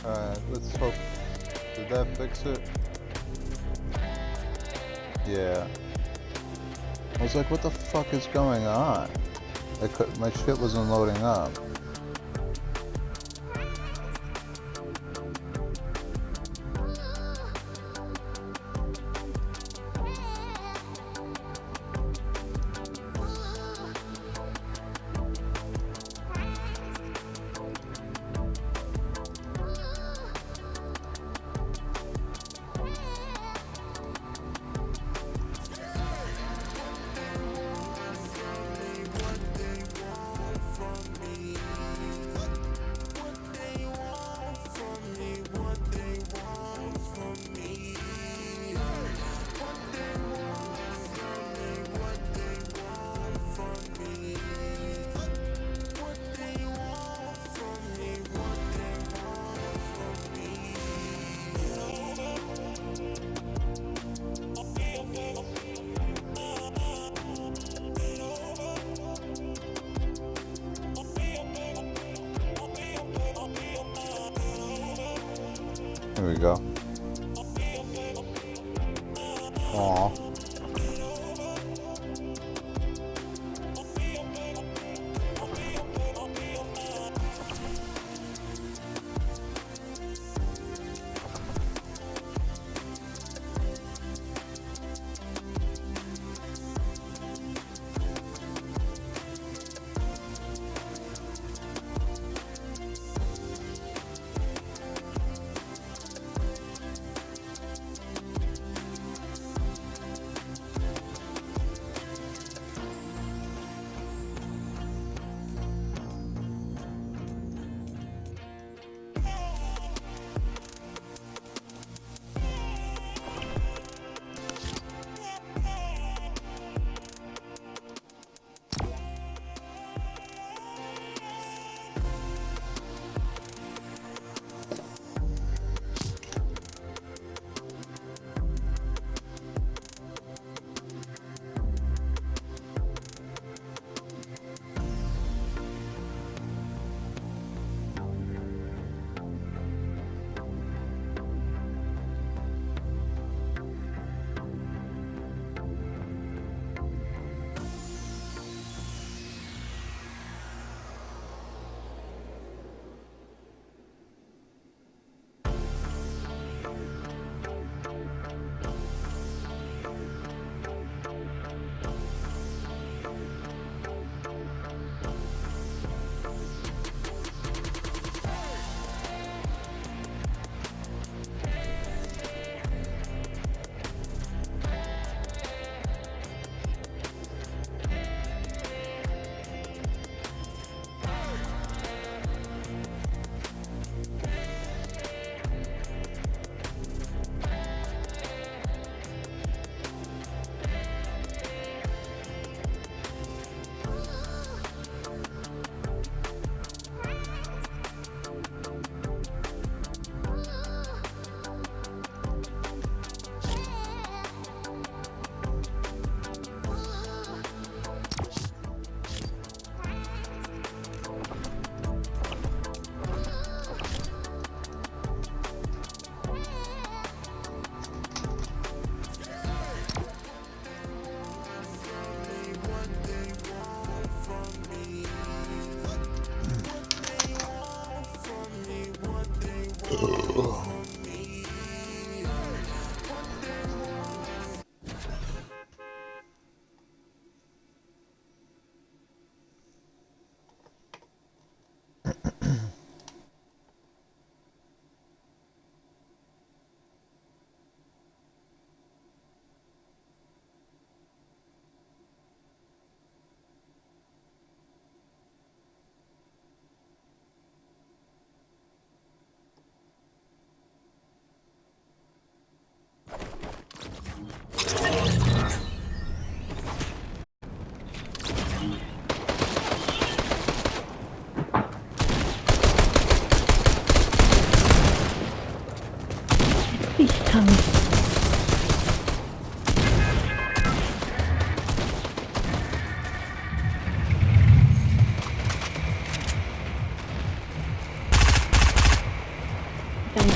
Alright, let's hope. Did that fix it? Yeah. I was like, what the fuck is going on? My shit wasn't loading up. Here we go. Aw.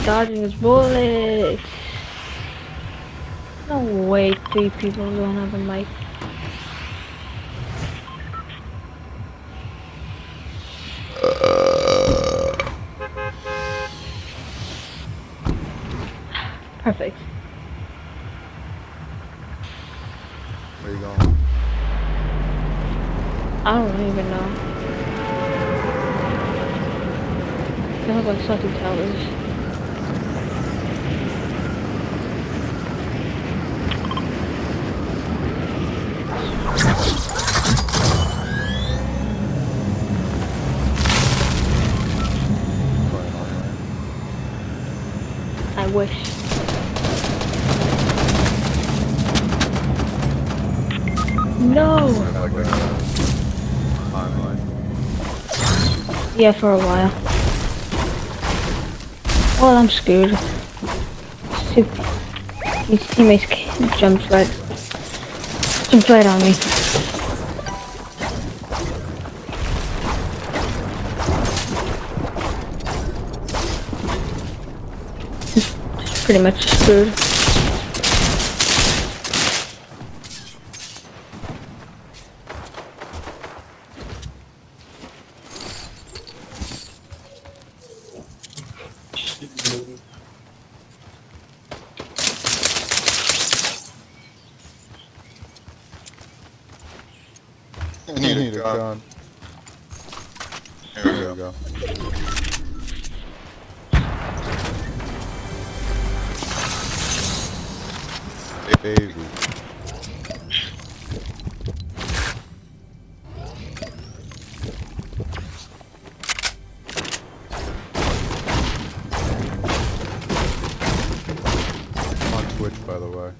dodging his bullets. No way 3 people don't have a mic. Perfect. Where you going? I don't even know. They look like salty towers. Quite alright. I wish. No! Like a timeline. Yeah, for a while. Well, I'm screwed. His teammates jumped right on me. Pretty much screwed. I need a gun. There we go. Baby. On Twitch, by the way.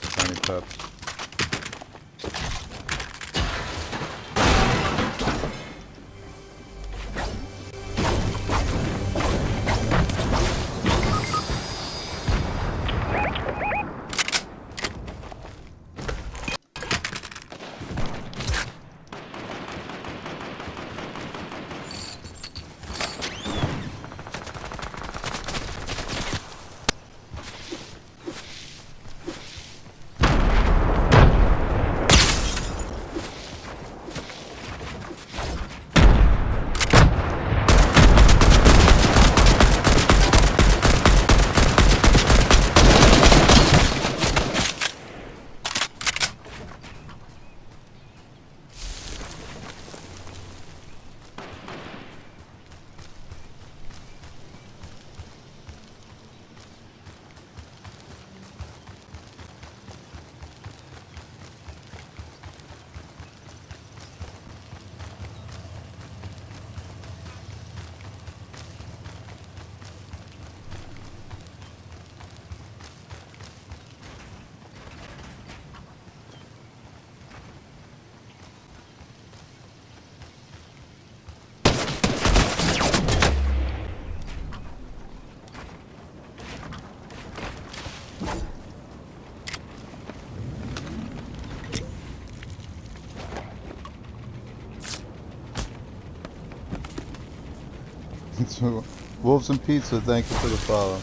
Tiny Peps. Wolves and Pizza, thank you for the follow.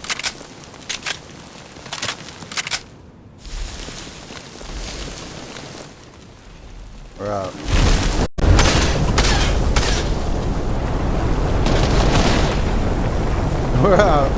We're out. We're out.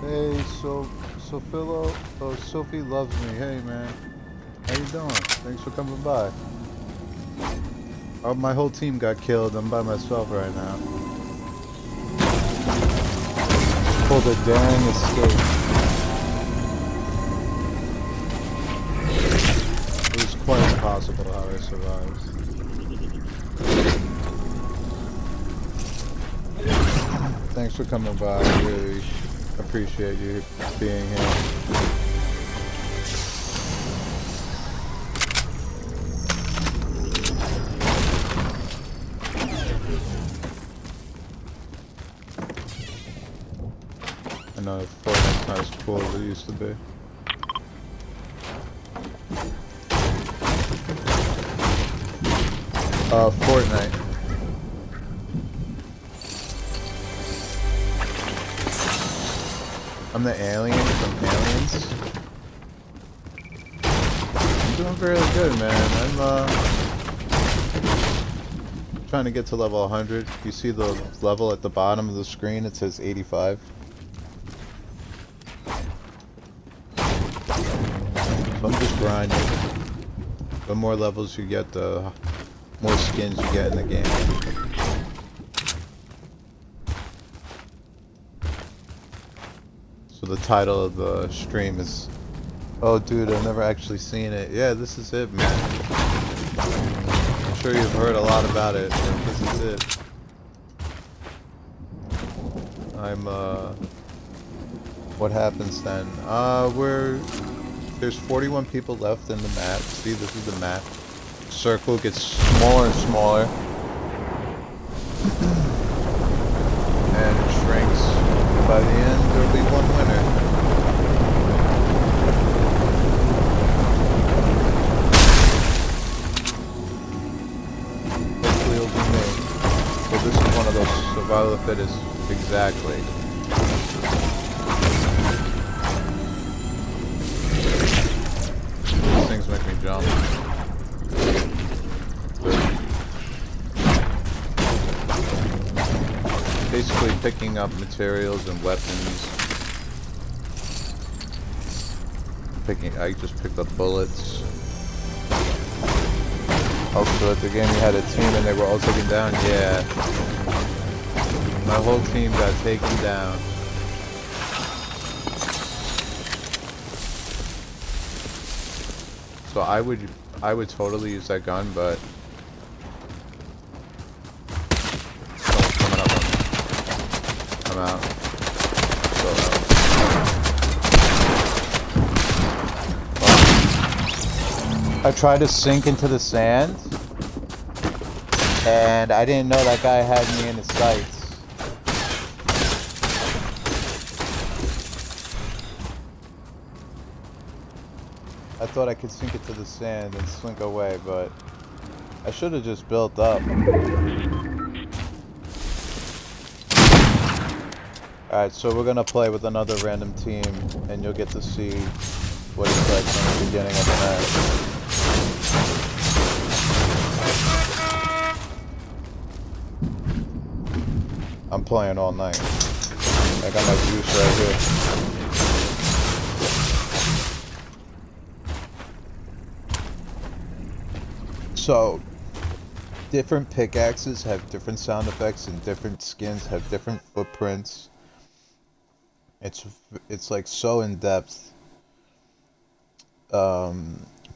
Hey, Sophilo, oh, Sophie loves me. Hey, man. How you doing? Thanks for coming by. Oh, my whole team got killed. I'm by myself right now. Pulled a daring escape. It was quite impossible how I survived. Thanks for coming by. I really appreciate you being here. I know Fortnite's not as cool as it used to be. Fortnite. I'm the alien from Aliens. I'm doing really good, man. I'm trying to get to level 100. You see the level at the bottom of the screen? It says 85. So I'm just grinding. The more levels you get, the more skins you get in the game. So the title of the stream is, oh dude, I've never actually seen it. Yeah, this is it, man. I'm sure you've heard a lot about it, but this is it. What happens then? There's 41 people left in the map. See, this is the map. Circle gets smaller and smaller. And it shrinks. By the end, there'll be one winner. Hopefully it'll be me. But this is one of those survival of the fittest. Exactly. These things make me jump. Basically picking up materials and weapons. I just picked up bullets. Also at the game you had a team and they were all taken down. Yeah. My whole team got taken down. So I would totally use that gun, but someone's coming up on me. I'm out. So out. I tried to sink into the sand, and I didn't know that guy had me in his sights. I thought I could sink it to the sand and slink away, but I should have just built up. Alright, so we're gonna play with another random team, and you'll get to see what it's like from the beginning of the match. I'm playing all night. I got my juice right here. So, different pickaxes have different sound effects, and different skins have different footprints. It's like so in depth.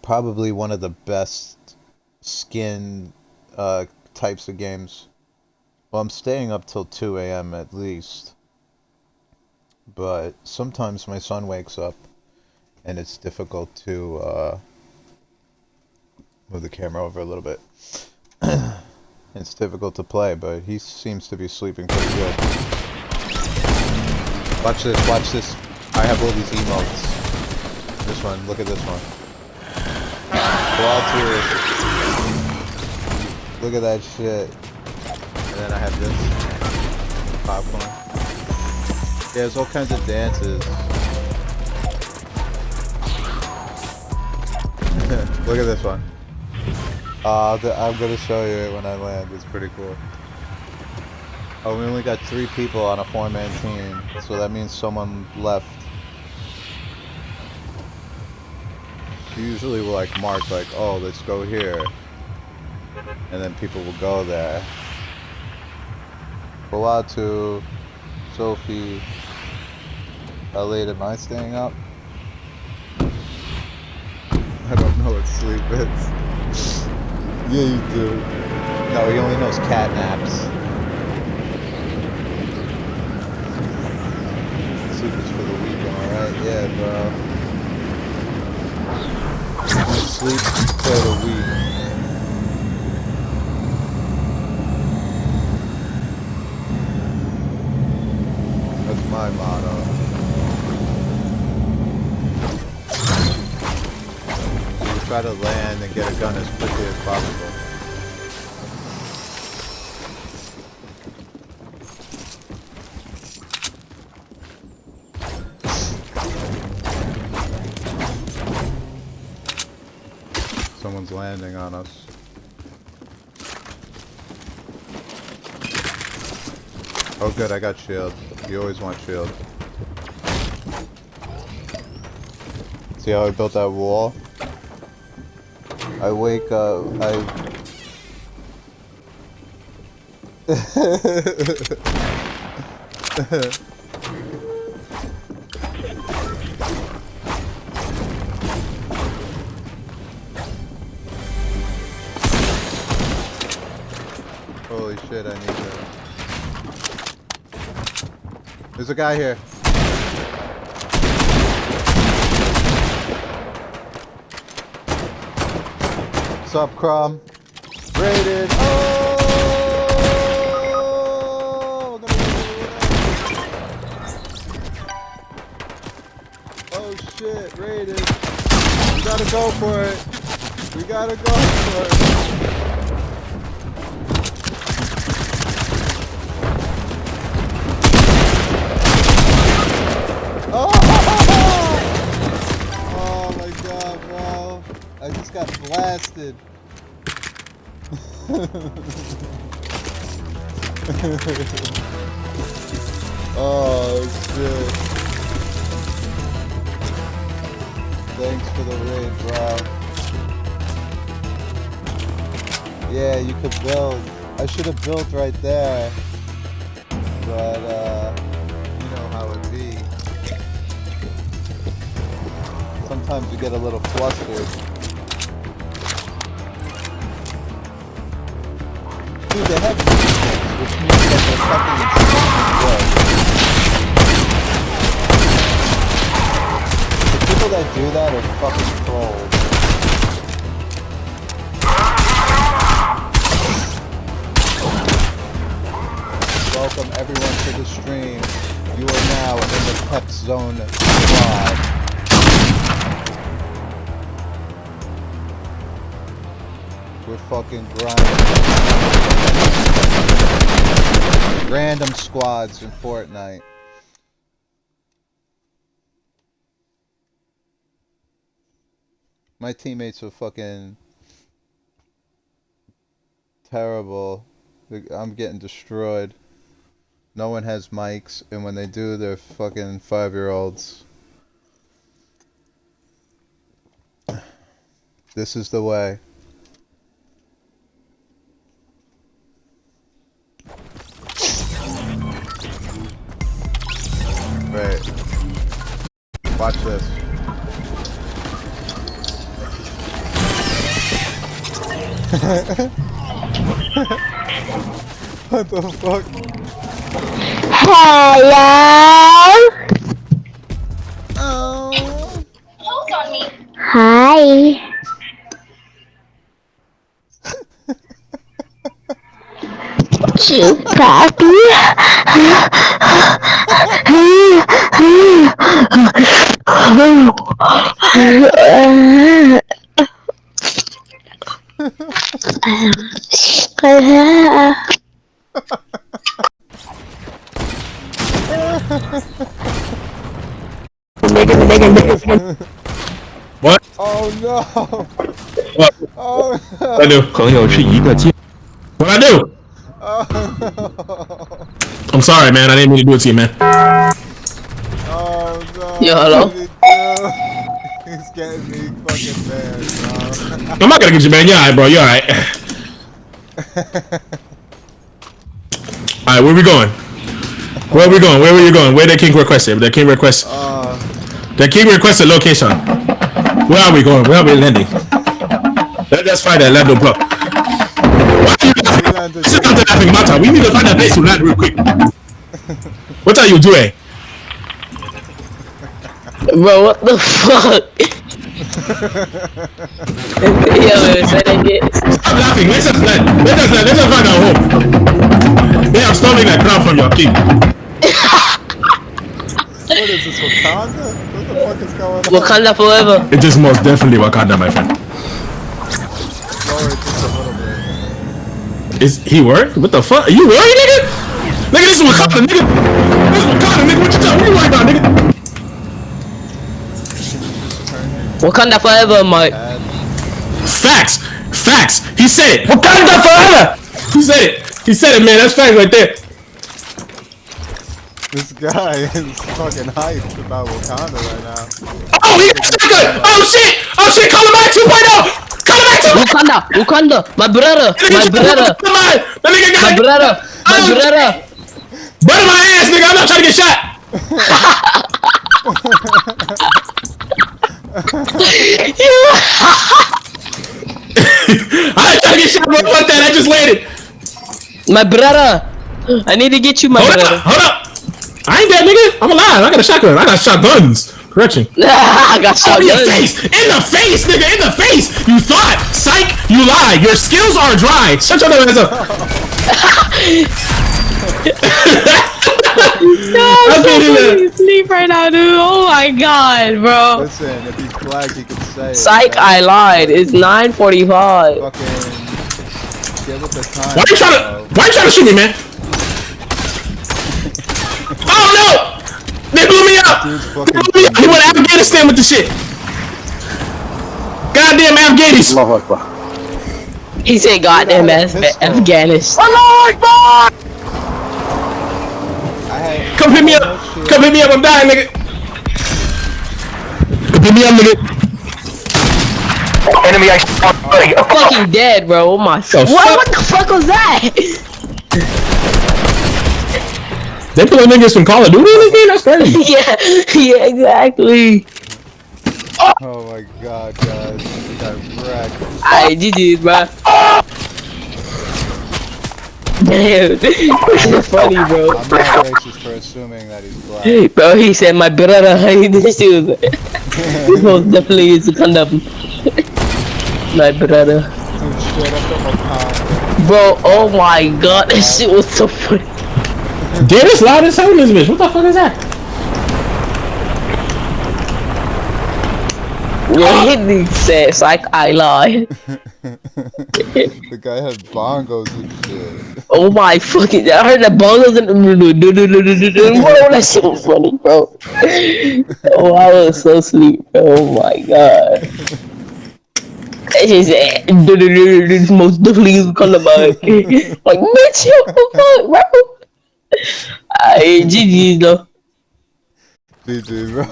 Probably one of the best skin types of games. Well, I'm staying up till 2 a.m. at least. But sometimes my son wakes up and it's difficult to move the camera over a little bit. It's difficult to play, but he seems to be sleeping pretty good. Watch this, watch this. I have all these emotes. This one, look at this one. They're all tears. Look at that shit. And then I have this. Popcorn. Yeah, there's all kinds of dances. Look at this one. I'm gonna show you it when I land. It's pretty cool. Oh, we only got 3 people on a 4-man team, so that means someone left. Usually we'll like mark like, oh, let's go here. And then people will go there. Boatu, Sophie, how late am I staying up? I don't know what sleep is. Yeah, you do. No, he only knows cat naps. Sleep is for the weekend, alright? Yeah, bro. Sleep for the week. That's my motto. So you try to land and get a gun as quickly as possible. Someone's landing on us. Oh good, I got shield. You always want shield. See how I built that wall? I wake up, Holy shit, I need that. There's a guy here. What's up, Crom? Raided! Oh! Oh shit, raided. We gotta go for it. We gotta go for it. Oh! Oh my god, bro. I just got blasted. Oh shit. Thanks for the raid, bro. Yeah, you could build. I should have built right there. But, you know how it be. Sometimes you get a little flustered. Dude, they have defense, which means that they're fucking insanely good. The people that do that are fucking trolls. Welcome everyone to the stream. You are now in the Pep Zone squad. We're fucking grinding. Random squads in Fortnite. My teammates are fucking terrible. I'm getting destroyed. No one has mics, and when they do, they're fucking 5-year-olds. This is the way. Right. Watch this. What the fuck? Hello. Oh. Hi. Too puppy. What? Oh no! What? Oh I no! do. 朋友是一个接。What I do? Oh, I'm sorry, man. I didn't mean to do it to you, man. oh no. Yo, What hello? did he do? He's getting me fucking banned, I'm not gonna get you, man. You're alright, bro. You're alright. Alright, where we going? Where are we going? Where were you going? Where the king requested? The king request. The king requested location. Where are we going? Where are we landing? Let's find that land block. This is not a laughing matter. We need to find a place to land real quick. What are you doing? Bro, what the fuck? Yo, say that again. Stop laughing. Let's just land. Let's just land. Let's just find our home. They are stealing a crown from your king. What is this, Wakanda? What the fuck is going on? Wakanda forever. It is most definitely Wakanda, my friend. Lower it just a little bit. Is he worried? What the fuck? Are you worried, nigga? Nigga, this is Wakanda, nigga. This is Wakanda, nigga. What you worried about, nigga? Wakanda forever, Mike. Facts. Facts. He said it. Wakanda forever. He said it. He said it, man. That's facts right there. This guy is fucking hyped about Wakanda right now. Oh, he got shotgun. Oh, shit. Oh, shit. Call him back 2.0. Call him back 2.0. Wakanda, my brother, my brother, That nigga got my it. brother, my brother. Butter my ass, nigga. I'm not trying to get shot. I ain't trying to get shot, bro. Fuck that. I just landed. My brother. I need to get you, my Hold brother. up. Hold up. I ain't dead, nigga. I'm alive. I got a shotgun. I got shotguns. Correction. I got Oh, in your shotguns. face! In the face, nigga! In the face! You thought! Psych! You lied! Your skills are dry! Shut your ass up! I'm so sleep right now, dude. Oh my god, bro. Listen, if he's black, he can say it. Psych, okay? I lied. It's 9:45. Fucking get with the time. Why you trying to shoot me, man? Oh no! They blew me up! They blew me up! He went to Afghanistan with the shit! Goddamn Afghanis! He said, "Goddamn ass, Afghanistan." Come pick me up! Come pick me up! I'm dying, nigga! Come pick me up, nigga! Enemy, I'm fucking dead, bro. Oh my. What the fuck was that? They pulling niggas from Call of Duty in this game? That's crazy. yeah, exactly. Oh my god, guys. We got wrecked. Alright, GG, bro. Damn, this is funny, bro. I'm not racist for assuming that he's black. Bro, he said, "My brother." This dude. This was definitely is a condom. My brother. Dude, straight up from Wakanda. Bro, oh my god, this shit was so funny. Damn, it's loud as hell in this bitch. What the fuck is that? He said, "Psych, I lied." The guy had bongos and shit. Oh my fucking! I heard the bongos and bro, that shit was funny, bro. Oh, I was so asleep. Oh my god. She said, "This most definitely is gonna buy." Like, bitch, what the fuck, bro? GG though. GG, bro.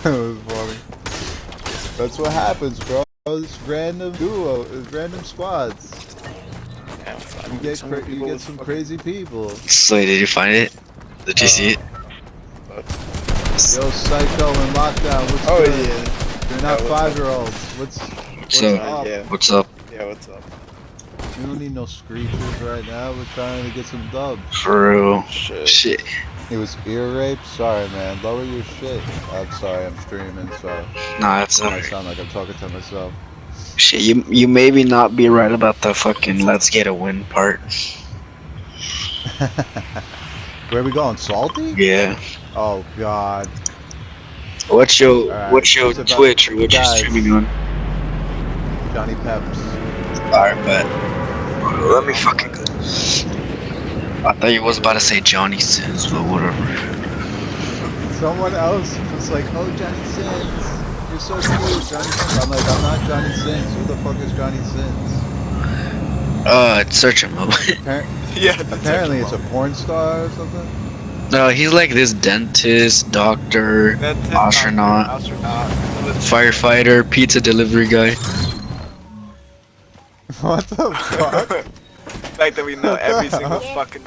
That was funny. That's what happens, bro. This random duo, random squads. You get some crazy people. So did you find it? Did you see it? Yo, Psycho and Lockdown, what's Oh good? yeah. You're not what's 5-year-olds. What's So, up? Yeah. what's up? Yeah, what's up? We don't need no screechers right now. We're trying to get some dubs. For real? Shit. Shit. It was ear rape? Sorry, man. Lower your shit. I'm sorry, I'm streaming, so Nah, it's I not. sound like I'm talking to myself. Shit, you maybe not be right about the fucking let's get a win part. Where are we going? Salty? Yeah. Oh, God. What's your Alright, it's about- Twitch or what you guys. streaming on? Johnny Peps. Alright, bet. Let me fucking go. I thought you was about to say Johnny Sins, but whatever. Someone else was like, oh, Johnny Sins. You're so cute, Johnny Sins. I'm like, I'm not Johnny Sins. Who the fuck is Johnny Sins? It's search and mode. Yeah. that's Apparently, it's actually a porn star or something. No, he's like this dentist, doctor, That's his astronaut, astronaut. firefighter, pizza delivery guy. What the fuck? The fact that we know What the every single hell? fucking.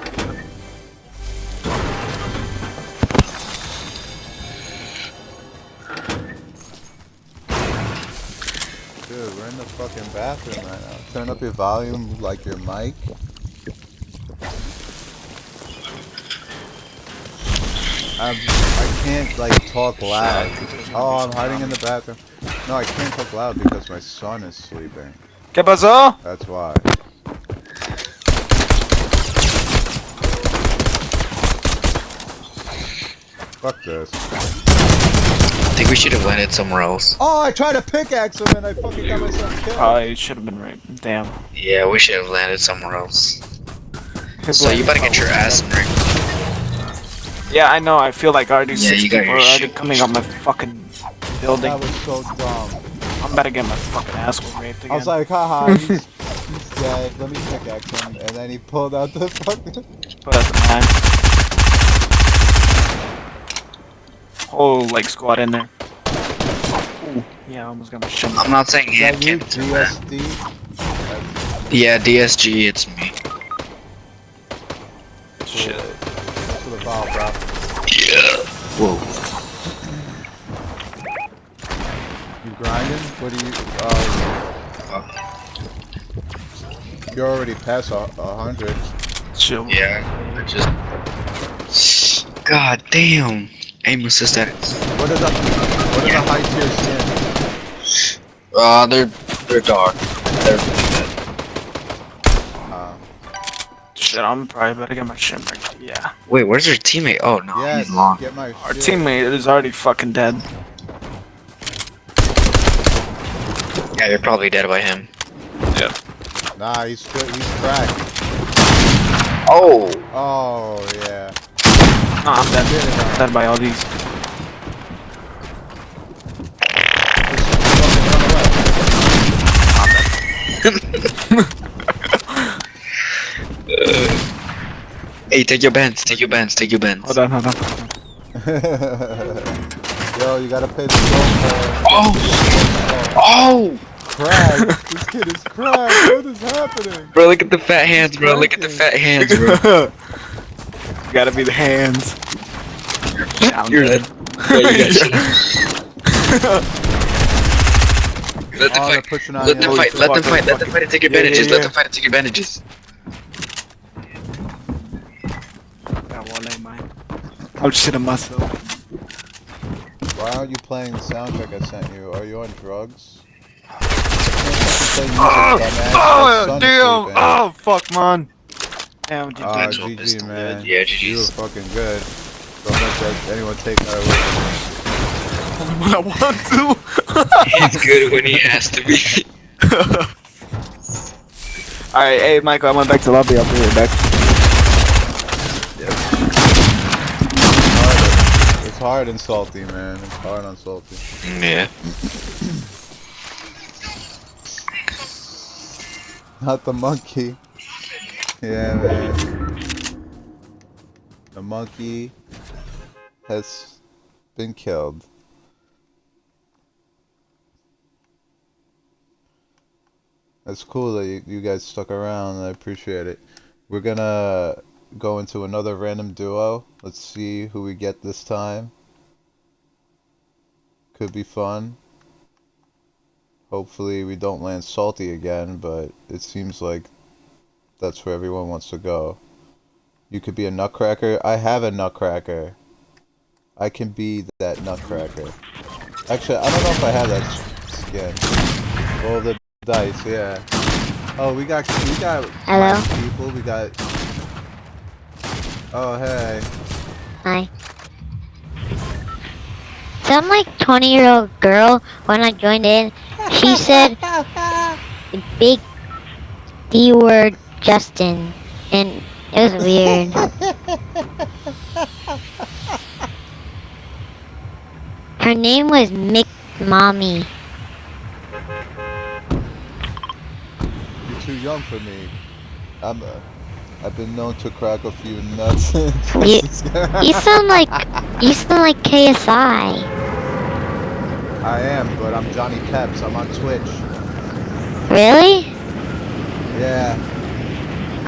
Dude, we're in the fucking bathroom right now. Turn up your volume like your mic. I can't like talk loud. Oh, I'm hiding in the bathroom. No, I can't talk loud because my son is sleeping. ¿Qué pasó? That's why. Fuck this. I think we should have landed somewhere else. Oh, I tried to pickaxe him and I fucking got myself killed. Probably should have been right. Damn. Yeah, we should have landed somewhere else. So you better get your ass in ring. Yeah, I know. I feel like already Yeah, 6 you got people your are already shit. coming up my fucking building. That was so dumb. I'm about to get my fucking asshole raped again. I was like, haha, he's dead. Let me pickaxe him. And then he pulled out the fucking. Put out the man. Whole like squad in there. Ooh, yeah, I almost got my shit. I'm not saying Is that hand you, cannons, man. DSD? Yeah, DSG, it's me. Shit. To the ball, bro. Yeah. Whoa. You grinding? What do you? You're already past 100. Chill. Yeah, I just. God damn. Aim assist at it. What are the high tier skins? They're dark. They're Shit, I'm probably about to get my shit wrecked. Yeah. Wait, where's your teammate? Oh no, Yeah, he's long. get my Our shit. teammate is already fucking dead. Yeah, you're probably dead by him. Yep. Nah, he's cracked. Oh! Oh yeah. Nah, I'm dead. Dead by all these. Hey, take your bands, take your bands, take your bands. Hold on, hold on. Yo, you gotta pay the bill Oh! Oh! Crack. This kid is cracked. What is happening? Bro, look at the fat hands, bro. Look at the fat hands, bro. Gotta be the hands. You're dead. Yeah, you got shit. Let them Oh, they're fight. pushing on Let you. them fight. Let them fight. Let them fight and take advantages. Let them fight and take advantages. I'm shitting myself. Why aren't you playing the soundtrack I sent you? Are you on drugs? Oh, damn! Oh, fuck, man. Damn, GG. Mental GG, pistol, man. dude. Yeah, You were GG's. fucking good. Don't let anyone take that away from When I want to. He's good when he has to be. Alright, hey, Michael, I went back to lobby. I'll be right back. It's hard and salty, man. It's hard and salty. Yeah. Not the monkey. Yeah, man. The monkey has been killed. That's cool that you guys stuck around. I appreciate it. We're gonna go into another random duo. Let's see who we get this time. Could be fun. Hopefully we don't land salty again, but it seems like that's where everyone wants to go. You could be a nutcracker. I have a nutcracker. I can be that nutcracker. Actually, I don't know if I have that skin. Roll the dice, yeah. Oh, we got Hello? people. We got. Oh, hey. Hi. Some like 20-year-old girl when I joined in, she said the big D word Justin, and it was weird. Her name was Mick Mommy. You're too young for me. I've been known to crack a few nuts. You, you sound like KSI. I am, but I'm Johnny Peps. I'm on Twitch. Really? Yeah.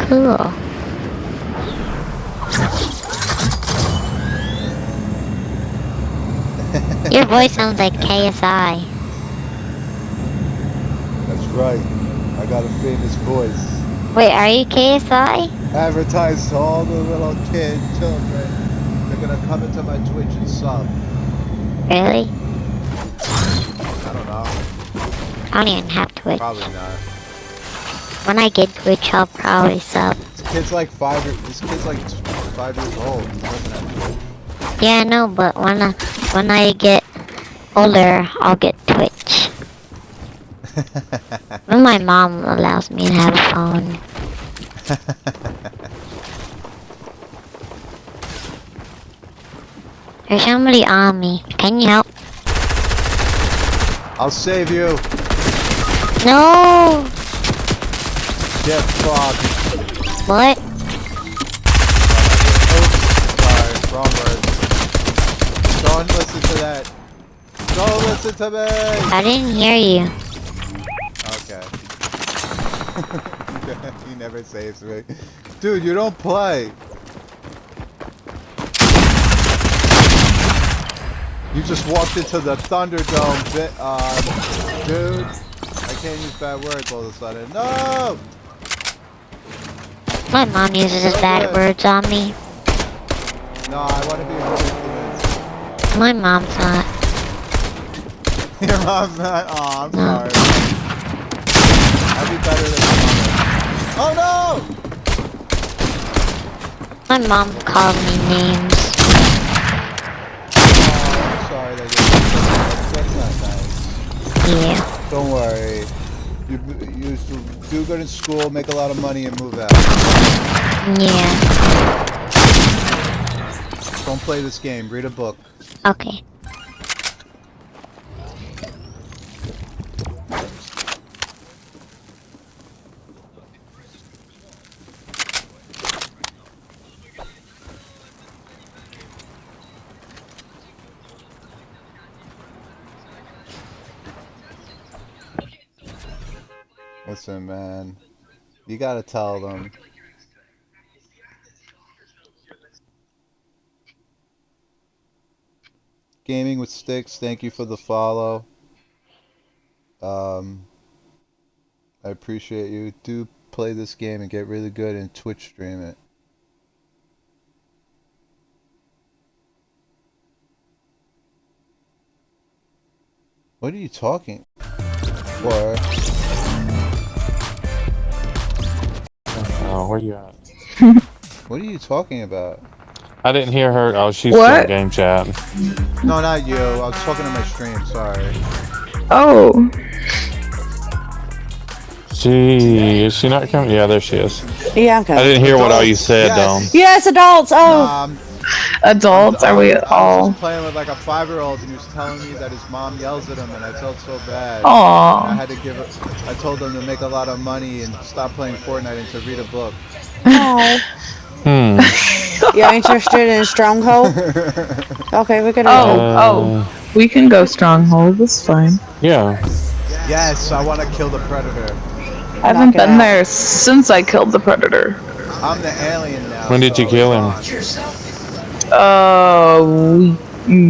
Cool. Your voice sounds like KSI. That's right. I got a famous voice. Wait, are you KSI? Advertise to all the little children. They're gonna come into my Twitch and sub. Really? I don't know. I don't even have Twitch. Probably not. When I get Twitch, I'll probably sub. This kid's like 5 years old. He doesn't have Twitch. Yeah, I know, but when I get older, I'll get Twitch. When my mom allows me to have a phone. There's somebody on me. Can you help? I'll save you. No! Get fucked. What? Sorry, wrong word. Don't listen to that. Don't listen to me. I didn't hear you. Okay. He never saves me. Dude, you don't play. You just walked into the Thunderdome, dude. I can't use bad words all of a sudden. No! My mom uses bad words on me. No, I want to be ridiculous. My mom's not. Your mom's not? Oh, I'm No. sorry. I'd be better than your mother. Oh no! My mom called me names. Oh, I'm sorry that that's not nice. Yeah. Don't worry. You do good in school, make a lot of money, and move out. Yeah. Don't play this game. Read a book. Okay. Listen, man. You gotta tell them. Gaming with Sticks, thank you for the follow. I appreciate you. Do play this game and get really good and Twitch stream it. What are you talking for? Oh, where you at? What are you talking about? I didn't hear her. Oh, she's What? still in game chat. No, not you. I was talking to my stream, sorry. Oh. Is she not coming? Yeah, there she is. Yeah, I'm coming. I didn't hear what all you said, Yes. Yes, adults. Oh, Adults, are we I all? was just playing with like a 5-year-old and he was telling me that his mom yells at him and I felt so bad. Aww. I had to I told him to make a lot of money and stop playing Fortnite and to read a book. oh. You're interested in Stronghold? Okay, we could. We can go Stronghold. That's fine. Yeah. Yes, I want to kill the Predator. I haven't been there since I killed the Predator. I'm the alien now. When did you kill him?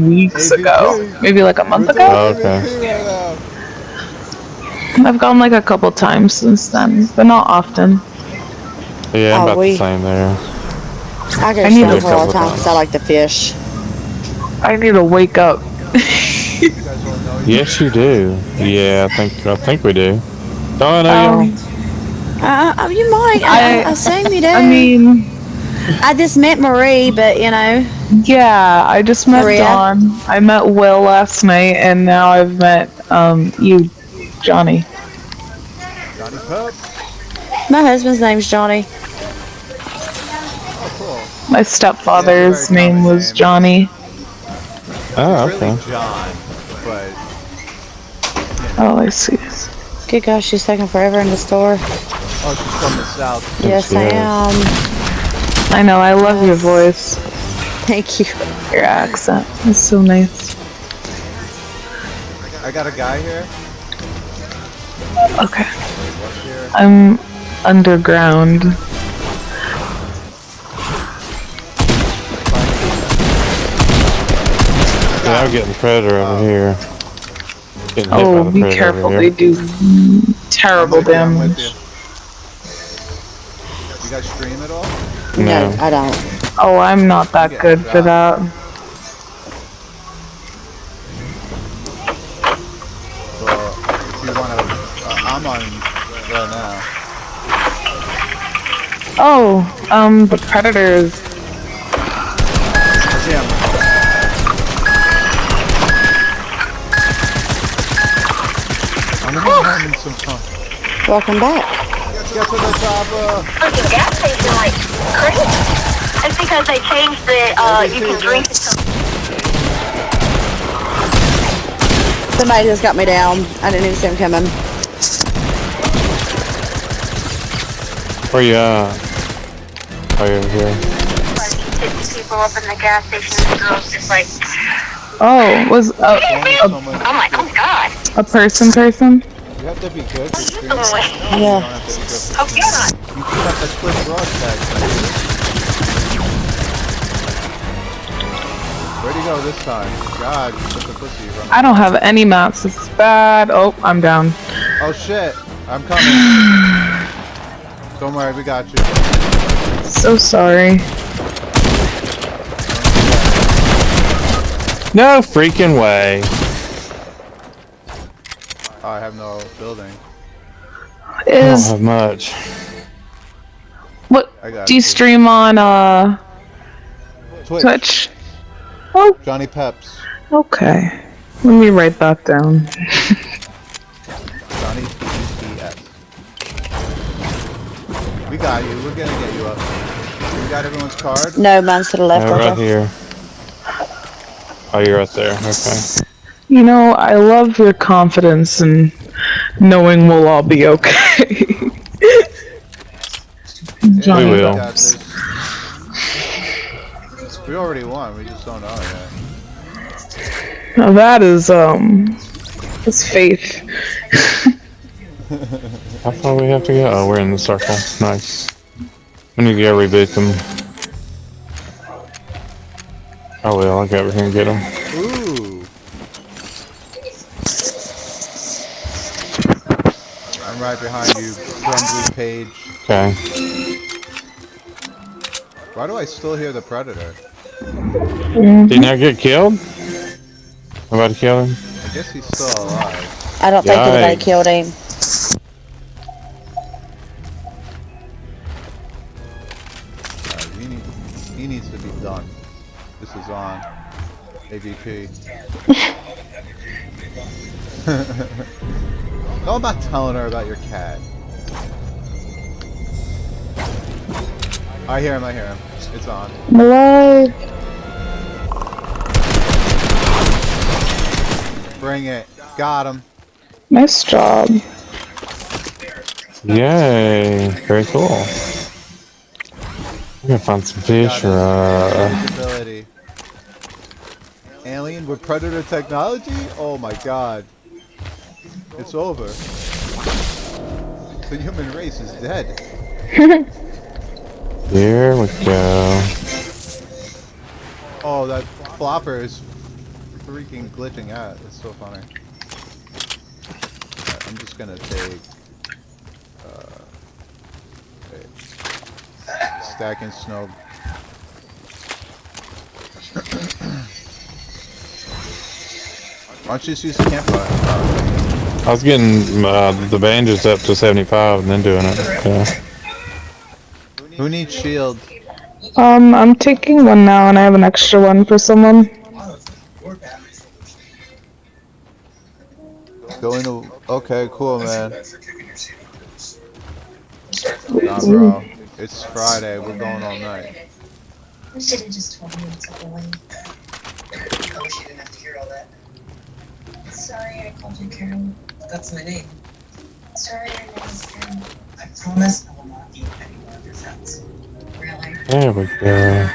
Weeks ago. Maybe like a month ago. Oh, okay. I've gone like a couple times since then, but not often. Yeah, I'm about the same there. I go to Stronghold all the time because I like to fish. I need to wake up. Yes, you do. Yeah, I think we do. Don't I know you? You might. I assume you do. I mean, I just met Marie, but you know. Yeah, I just met Maria. Dawn. I met Will last night, and now I've met you, Johnny. Johnny Pup. My husband's name's Johnny. Oh, cool. My stepfather's name was Johnny. Oh, It's okay. really John, but Oh, I see. Good gosh, she's taking forever in the store. Oh, she's from the south. Yes, I am. I know, I love your voice. Thank you. Your accent is so nice. I got a guy here. Okay. What's here? I'm underground. Yeah, I'm getting Predator over here. Getting hit by Oh, the be Predator careful, over they here. do terrible I'm with damage. you. You guys stream at all? No, I don't. Oh, I'm not that getting good for shot. that. Well, if you want to, I'm on right now. Oh, the Predators. Damn. I'm having some fun. Welcome back. Get to the chopper. Fucking gas station like crazy. It's because they changed the you can drink it. Somebody just got me down. I didn't even see him coming. Where you at? Oh, you're over here. People up in the gas station, the girls just like, Oh, was I'm like, oh god. a person? You have to be good to stream. You don't Yeah. have to be good for Oh stream. god. You can have the quick broadcast. Where'd he go this time? God, you took the pussy from. I don't have any mats. This is bad. Oh, I'm down. Oh shit, I'm coming. Don't worry, we got you. So sorry. No freaking way. Oh, I have no building. I don't Is have much. what? I got Do you you. stream on Twitch. Twitch? Oh, Johnny Peps. okay. Let me write that down. Johnny P-E-P-S. We got you. We're gonna get you up. You got everyone's card? No, mine's to the left. No, right Okay. here. Oh, you're right there. Okay. You know, I love your confidence and knowing we'll all be okay. Yeah, We will. got this. We already won. We just don't know yet. Now that is that's faith. How far we have to go? Oh, we're in the circle. Nice. We need to go reboot them. Oh well, I'll go over here and get them. Ooh. I'm right behind you, Grumbly Page. Okay. Why do I still hear the Predator? Did he not get killed? Nobody killed him? I guess he's still alive. I don't think anybody Yikes. killed him. He needs to be done. This is on. AVP. No, I'm not telling her about your cat. I hear him, It's on. I'm alive. Bring it. Got him. Nice job. Yay. Very cool. I'm gonna find some fish or Ability. Alien with predator technology? Oh my god. It's over. The human race is dead. Here we go. Oh, that flopper is freaking glitching out. It's so funny. Alright, I'm just gonna take wait. Stacking snow. Why don't you just use the campfire? I was getting the bandages up to 75 and then doing it. Yeah. Who needs shield? I'm taking one now and I have an extra one for someone. Going to. Okay, cool, man. Nah, bro. It's Friday. We're going all night. You should have just told me it's away. I wish you didn't have to hear all that. Sorry I called you Karen. That's my name. Sorry your name is Karen. I promise I will not eat any more of your friends. Really? There we go.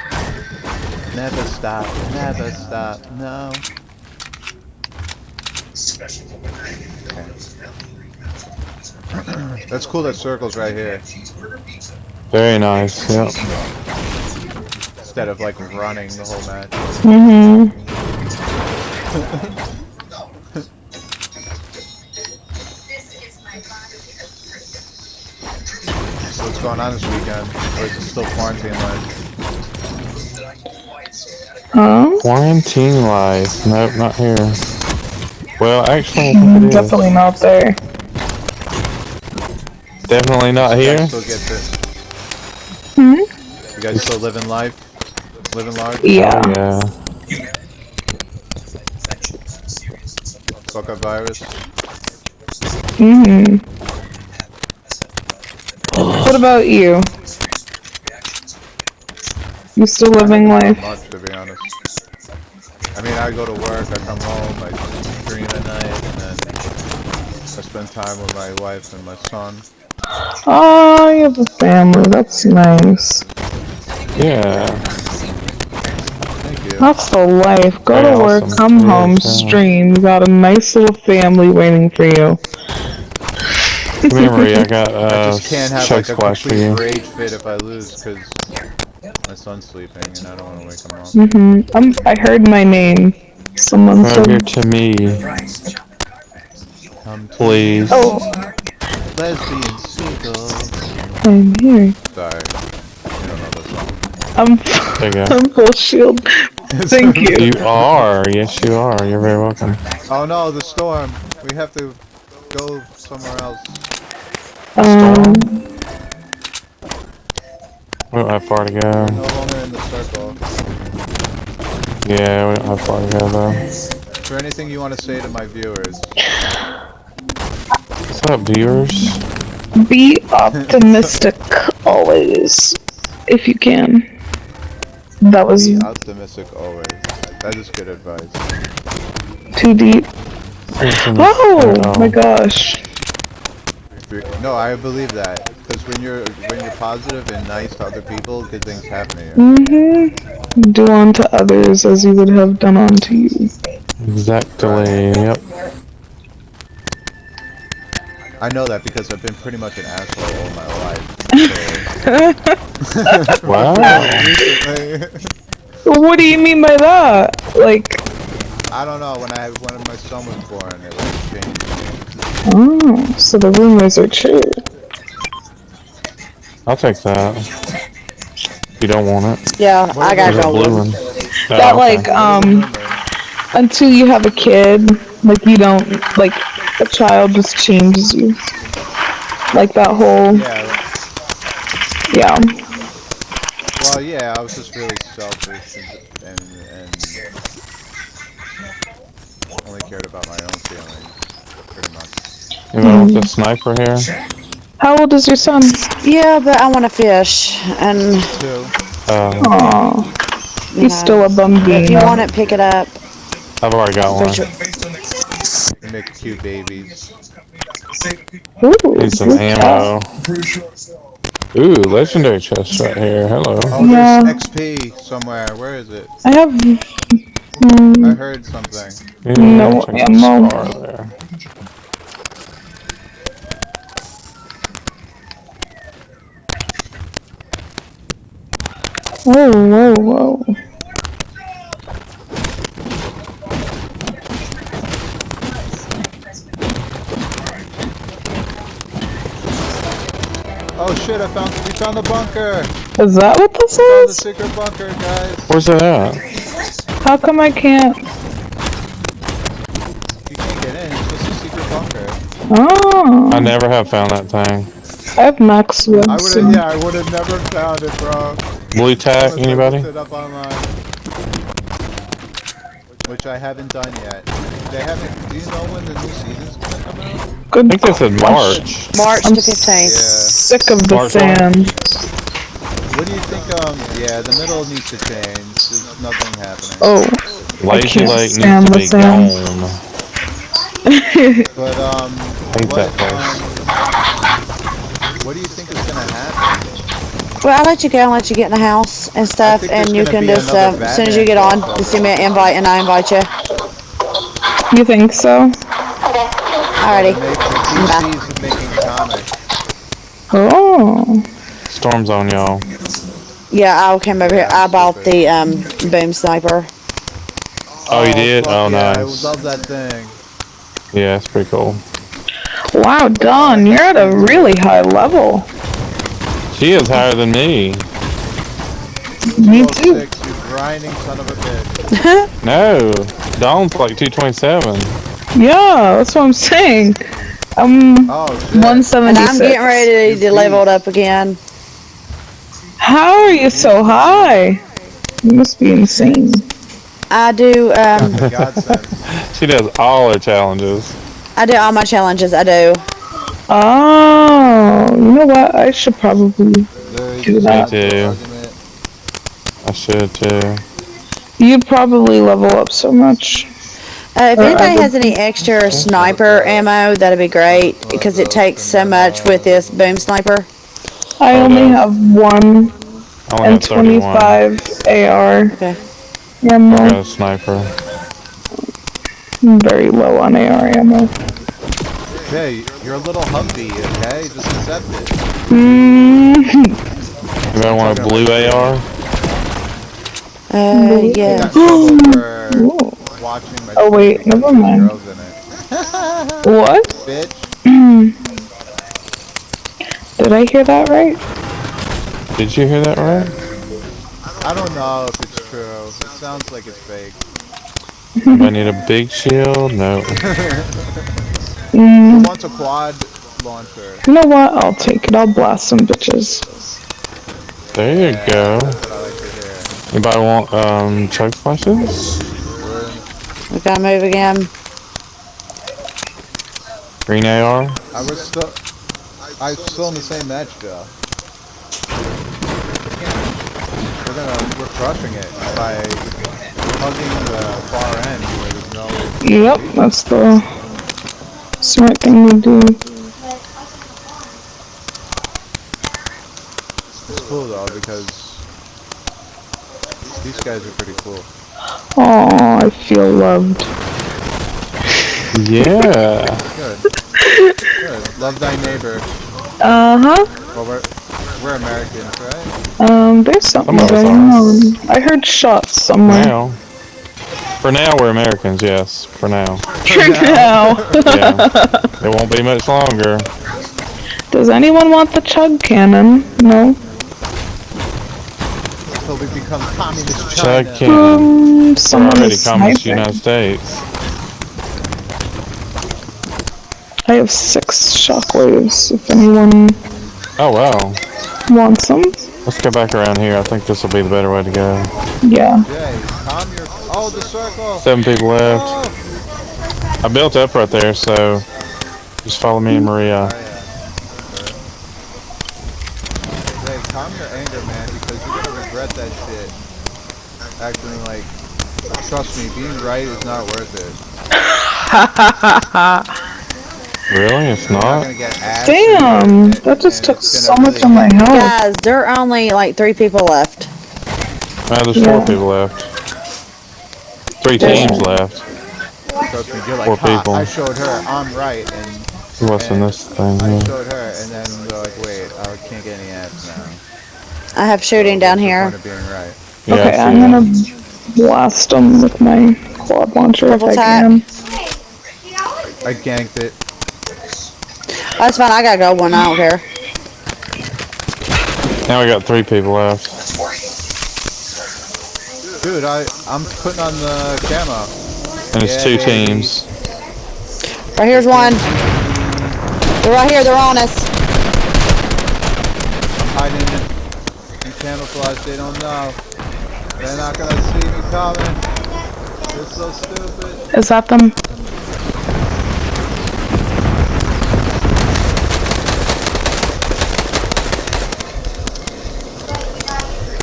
Never stop, never stop, no. Okay. That's cool that circle's right here. Very nice. Yep. Instead of like running the whole match. Mm-hmm. So what's going on this weekend? Or is it still quarantine life? Huh? Quarantine life. Nope, not here. Well, actually, I think it is. Definitely not there. Definitely not You here. guys still get it? Hmm? You guys still living life? Living large? Yeah. Oh, yeah. Fuck up virus? Mm-hmm. What about you? You still living life? Much, to be honest. I mean, I go to work, I come home, I stream at night, and then I spend time with my wife and my son. Oh, you have a family. That's nice. Yeah. Thank you. That's the life. Go Very to work, awesome. come It home, is, yeah. stream. You got a nice little family waiting for you. Come here, Marie. I got I just can't have chug like a splash for complete you. rage fit if I lose, because my son's sleeping and I don't want to wake him up. Mm-hmm. I heard my name. Someone Come here said. to me, Come to please. Oh, lesbian seagulls. I'm here. Sorry, you don't know this song. There you go. I'm full shield. Thank you. You are. Yes, you are. You're very welcome. Oh no, the storm. We have to go somewhere else. Storm? We don't have far to go. We're no longer in the circle. Yeah, we don't have far to go though. Is there anything you want to say to my viewers? What's up, viewers? Be optimistic always, if you can. That was Be optimistic always. That is good advice. too deep. Oh my gosh. No, I believe that. Because when you're positive and nice to other people, good things happen to you. Mm-hmm. Do unto others as you would have done unto you. Exactly. Yep. I know that because I've been pretty much an asshole all my life. So. Wow. What do you mean by that? Like, I don't know. When my son was born, it was changed. oh, so the rumors are true. I'll take that. If you don't want it. Yeah, I gotta There's a go blue with. one. That Oh, okay. like until you have a kid, like you don't like a child just changes you. Like that whole yeah. Well, yeah, I was just really selfish and only cared about my own feelings, pretty much. You want the sniper here? How old is your son? Yeah, but I want to fish, and 2. Aww. He's still a bambino. if you want it, pick it up. I've already got one. They make cute babies. Ooh, Need some good ammo. job. Ooh, legendary chest right here. Hello. Oh, Yeah. there's XP somewhere. Where is it? I have I heard something. Yeah, no check the ammo. scar there. Whoa, whoa, whoa. Oh shit! We found the bunker. Is that what this We found the is? secret bunker, guys. Where's it at? How come I can't? You can't get in. It's just a secret bunker. Oh. I never have found that thing. I have max webs. I would have never found it, bro. Blue tack, Unless I anybody? looked it up online. Which I haven't done yet. They haven't. Do you know when the new season's gonna come out? I Good think they said March. March I'm the 15th. sick of the March sand. What do you think? Yeah, the middle needs to change. There's nothing happening. Oh. Lazy can't Lake stand needs to the be sand. gone. But Hate that place. what What do you think is gonna happen? Well, I'll let you go and let you get in the house and stuff, think there's and you gonna can be just, another as soon as you get Batman on, just send me an invite and I invite you. You think so? Alrighty. The DC's making comics. Oh. Storm's on y'all. Yeah, I came over here. I bought the boom sniper. Oh, you did? Fuck Oh, yeah, I nice. love that thing. Yeah, it's pretty cool. Wow, Dawn, you're at a really high level. She is higher than me. Me too. 206, you grinding son of a bitch. No, Dawn's like 227. Yeah, that's what I'm saying. I'm Oh, shit. 176. And I'm getting ready to level it up again. How are you so high? You must be insane. I do, She does all her challenges. I do all my challenges, I do. Oh, you know what? I should probably do that. Me too. I should too. You probably level up so much. If anybody has any extra sniper ammo, that'd be great, because it takes so much with this boom sniper. I only have one I only and have 31. 25 AR. Okay. Ammo. I got a sniper. I'm very low on AR ammo. Hey, you're a little Humvee, okay? Just accept it. Anybody want a blue AR? Yeah. Oh wait, never mind. What? Bitch. Did I hear that right? Did you hear that right? I don't know if it's true. It sounds like it's fake. Do I need a big shield? No. Who wants a quad launcher? You know what? I'll take it. I'll blast some bitches. There you go. Anybody want chug flashes? We gotta move again. Green AR? I'm still in the same match, Joe. We're crushing it by hugging the far end where there's no... Yep, that's the smart thing to do. It's cool though, because these guys are pretty cool. Oh, I feel loved. Yeah. Good. Good. Love thy neighbor. Uh-huh. Well, we're Americans, right? There's something Some of us going are. on. I heard shots somewhere. Now. For now, we're Americans, yes. For now. For now. Yeah. It won't be much longer. Does anyone want the chug cannon? No? Until we become communist Chug China. cannon. We're Someone already is communist sniping. United States. I have 6 shockwaves, if anyone Oh, wow. wants them. Let's go back around here. I think this will be the better way to go. Yeah. Jay, calm your... Oh, the circle! 7 people left. I built up right there, so just follow me and Maria. Jay, calm your anger, man, because you're gonna regret that shit. Acting like... Trust me, being right is not worth it. Really? It's You're not not? gonna get ass. Damn, that just took so much of my health. Guys, there are only like 3 people left. There's 4 people left. 3 teams left. Trust me, you're like, 4 people. I showed her, I'm right, and... What's in this thing I here? showed her, and then they're like, wait, I can't get any ads now. I have shooting down here. Point of being right. Yeah, Okay, I see I'm that. gonna blast them with my quad launcher Triple if I tap. can. I ganked it. That's fine, I gotta go one, I don't care. Now we got 3 people left. Dude, I'm putting on the camo. And it's 2 teams. Right here's one. They're right here, they're on us. I'm hiding in camouflage, they don't know. They're not gonna see me coming. They're so stupid. Is that them?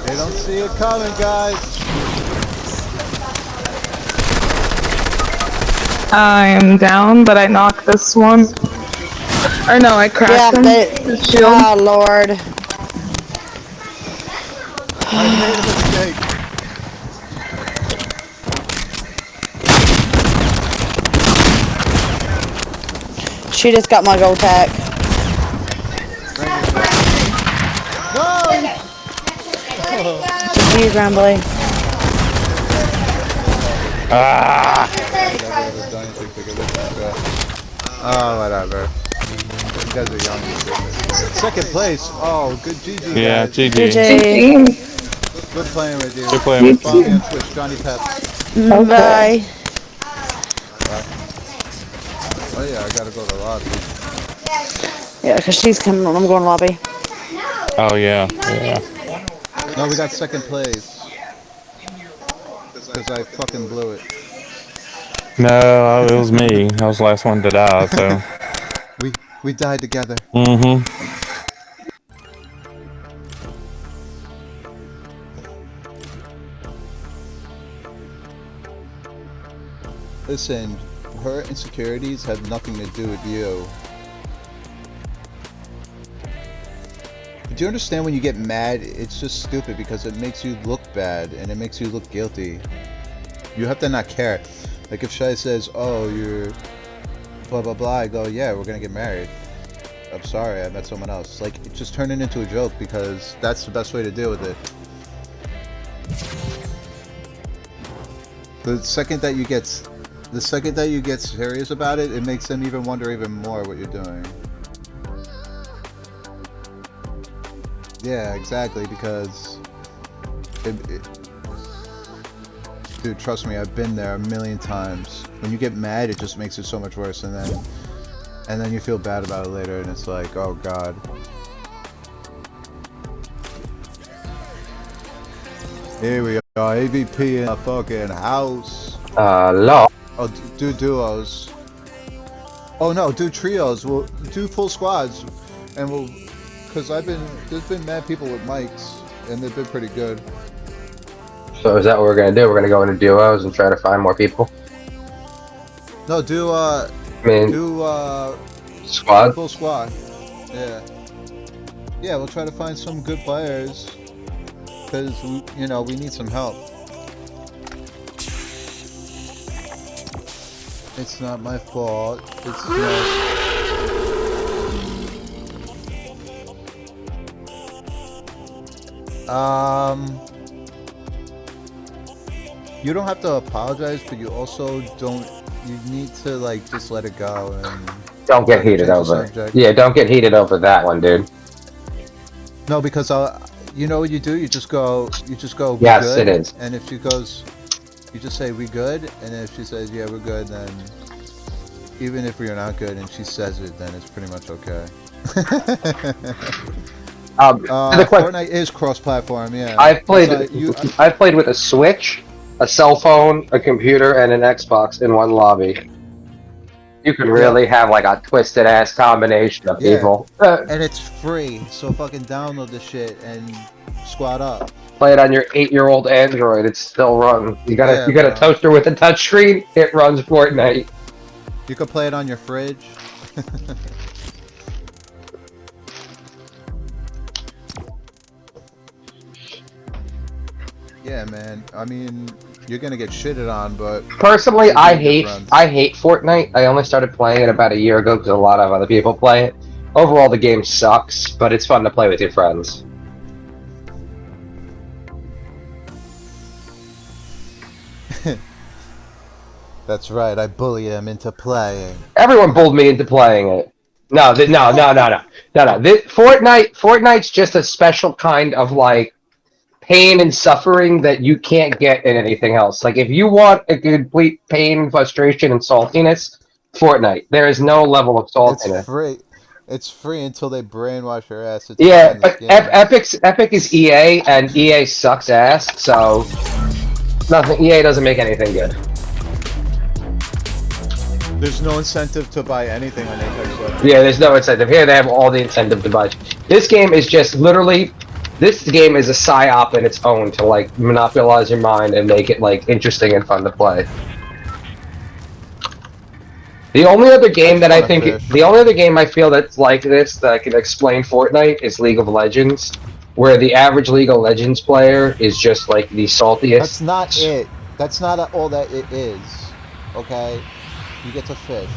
They don't see it coming, guys. I am down, but I knocked this one. Or no, I cracked him. His shield. Oh Lord. I made a mistake. She just got my gold tack. No! Just you, Grumbly. Oh, whatever. You guys are young. Second place. Oh, good GG, Yeah, guys. GG. Good playing with you. Good playing with Follow me on Twitch, Johnny Pep. Bye. Oh yeah, I gotta go to the lobby. Yeah, because she's coming on. I'm going to lobby. Oh yeah, yeah. No, we got second place. Because I fucking blew it. No, it was me. I was the last one to die, so. We died together. Mm-hmm. Listen, her insecurities have nothing to do with you. Do you understand when you get mad, it's just stupid because it makes you look bad and it makes you look guilty. You have to not care. Like if Shai says, oh, you're blah blah blah, I go, yeah, we're gonna get married. I'm sorry, I met someone else. Like, just turn it into a joke because that's the best way to deal with it. The second that you get serious about it, it makes them even wonder even more what you're doing. Yeah, exactly, because dude, trust me, I've been there a million times. When you get mad, it just makes it so much worse, and then you feel bad about it later, and it's like, oh god. Here we are, AVP in a fucking house. Hello. Oh, do duos. Oh no, do trios. We'll do full squads, and we'll. Cause there's been mad people with mics, and they've been pretty good. So is that what we're gonna do? We're gonna go into duos and try to find more people? No, do squad? Full squad. Yeah. Yeah, we'll try to find some good players. Cause we need some help. It's not my fault. It's not. You don't have to apologize, but you also don't. You need to like just let it go and Don't get heated over it. Yeah, don't get heated over that one, dude. No, because you know what you do? You just go. We Yes, good, it is. And if she goes, you just say we good, and then if she says yeah we're good, then even if we're not good and she says it, then it's pretty much okay. Fortnite is cross-platform, yeah. I've played with a Switch, a cell phone, a computer, and an Xbox in one lobby. You can really have like a twisted ass combination of people. And it's free, so fucking download the shit and squad up. Play it on your 8-year-old Android, it still runs. You got a toaster with a touchscreen, it runs Fortnite. You can play it on your fridge. Yeah, man. I mean, you're gonna get shitted on, but personally, I hate Fortnite. I only started playing it about a year ago because a lot of other people play it. Overall, the game sucks, but it's fun to play with your friends. That's right. I bully him into playing. Everyone bullied me into playing it. No. Fortnite's just a special kind of like pain and suffering that you can't get in anything else. Like if you want a complete pain, frustration, and saltiness, Fortnite. There is no level of salt in it. It's free. It's free until they brainwash your ass. Yeah, but Epic is EA, and EA sucks ass. So nothing. EA doesn't make anything good. There's no incentive to buy anything on Apex Legends. Yeah, there's no incentive. Here they have all the incentive to buy. This game is just literally. This game is a psyop in its own to like monopolize your mind and make it like interesting and fun to play. The only other game that I wanna think, fish. the only other game I feel that's like this that can explain Fortnite is League of Legends, where the average League of Legends player is just like the saltiest. That's not it. That's not all that it is. Okay? You get to fish.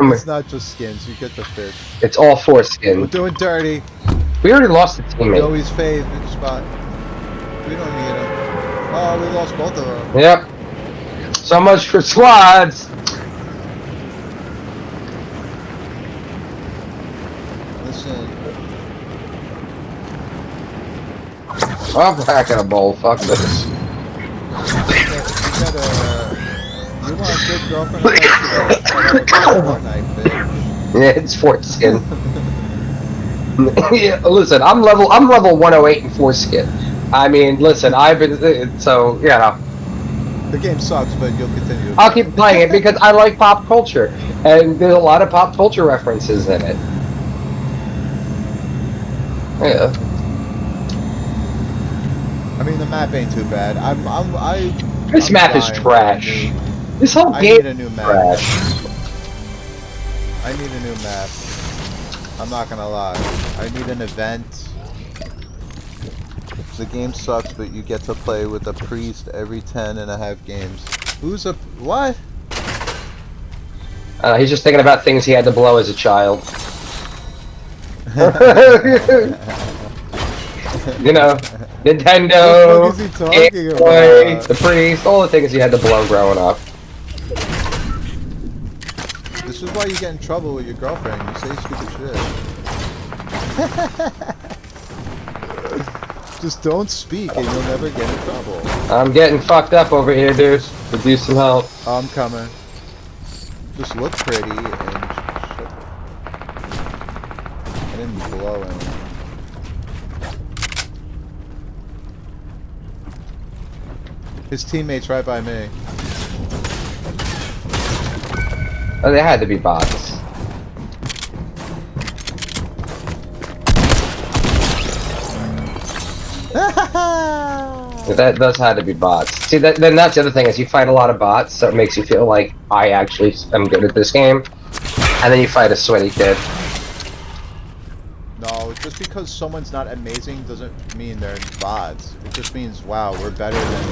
It's not just skins, you get to fish. It's all We're foreskin. doing dirty. We already lost a teammate. Joey's favorite spot. We don't need him. Oh, we lost both of them. Yep. So much for squads. Listen. I'm back in a bowl. Fuck this. You want a good girlfriend? Yeah, it's foreskin. Yeah, listen, I'm level 108 in foreskin. I mean, listen, I've been so yeah. The game sucks, but you'll continue. I'll keep playing it because I like pop culture, and there's a lot of pop culture references in it. Yeah. I mean, the map ain't too bad. This map is trash. This whole I game need a new is map. trash. I need a new map. I'm not gonna lie. I need an event. The game sucks, but you get to play with a priest every 10.5 games. Who's a... what? He's just thinking about things he had to blow as a child. You know, Nintendo, What the fuck is he talking Game Boy, about? the priest, all the things he had to blow growing up. This is why you get in trouble with your girlfriend. You say stupid shit. Just don't speak and you'll never get in trouble. I'm getting fucked up over here, dude. Could use some help. I'm coming. Just look pretty and shit. I didn't blow anyone. His teammate's right by me. Oh, they had to be bots. That does have to be bots. See, then that's the other thing is you fight a lot of bots, so it makes you feel like I actually am good at this game, and then you fight a sweaty kid. No, just because someone's not amazing doesn't mean they're bots. It just means, wow, we're better than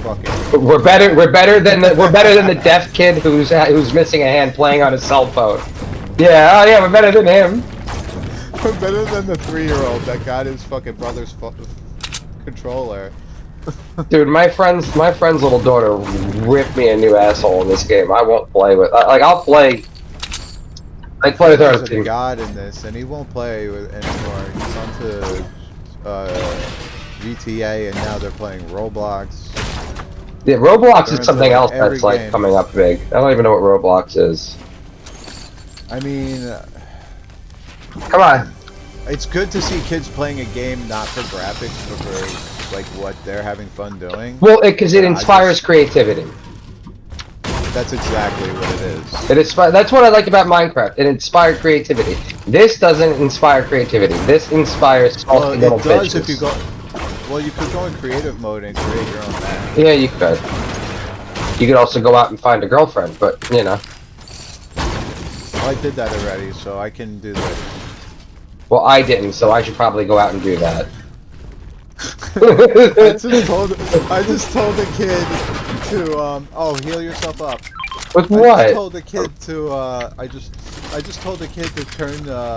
fucking. We're better than the deaf kid who's missing a hand playing on his cell phone. Yeah, oh yeah, we're better than him. We're better than the 3-year-old that got his fucking brother's controller. Dude, my friend's little daughter ripped me a new asshole in this game. I won't play with. I'll play. I play with her. There's a god in this, and he won't play with anymore. He's on to GTA, and now they're playing Roblox. Yeah, Roblox They're is something into else every that's like game. coming up big. I don't even know what Roblox is. I mean, Come on. it's good to see kids playing a game not for graphics, but for like what they're having fun doing. Well, because it Yeah, I inspires just- creativity. That's exactly what it is. That's what I like about Minecraft. It inspired creativity. This doesn't inspire creativity. This inspires Well, salty it little does bitches. if you go. Well, you could go in creative mode and create your own map. Yeah, you could. You could also go out and find a girlfriend, but you know. Well, I did that already, so I can do that. Well, I didn't, so I should probably go out and do that. I just told the kid to oh, heal yourself up. With I what? just told the kid to I just told the kid to turn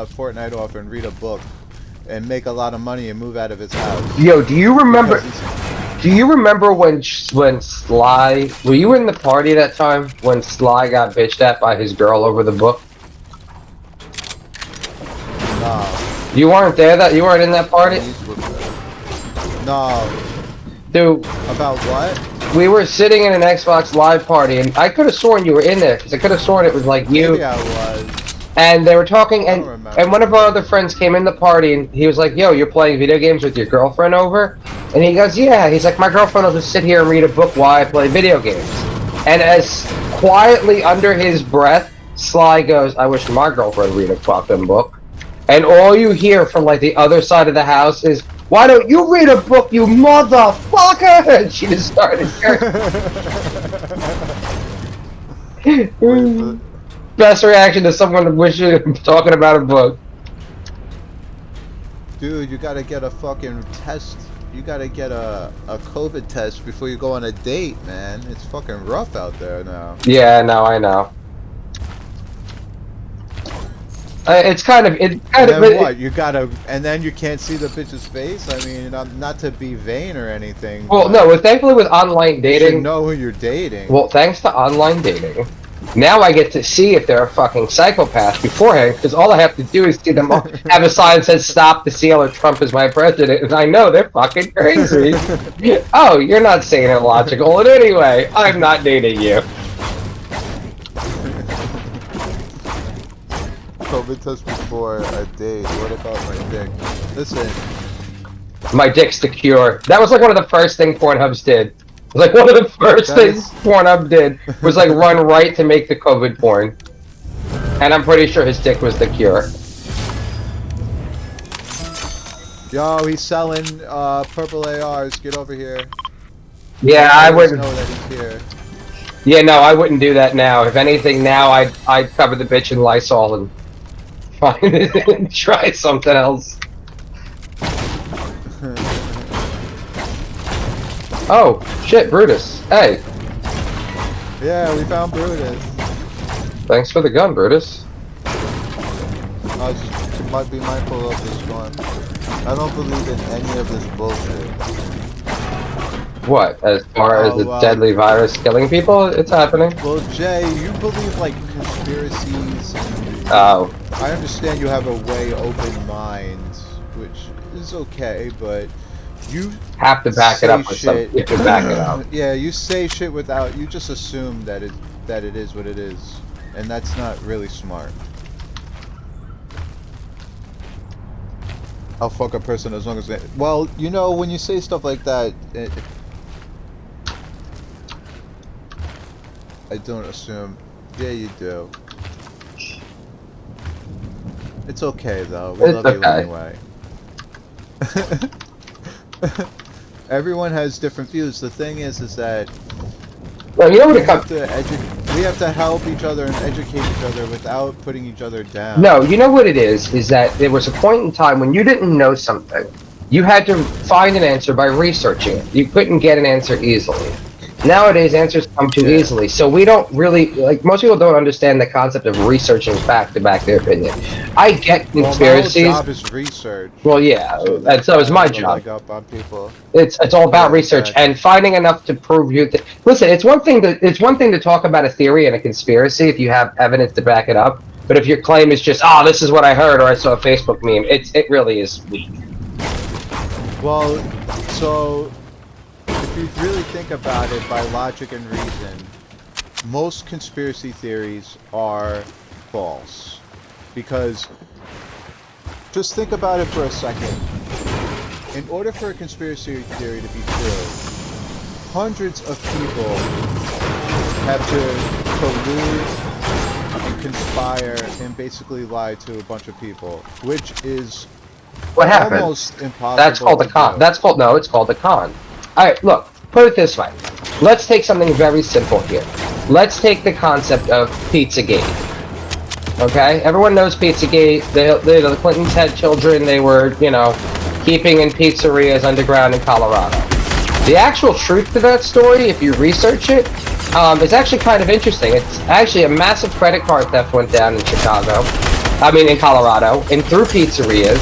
Fortnite off and read a book and make a lot of money and move out of his house. Yo, do you remember? Because he's- Do you remember when Sly? Were you in the party that time when Sly got bitched at by his girl over the book? No. You weren't there. You weren't in that party. No. Dude. About what? We were sitting in an Xbox Live party, and I could have sworn you were in there, because I could have sworn it was like you. Maybe I was. And they were talking, and one of our other friends came in the party, and he was like, "Yo, you're playing video games with your girlfriend over?" And he goes, "Yeah." He's like, "My girlfriend will just sit here and read a book while I play video games." And as quietly under his breath, Sly goes, "I wish my girlfriend read a fucking book." And all you hear from like the other side of the house is, Why don't you read a book, you motherfucker? And she just started cursing. Best reaction to someone wishing talking about a book. Dude, you gotta get a fucking test. You gotta get a COVID test before you go on a date, man. It's fucking rough out there now. Yeah, no, I know. It's kind of And then what? You gotta, and then you can't see the bitch's face. I mean, not to be vain or anything. Well, no. Thankfully, with online You dating, should know who you're dating. well, thanks to online dating, now I get to see if they're a fucking psychopath beforehand. Because all I have to do is see them all have a sign that says "Stop the Seal" or "Trump is my president," and I know they're fucking crazy. Oh, you're not saying it logical, and anyway, I'm not dating you. COVID test before a date. What about my dick? Listen. My dick's the cure. That was like one of the first things Pornhub's did. It was like one of the first things Pornhub did was like run right to make the COVID porn. And I'm pretty sure his dick was the cure. Yo, he's selling purple ARs. Get over here. Yeah, I wouldn't. Know that he's here. Yeah, no, I wouldn't do that now. If anything, now I'd cover the bitch in Lysol and find it and try something else. Oh, shit, Brutus. Hey. Yeah, we found Brutus. Thanks for the gun, Brutus. Just might be mindful of this one. I don't believe in any of this bullshit. What? As far as the deadly virus killing people? It's happening. Well, Jay, you believe like conspiracies. Oh. I understand you have a way open mind, which is okay, but you have to back it up with something. You have to back it up. Yeah, you say shit without. You just assume that it is what it is, and that's not really smart. I'll fuck a person as long as they. Well, you know, when you say stuff like that, I don't assume. Yeah, you do. It's okay though. We love you anyway. Everyone has different views. The thing is that well, you know what it comes we have to help each other and educate each other without putting each other down. No, you know what it is that there was a point in time when you didn't know something. You had to find an answer by researching it. You couldn't get an answer easily. Nowadays, answers come too easily, so we don't really, like, most people don't understand the concept of researching fact to back their opinion. I get conspiracies. Well, my whole job is research. Well, yeah, and so is my job. Up on people. It's all about research and finding enough to prove you. Listen, it's one thing to talk about a theory and a conspiracy if you have evidence to back it up. But if your claim is just, oh, this is what I heard or I saw a Facebook meme, it really is weak. Well, so if you really think about it by logic and reason, most conspiracy theories are false. Because, just think about it for a second. In order for a conspiracy theory to be true, hundreds of people have to collude and conspire and basically lie to a bunch of people, which is what happened? Almost impossible. That's called a con. That's called no. It's called a con. All right, look. Put it this way. Let's take something very simple here. Let's take the concept of Pizzagate. Okay, everyone knows Pizzagate. The Clintons had children. They were, you know, keeping in pizzerias underground in Colorado. The actual truth to that story, if you research it, is actually kind of interesting. It's actually a massive credit card theft went down in in Colorado, and through pizzerias.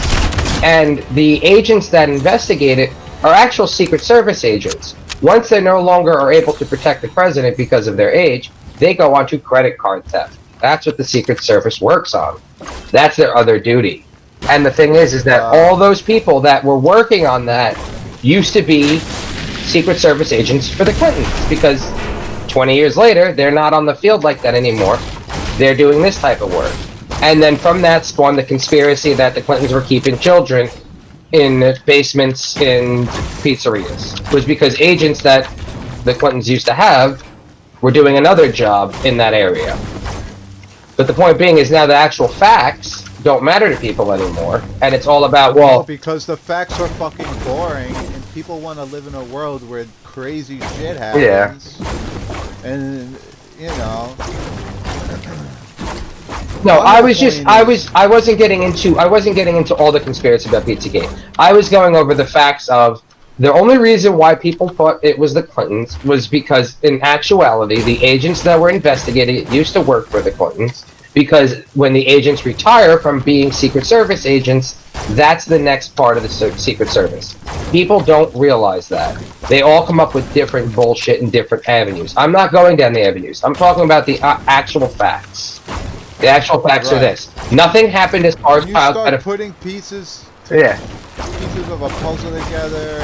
And the agents that investigate it are actual Secret Service agents. Once they no longer are able to protect the president because of their age, they go on to credit card theft. That's what the Secret Service works on. That's their other duty. And the thing is that all those people that were working on that used to be Secret Service agents for the Clintons, because 20 years later, they're not on the field like that anymore. They're doing this type of work. And then from that spawned the conspiracy that the Clintons were keeping children in basements in pizzerias. It was because agents that the Clintons used to have were doing another job in that area. But the point being is now the actual facts don't matter to people anymore, and it's all about Well, because the facts are fucking boring, and people want to live in a world where crazy shit happens. Yeah. And you know. No, I wasn't getting into all the conspiracy about Pizzagate. I was going over the facts of the only reason why people thought it was the Clintons was because, in actuality, the agents that were investigating it used to work for the Clintons. Because when the agents retire from being Secret Service agents, that's the next part of the Secret Service. People don't realize that. They all come up with different bullshit in different avenues. I'm not going down the avenues. I'm talking about the actual facts. The actual facts are this. Nothing happened as far as you start putting pieces of a puzzle together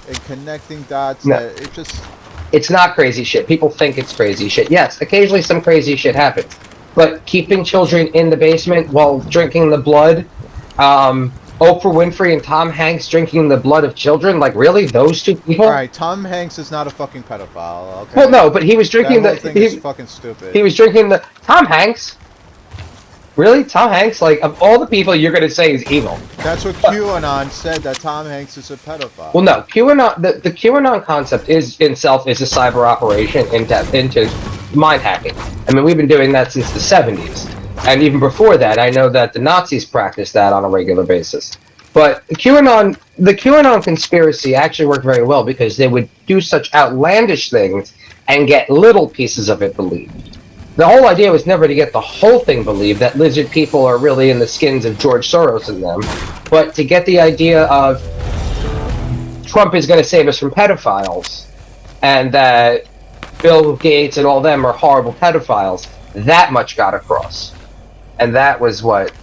and connecting dots. No. It's not crazy shit. People think it's crazy shit. Yes, occasionally some crazy shit happens. But keeping children in the basement while drinking the blood, Oprah Winfrey and Tom Hanks drinking the blood of children, like really, those two people? Alright, Tom Hanks is not a fucking pedophile, okay? Well, no, but he was drinking that whole thing is fucking stupid. He was drinking the... Tom Hanks? Really? Tom Hanks? Like, of all the people you're gonna say is evil. That's what QAnon said, that Tom Hanks is a pedophile. Well, no, QAnon, the QAnon concept is itself is a cyber operation into mind hacking. I mean, we've been doing that since the 70s. And even before that, I know that the Nazis practiced that on a regular basis. But the QAnon conspiracy actually worked very well because they would do such outlandish things and get little pieces of it believed. The whole idea was never to get the whole thing believed, that lizard people are really in the skins of George Soros and them, but to get the idea of Trump is going to save us from pedophiles, and that Bill Gates and all them are horrible pedophiles. That much got across. And that was what...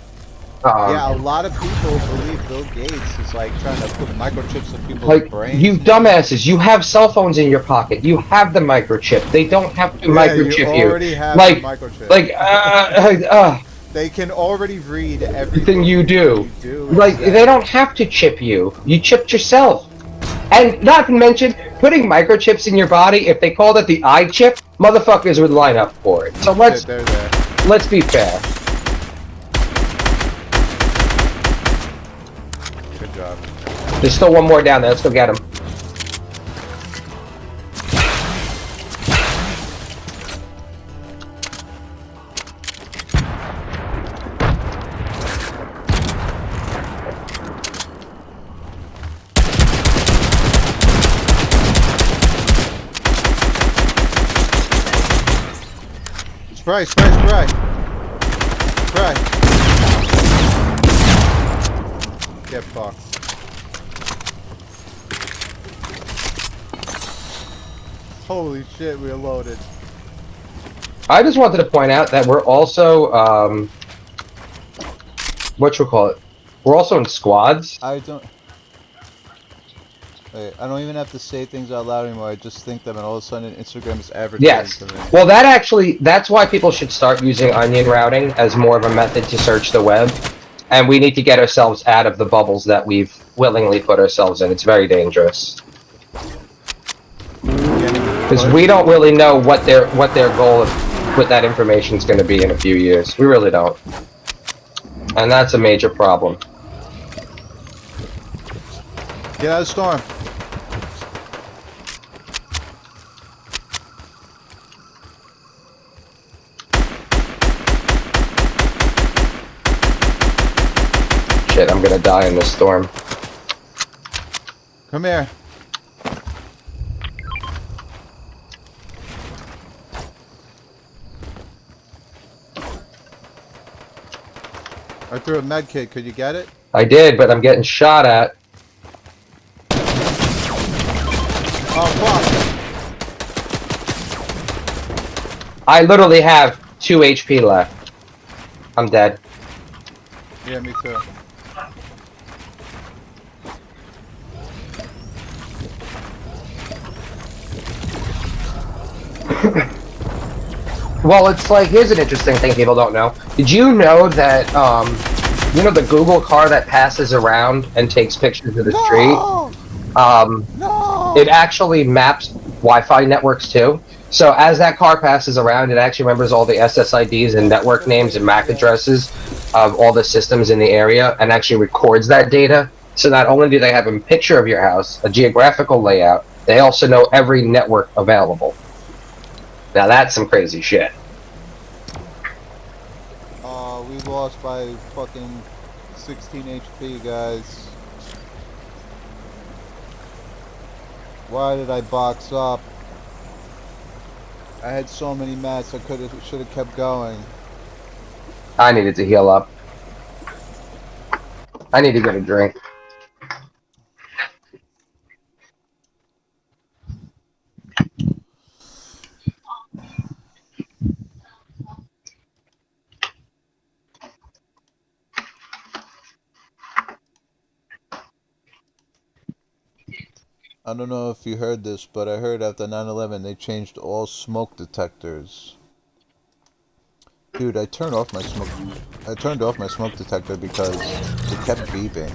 yeah, a lot of people believe Bill Gates is like trying to put microchips in people's like, brains. You dumbasses, you have cell phones in your pocket. You have the microchip. They don't have to microchip you. You already have like, the microchip. Like, they can already read everything you do. Like, they don't have to chip you. You chipped yourself. And not to mention, putting microchips in your body, if they called it the eye chip, motherfuckers would line up for it. So let's be fair. Good job. There's still one more down there. Let's go get him. Spray, spray, spray. Spray. Get fucked. Holy shit, we're loaded. I just wanted to point out that we're also, whatchamacallit? We're also in squads. I don't even have to say things out loud anymore. I just think them, and all of a sudden Instagram is advertising to me. Well, that's why people should start using onion routing as more of a method to search the web. And we need to get ourselves out of the bubbles that we've willingly put ourselves in. It's very dangerous. Because we don't really know what their goal with that information is going to be in a few years. We really don't. And that's a major problem. Get out of the storm. Shit, I'm gonna die in this storm. Come here. I threw a med kit. Could you get it? I did, but I'm getting shot at. Oh fuck! I literally have 2 HP left. I'm dead. Yeah, me too. Well, it's like, here's an interesting thing people don't know. Did you know that, you know the Google car that passes around and takes pictures of the street? It actually maps Wi-Fi networks too. So as that car passes around, it actually remembers all the SSIDs and network names and MAC addresses of all the systems in the area and actually records that data. So not only do they have a picture of your house, a geographical layout, they also know every network available. Now that's some crazy shit. We lost by fucking 16 HP, guys. Why did I box up? I had so many mats, I should have kept going. I needed to heal up. I need to get a drink. I don't know if you heard this, but I heard after 9/11 they changed all smoke detectors. Dude, I turned off my smoke detector because it kept beeping.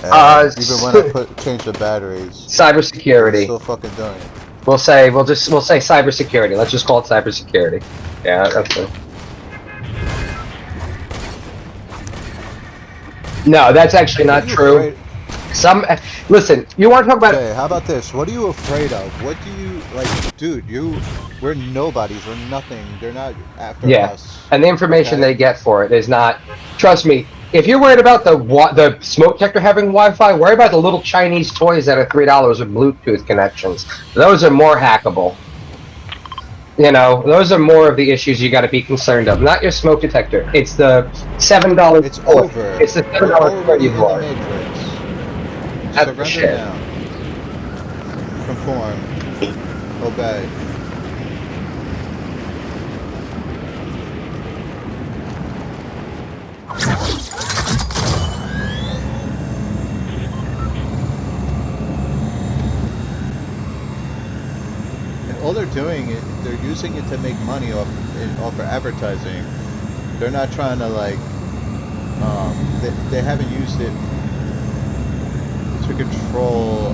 And even when I changed the batteries, cybersecurity. it was still fucking doing it. We'll say cybersecurity. Let's just call it cybersecurity. Yeah, that's good. No, that's actually not true. Listen, you want to talk about? Okay, how about this? What are you afraid of? What do you like, dude? We're nobodies. We're nothing. They're not after us. And the information they get for it is not. Trust me. If you're worried about the smoke detector having Wi-Fi, worry about the little Chinese toys that are $3 with Bluetooth connections. Those are more hackable. You know, those are more of the issues you got to be concerned of. Not your smoke detector. It's the $7. It's over. It's the $7 toy you bought. That's Surrender shit. now. Conform. Obey. And all they're doing is they're using it to make money off of advertising. They're not trying to like. They haven't used it to control.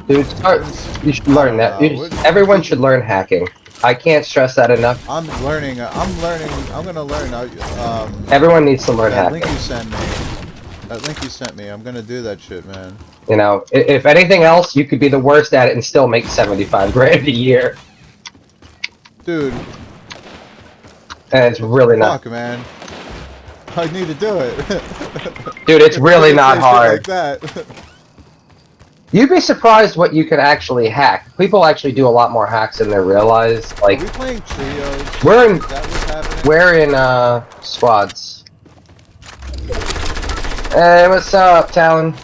Dude, you should learn that. Everyone should learn hacking. I can't stress that enough. I'm learning. I'm gonna learn. Everyone needs to learn hacking. Link you sent me. That link you sent me. I'm gonna do that shit, man. You know, if anything else, you could be the worst at it and still make 75 grand a year. Dude. And it's really not. Fuck, man. I need to do it. Dude, it's really not hard. Like that. You'd be surprised what you can actually hack. People actually do a lot more hacks than they realize. Like, are we playing trios? We're in squads. Hey, what's up, Talon?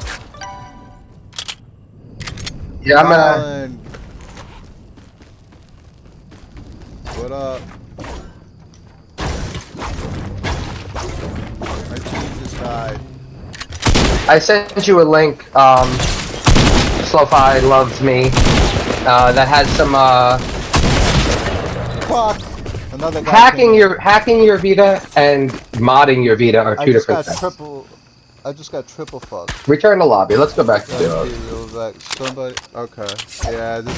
Yeah, I'm gonna. What up? My team just died. I sent you a link. Slowfi loves me. That has some Fuck. Another guy hacking your Vita and modding your Vita are two different things. I just got triple fucked. Return to lobby. Let's go back to duos. Somebody. Okay. Yeah, these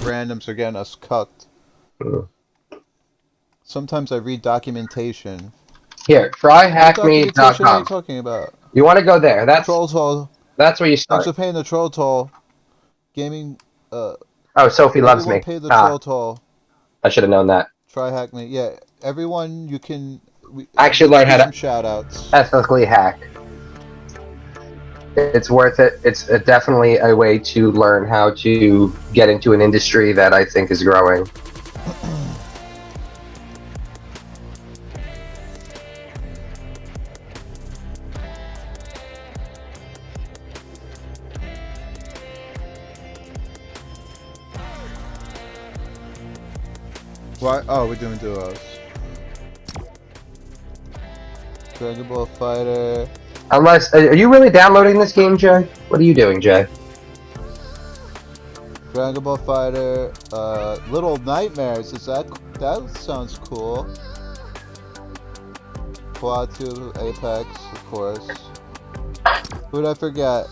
randoms are getting us cucked. Sometimes I read documentation. Here, tryhackme.com. What documentation are you talking about? You want to go there? That's Troll Toll. That's where you start. Thanks for paying the troll toll. Gaming. Oh, Sophie loves me. Pay the troll toll. I should have known that. Tryhackme. Yeah, everyone you can. Actually learn how to shoutouts. Ethically hack. It's worth it. It's definitely a way to learn how to get into an industry that I think is growing. Why? Oh, we're doing duos. Dragon Ball Fighter. Unless, are you really downloading this game, Jay? What are you doing, Jay? Dragon Ball Fighter. Little Nightmares. That sounds cool. Quad 2, Apex, of course. Who'd I forget?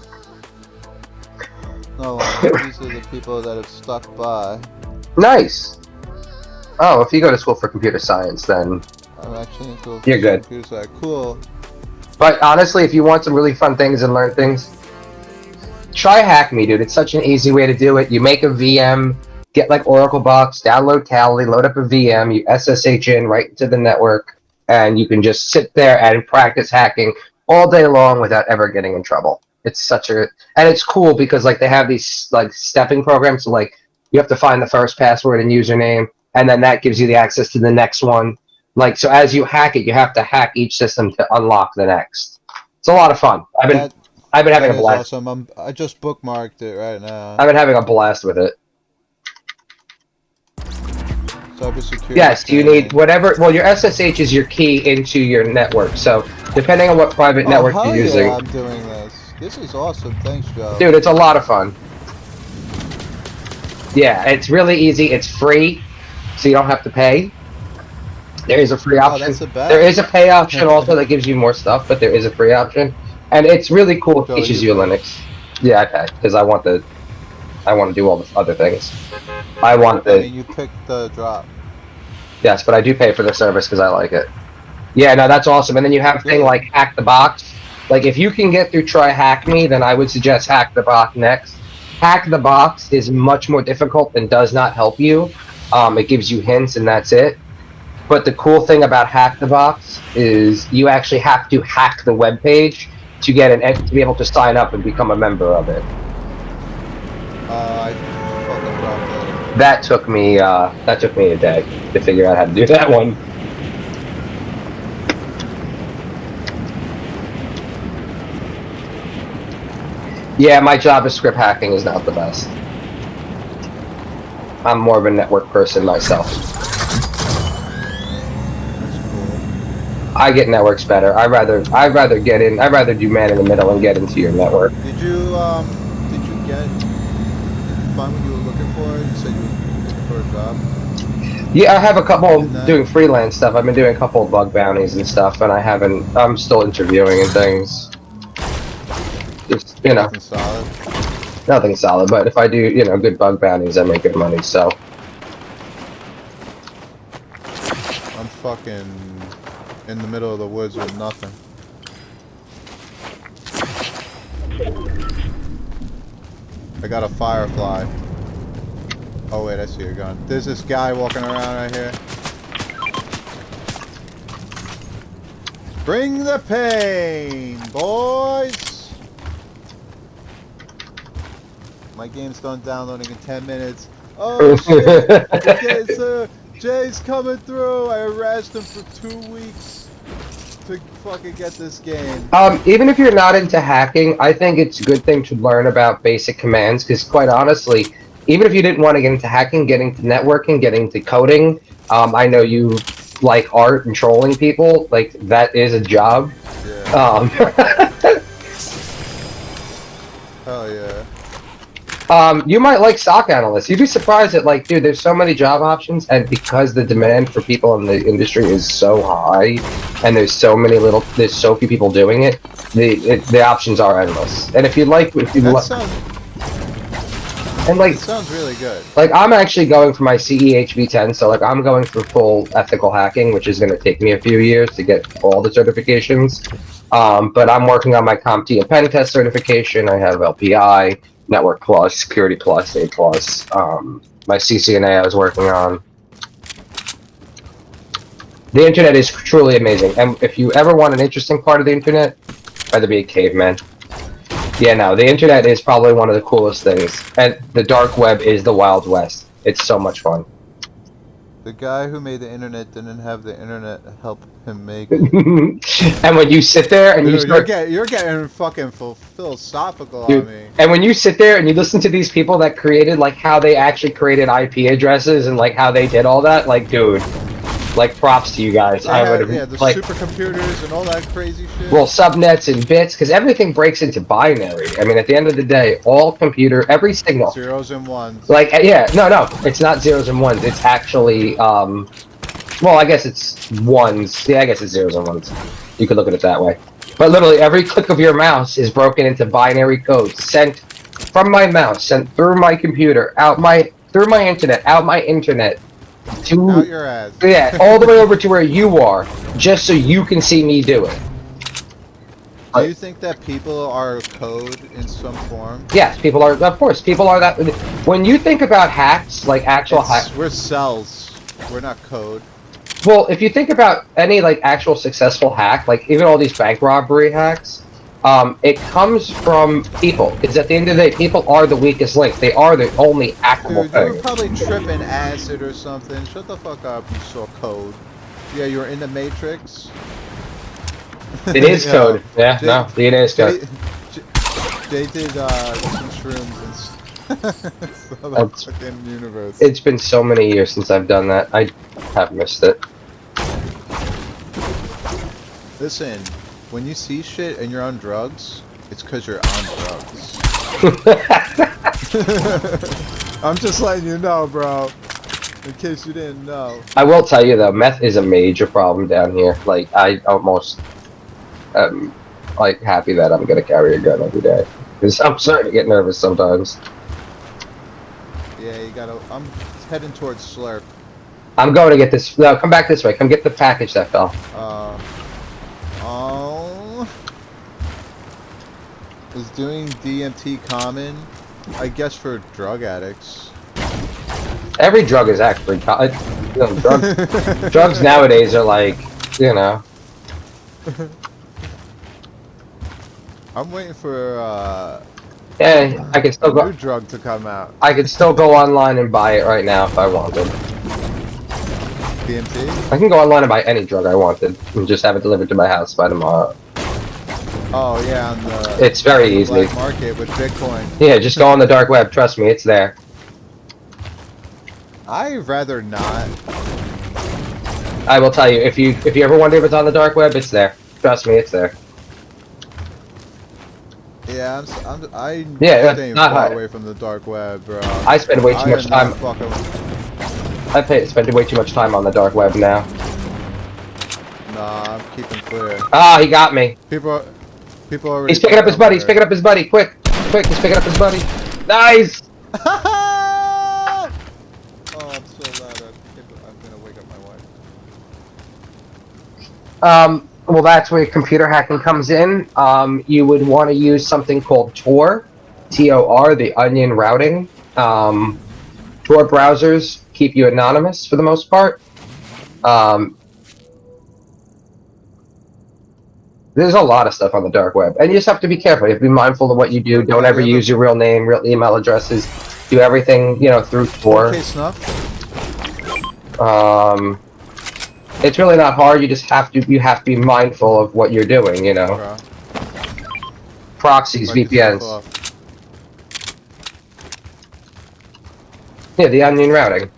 No, these are the people that have stuck by. Nice. Oh, if you go to school for computer science, then I'm actually in school. You're good. Computer science. Cool. But honestly, if you want some really fun things and learn things, try Hack Me, dude. It's such an easy way to do it. You make a VM, get like Oracle Box, download Kali, load up a VM, you SSH in right into the network, and you can just sit there and practice hacking all day long without ever getting in trouble. It's such a and it's cool because like they have these like stepping programs. So like you have to find the first password and username, and then that gives you the access to the next one. Like so, as you hack it, you have to hack each system to unlock the next. It's a lot of fun. I've been having a That is blast. awesome. I just bookmarked it right now. I've been having a blast with it. Cybersecurity. Yes, you need whatever. Well, your SSH is your key into your network. So depending on what private network hell you're using, yeah, I'm doing this. This is awesome. Thanks, Joe. dude, it's a lot of fun. Yeah, it's really easy. It's free, so you don't have to pay. There is a free option. That's the best. There is a pay option also that gives you more stuff, but there is a free option, and it's really cool. It Joe, teaches you you Linux. Yeah, I pay because I want to do all the other things. I mean, you picked the drop. Yes, but I do pay for the service because I like it. Yeah, no, that's awesome. And then you have a thing like Hack the Box. Like, if you can get through Try Hack Me, then I would suggest Hack the Box next. Hack the Box is much more difficult and does not help you. It gives you hints and that's it. But the cool thing about Hack the Box is you actually have to hack the web page to get to be able to sign up and become a member of it. I fucking dropped it. That took me a day to figure out how to do that one. Yeah, my JavaScript hacking is not the best. I'm more of a network person myself. I get networks better. I'd rather do man in the middle and get into your network. Did you find what you were looking for? You said you were looking for a job. Yeah, I have a couple doing freelance stuff. I've been doing a couple of bug bounties and stuff, and I'm still interviewing and things. Just, you know. Nothing solid, but if I do, you know, good bug bounties, I make good money, so. I'm fucking in the middle of the woods with nothing. I got a firefly. Oh wait, I see your gun. There's this guy walking around right here. Bring the pain, boys! My game's done downloading in 10 minutes. Oh shit! Okay, so Jay's coming through. I harassed him for 2 weeks to fucking get this game. Even if you're not into hacking, I think it's a good thing to learn about basic commands, because quite honestly, even if you didn't want to get into hacking, getting to networking, getting to coding, I know you like art and trolling people, like, that is a job. Yeah. Hell yeah. You might like stock analysts. You'd be surprised at, like, dude, there's so many job options, and because the demand for people in the industry is so high, and there's so few people doing it, the options are endless. And if you like, It sounds really good. Like, I'm actually going for my CEHV10, so, like, I'm going for full ethical hacking, which is going to take me a few years to get all the certifications. But I'm working on my CompTIA and pen test certification. I have LPI, Network Plus, Security Plus, A Plus. My CCNA I was working on. The internet is truly amazing, and if you ever want an interesting part of the internet, rather be a caveman. Yeah, no, the internet is probably one of the coolest things, and the dark web is the Wild West. It's so much fun. The guy who made the internet didn't have the internet help him make it. And when you sit there and Dude, you start... You're getting fucking philosophical Dude, on me. and when you sit there and you listen to these people that created, like, how they actually created IP addresses and, like, how they did all that, like, dude, like, props to you guys. Yeah, I would have, the like, supercomputers and all that crazy shit. well, subnets and bits, because everything breaks into binary. I mean, at the end of the day, every signal. Zeros and ones. Like, yeah, no, it's not zeros and ones. It's actually, well, I guess it's ones. Yeah, I guess it's zeros and ones. You could look at it that way. But literally, every click of your mouse is broken into binary code sent from my mouse, sent through my computer, through my internet, out my internet, Out your ass. Yeah, all the way over to where you are, just so you can see me do it. Do you think that people are code in some form? Yes, people are. Of course, people are that. When you think about hacks, like actual hacks, We're cells. We're not code. well, if you think about any like actual successful hack, like even all these bank robbery hacks, it comes from people. Because at the end of the day, people are the weakest link. They are the only actable Dude, you were thing. probably tripping acid or something. Shut the fuck up, you saw code. Yeah, you were in the Matrix. It is code. Yeah, no, it is code. They did some shrooms and saw the fucking universe. It's been so many years since I've done that. I have missed it. Listen, when you see shit and you're on drugs, it's because you're on drugs. I'm just letting you know, bro. In case you didn't know. I will tell you though, meth is a major problem down here. Like, I almost am like happy that I'm gonna carry a gun every day. Because I'm starting to get nervous sometimes. Yeah, you gotta. I'm heading towards Slurp. I'm going to get this. No, come back this way. Come get the package that fell. Oh. Is doing DMT common? I guess for drug addicts. Every drug is actually drugs nowadays are like, you know. I'm waiting for Yeah, I can still a go. new drug to come out. I could still go online and buy it right now if I wanted. DMT? I can go online and buy any drug I wanted and just have it delivered to my house by tomorrow. Oh yeah, on the. It's very on the easy. Black market with Bitcoin. Yeah, just go on the dark web. Trust me, it's there. I'd rather not. I will tell you, if you ever wonder if it's on the dark web, it's there. Trust me, it's there. Yeah, I'm Yeah, staying not far hard. away from the dark web, bro. I spend way too much time. am not fucking- Spend way too much time on the dark web now. Nah, I'm keeping clear. Ah, he got me. People already. He's picking up his buddy. He's picking up his buddy. Quick, quick! He's picking up his buddy. Nice. Oh, I'm so loud. I'm gonna wake up my wife. Well, that's where computer hacking comes in. You would want to use something called Tor, T-O-R, the onion routing. Tor browsers keep you anonymous for the most part. There's a lot of stuff on the dark web, and you just have to be careful. You have to be mindful of what you do. Don't ever use your real name, real email addresses. Do everything, you know, through Tor. Okay, Snuff. It's really not hard. You just have to be mindful of what you're doing. You know, Bro. proxies, Mic yourself VPNs. off. Yeah, the onion routing.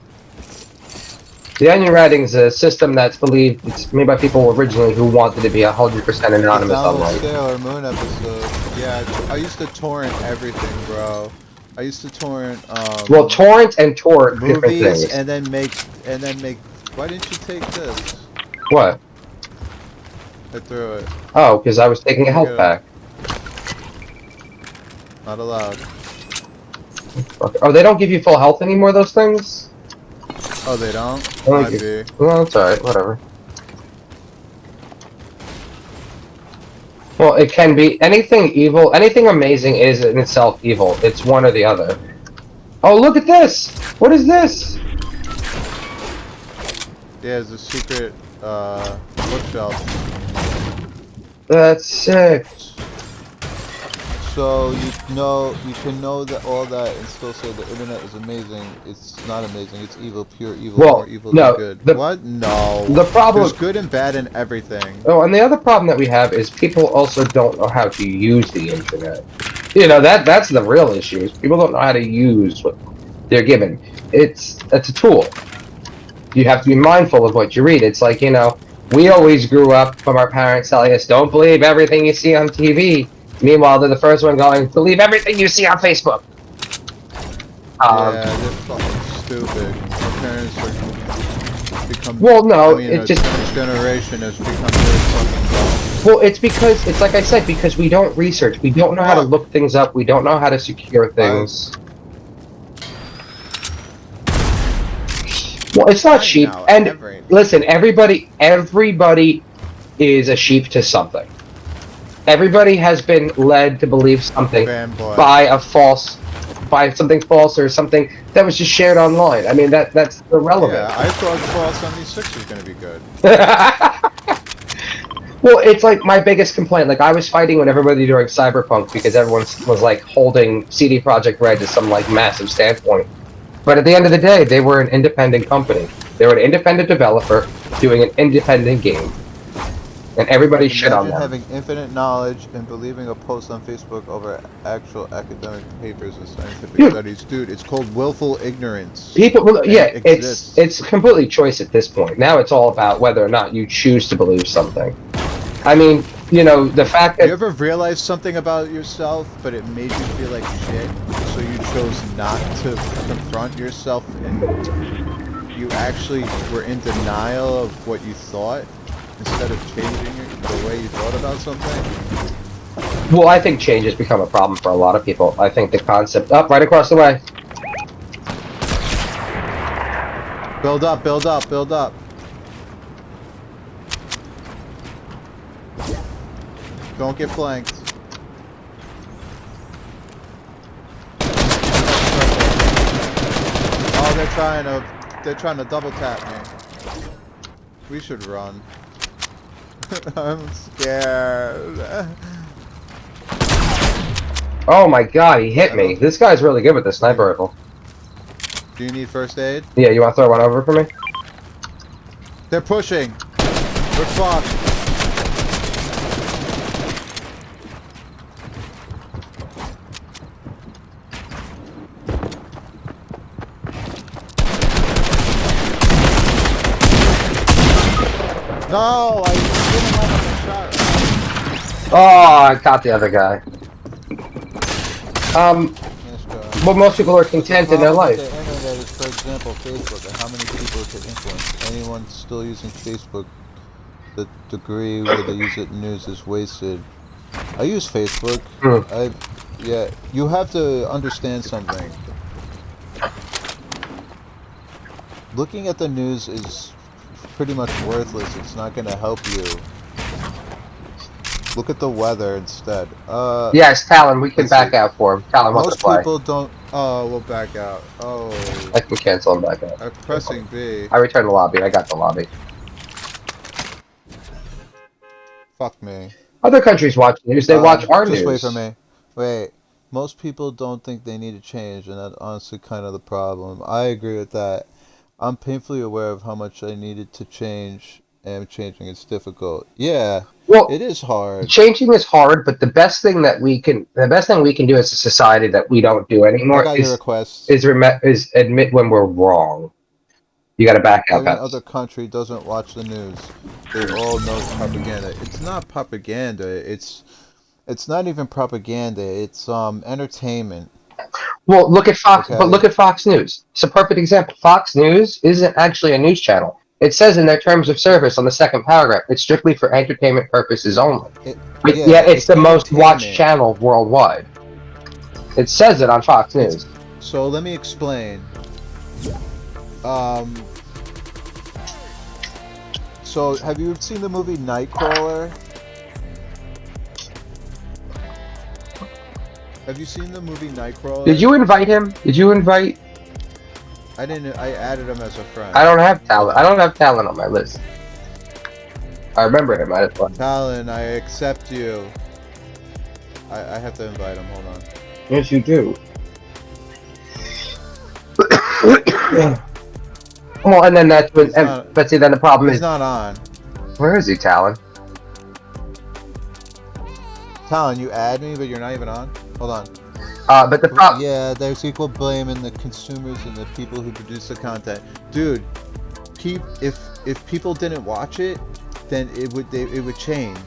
The onion routing is a system that's believed it's made by people originally who wanted to be 100% anonymous Download online. Sailor Moon episode. Yeah, I used to torrent everything, bro. I used to torrent. Well, torrent and Tor are different movies things. and then make. Why didn't you take this? What? I threw it. Oh, because I was taking a health pack. Not allowed. Okay. Oh, they don't give you full health anymore, those things? Oh, they don't? Oh, Might be. well, it's alright, whatever. Well, it can be anything evil, anything amazing is in itself evil. It's one or the other. Oh, look at this! What is this? Yeah, it's a secret bookshelf. That's sick. So you can know that all that and still say the internet is amazing. It's not amazing. It's evil, pure evil, Well, more evil no, than good. What? No. The problem. There's good and bad in everything. Oh, and the other problem that we have is people also don't know how to use the internet. You know, that's the real issue. Is people don't know how to use what they're given. It's a tool. You have to be mindful of what you read. It's like, you know, we always grew up from our parents telling us, don't believe everything you see on TV. Meanwhile, they're the first one going, believe everything you see on Facebook. Yeah, they're fucking stupid. Our parents are become. Well, no, I mean, it's just this generation has become really fucking dumb. well, it's because it's like I said, because we don't research, we don't know how to look things up, we don't know how to secure things. Well, it's not I sheep. know, And every- listen, everybody is a sheep to something. Everybody has been led to believe something Fanboy. by something false or something that was just shared online. I mean, that's irrelevant. Yeah, I thought Fallout 76 was gonna be good. Well, it's like my biggest complaint. Like I was fighting with everybody during Cyberpunk because everyone was like holding CD Projekt Red to some like massive standpoint. But at the end of the day, they were an independent company. They were an independent developer doing an independent game, and everybody shit on Imagine them. having infinite knowledge and believing a post on Facebook over actual academic papers and scientific studies. Dude, it's called willful ignorance. People, well, And yeah, it exists. it's completely choice at this point. Now it's all about whether or not you choose to believe something. I mean, you know, the fact that You ever realize something about yourself, but it made you feel like shit, so you chose not to confront yourself, and you actually were in denial of what you thought, instead of changing the way you thought about something? Well, I think change has become a problem for a lot of people. I think the concept right across the way. Build up, build up, build up. Don't get flanked. Oh, they're trying to double tap me. We should run. I'm scared. Oh my god, he hit me. This guy's really good with the sniper rifle. Do you need first aid? Yeah, you want to throw one over for me? They're pushing. We're fucked. No, I didn't want to shot. Oh, I caught the other guy. Well, most people are content in their life. The internet is, for example, Facebook, and how many people it could influence. Anyone still using Facebook, the degree where they use it in news is wasted. I use Facebook. Yeah, you have to understand something. Looking at the news is pretty much worthless. It's not going to help you. Look at the weather instead. Yes, Talon, we can back out for him. Talon wants to Most play. people don't. Oh, we'll back out. Oh. I can cancel and back out. I'm pressing B. I returned the lobby. I got the lobby. Fuck me. Other countries watch news. They watch our news. Just wait for me. Wait. Most people don't think they need to change, and that's honestly kind of the problem. I agree with that. I'm painfully aware of how much I needed to change, and changing is difficult. Yeah. Well, it is hard. Changing is hard, but the best thing we can do as a society that we don't do anymore is admit when we're wrong. You got to back out. Every other country doesn't watch the news. They all know propaganda. It's not propaganda. It's not even propaganda. It's entertainment. Well, look at Fox. Okay. But look at Fox News. It's a perfect example. Fox News isn't actually a news channel. It says in their terms of service on the second paragraph, it's strictly for entertainment purposes only. Yet it's the most watched channel worldwide. It says it on Fox News. So let me explain. So have you seen the movie Nightcrawler? Have you seen the movie Nightcrawler? Did you invite him? Did you invite? I didn't. I added him as a friend. I don't have Talon. I don't have Talon on my list. I remember him. I just want. Talon, I accept you. I have to invite him. Hold on. Yes, you do. Well, and then that's when. But see, then the problem is he's not on. Where is he, Talon? Talon, you add me, but you're not even on. Hold on. But the problem. Yeah, there's equal blame in the consumers and the people who produce the content. Dude, if people didn't watch it, then it would change.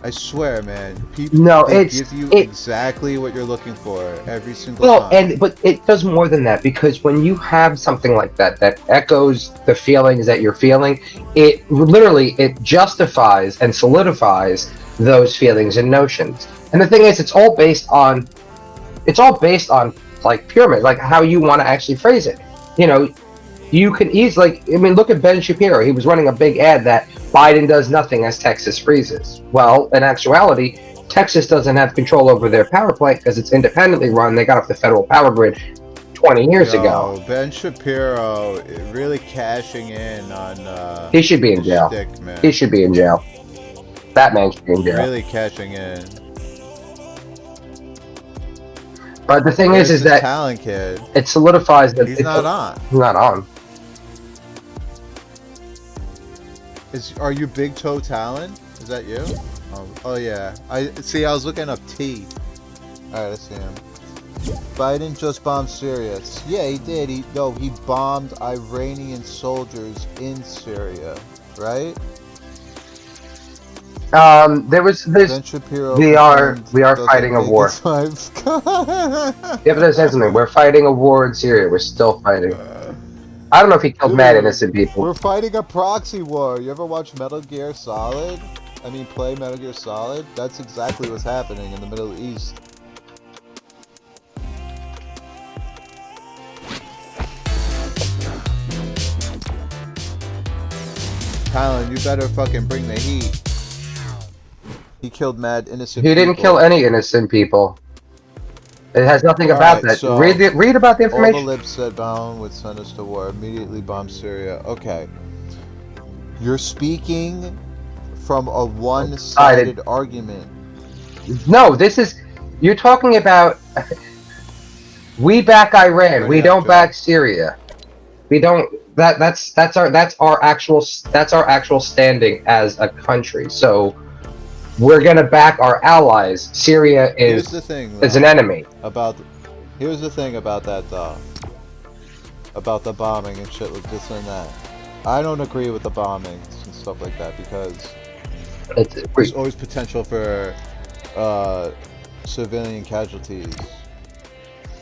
I swear, man. People give you exactly what you're looking for every single time. But it does more than that, because when you have something like that echoes the feelings that you're feeling, it justifies and solidifies those feelings and notions. And the thing is, it's all based on like pyramid, like how you want to actually phrase it. You know, you can easily, I mean, look at Ben Shapiro. He was running a big ad that Biden does nothing as Texas freezes. Well, in actuality, Texas doesn't have control over their power plant because it's independently run. They got off the federal power grid 20 years ago. Ben Shapiro really cashing in on. He should be in jail. Stick, man. He should be in jail. That man should be in jail. Really cashing in. But the thing Where's is the that talent kid? it solidifies that He's not on. He's not on. Are you Big Toe Talon? Is that you? Oh yeah. I was looking up T. Alright, I see him. Biden just bombed Syria. Yeah, he did. He bombed Iranian soldiers in Syria, right? Ben Shapiro. We are fighting a war. Yeah, but there's something. We're fighting a war in Syria. We're still fighting. I don't know if he killed mad innocent people. We're fighting a proxy war. You ever watch Metal Gear Solid? I mean, play Metal Gear Solid? That's exactly what's happening in the Middle East. Talon, you better fucking bring the heat. He killed mad innocent people. He didn't kill any innocent people. It has nothing about that. So read about the information. All the libs said Biden would send us to war, immediately bomb Syria. Okay. You're speaking from a one-sided argument. No, you're talking about we back Iran. We don't back Syria. We don't that's our actual standing as a country. So we're gonna back our allies. Syria is an enemy. Here's the thing about that though. About the bombing and shit like this and that. I don't agree with the bombings and stuff like that because there's always potential for civilian casualties.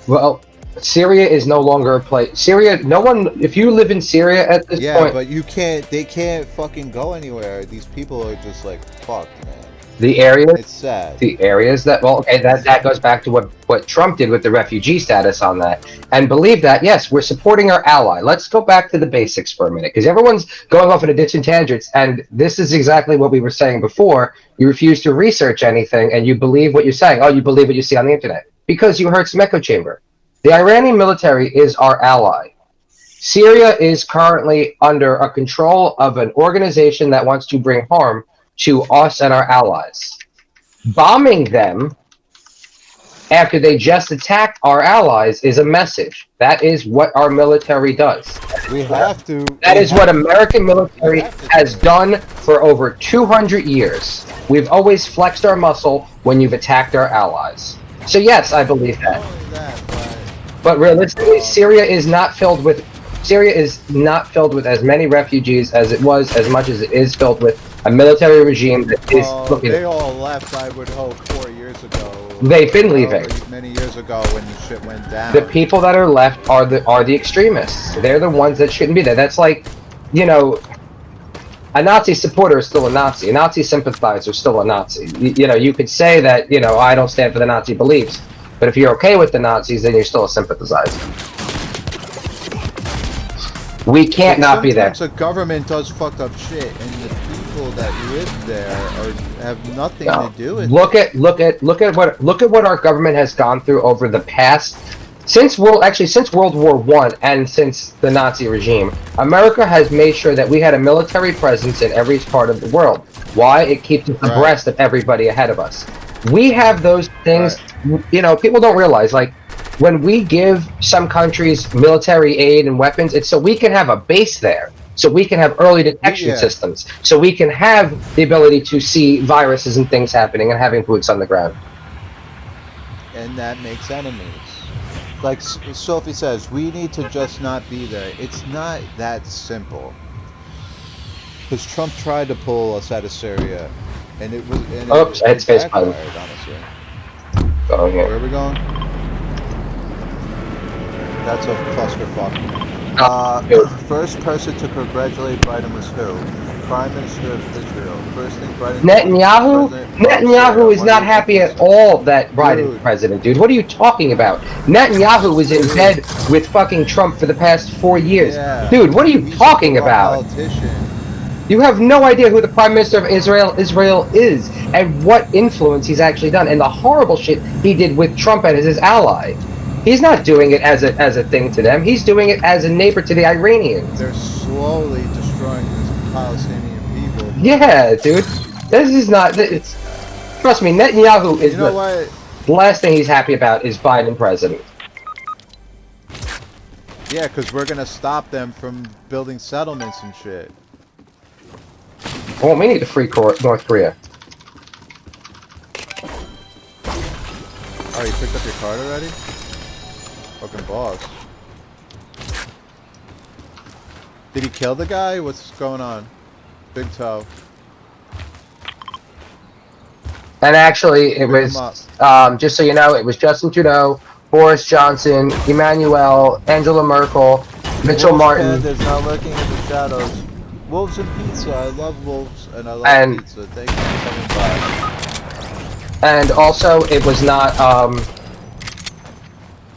Well, Syria is no longer a place. Syria, no one. If you live in Syria at this point, yeah, but you can't. They can't fucking go anywhere. These people are just like fucked, man. The areas. It's sad. The areas that that goes back to what Trump did with the refugee status on that, and believe that yes, we're supporting our ally. Let's go back to the basics for a minute, because everyone's going off in a ditch and tangents, and this is exactly what we were saying before. You refuse to research anything, and you believe what you're saying. Oh, you believe what you see on the internet because you heard some echo chamber. The Iranian military is our ally. Syria is currently under a control of an organization that wants to bring harm to us and our allies. Bombing them after they just attacked our allies is a message. That is what our military does. We have to. That is what American military has done for over 200 years. We've always flexed our muscle when you've attacked our allies. So yes, I believe that. But realistically, Syria is not filled with as many refugees as it was, as much as it is filled with a military regime that is looking. They all left, I would hope, 4 years ago. They've been leaving. Many years ago when the shit went down. The people that are left are the extremists. They're the ones that shouldn't be there. That's like, you know, a Nazi supporter is still a Nazi. A Nazi sympathizer is still a Nazi. You know, you could say that, you know, I don't stand for the Nazi beliefs. But if you're okay with the Nazis, then you're still a sympathizer. We can't not be there. Sometimes the government does fucked up shit, and the people that live there have nothing to do with it. Look at what our government has gone through over the past since World War I and since the Nazi regime. America has made sure that we had a military presence in every part of the world. Why? It keeps us abreast of everybody ahead of us. We have those things, you know, people don't realize, like, when we give some countries military aid and weapons, it's so we can have a base there, so we can have early detection systems, so we can have the ability to see viruses and things happening and having boots on the ground. And that makes enemies. Like Sophie says, we need to just not be there. It's not that simple. Because Trump tried to pull us out of Syria, and it was. And oops, I hit space button. Honestly. Oh, yeah. Where are we going? That's a clusterfuck. First person to congratulate Biden was who? Prime Minister of Israel. First thing Biden Netanyahu? Netanyahu is not happy at all that Biden's Dude. president, dude. What are you talking about? Netanyahu was in bed with fucking Trump for the past 4 years. Yeah. Dude, what are you He's talking a corrupt about? politician. You have no idea who the Prime Minister of Israel is, and what influence he's actually done, and the horrible shit he did with Trump as his ally. He's not doing it as a thing to them. He's doing it as a neighbor to the Iranians. They're slowly destroying these Palestinian people. Yeah, dude. This is not. It's trust me. Netanyahu is the last thing he's happy about is Biden president. Yeah, because we're gonna stop them from building settlements and shit. Well, we need to free North Korea. Oh, you picked up your card already? Fucking boss. Did he kill the guy? What's going on? Big toe. And actually, it was, just so you know, it was Justin Trudeau, Boris Johnson, Emmanuel, Angela Merkel, Mitchell Martin. There's not lurking in the shadows. Wolves and pizza. I love wolves and I love pizza. Thank you for coming by. And also, it was not,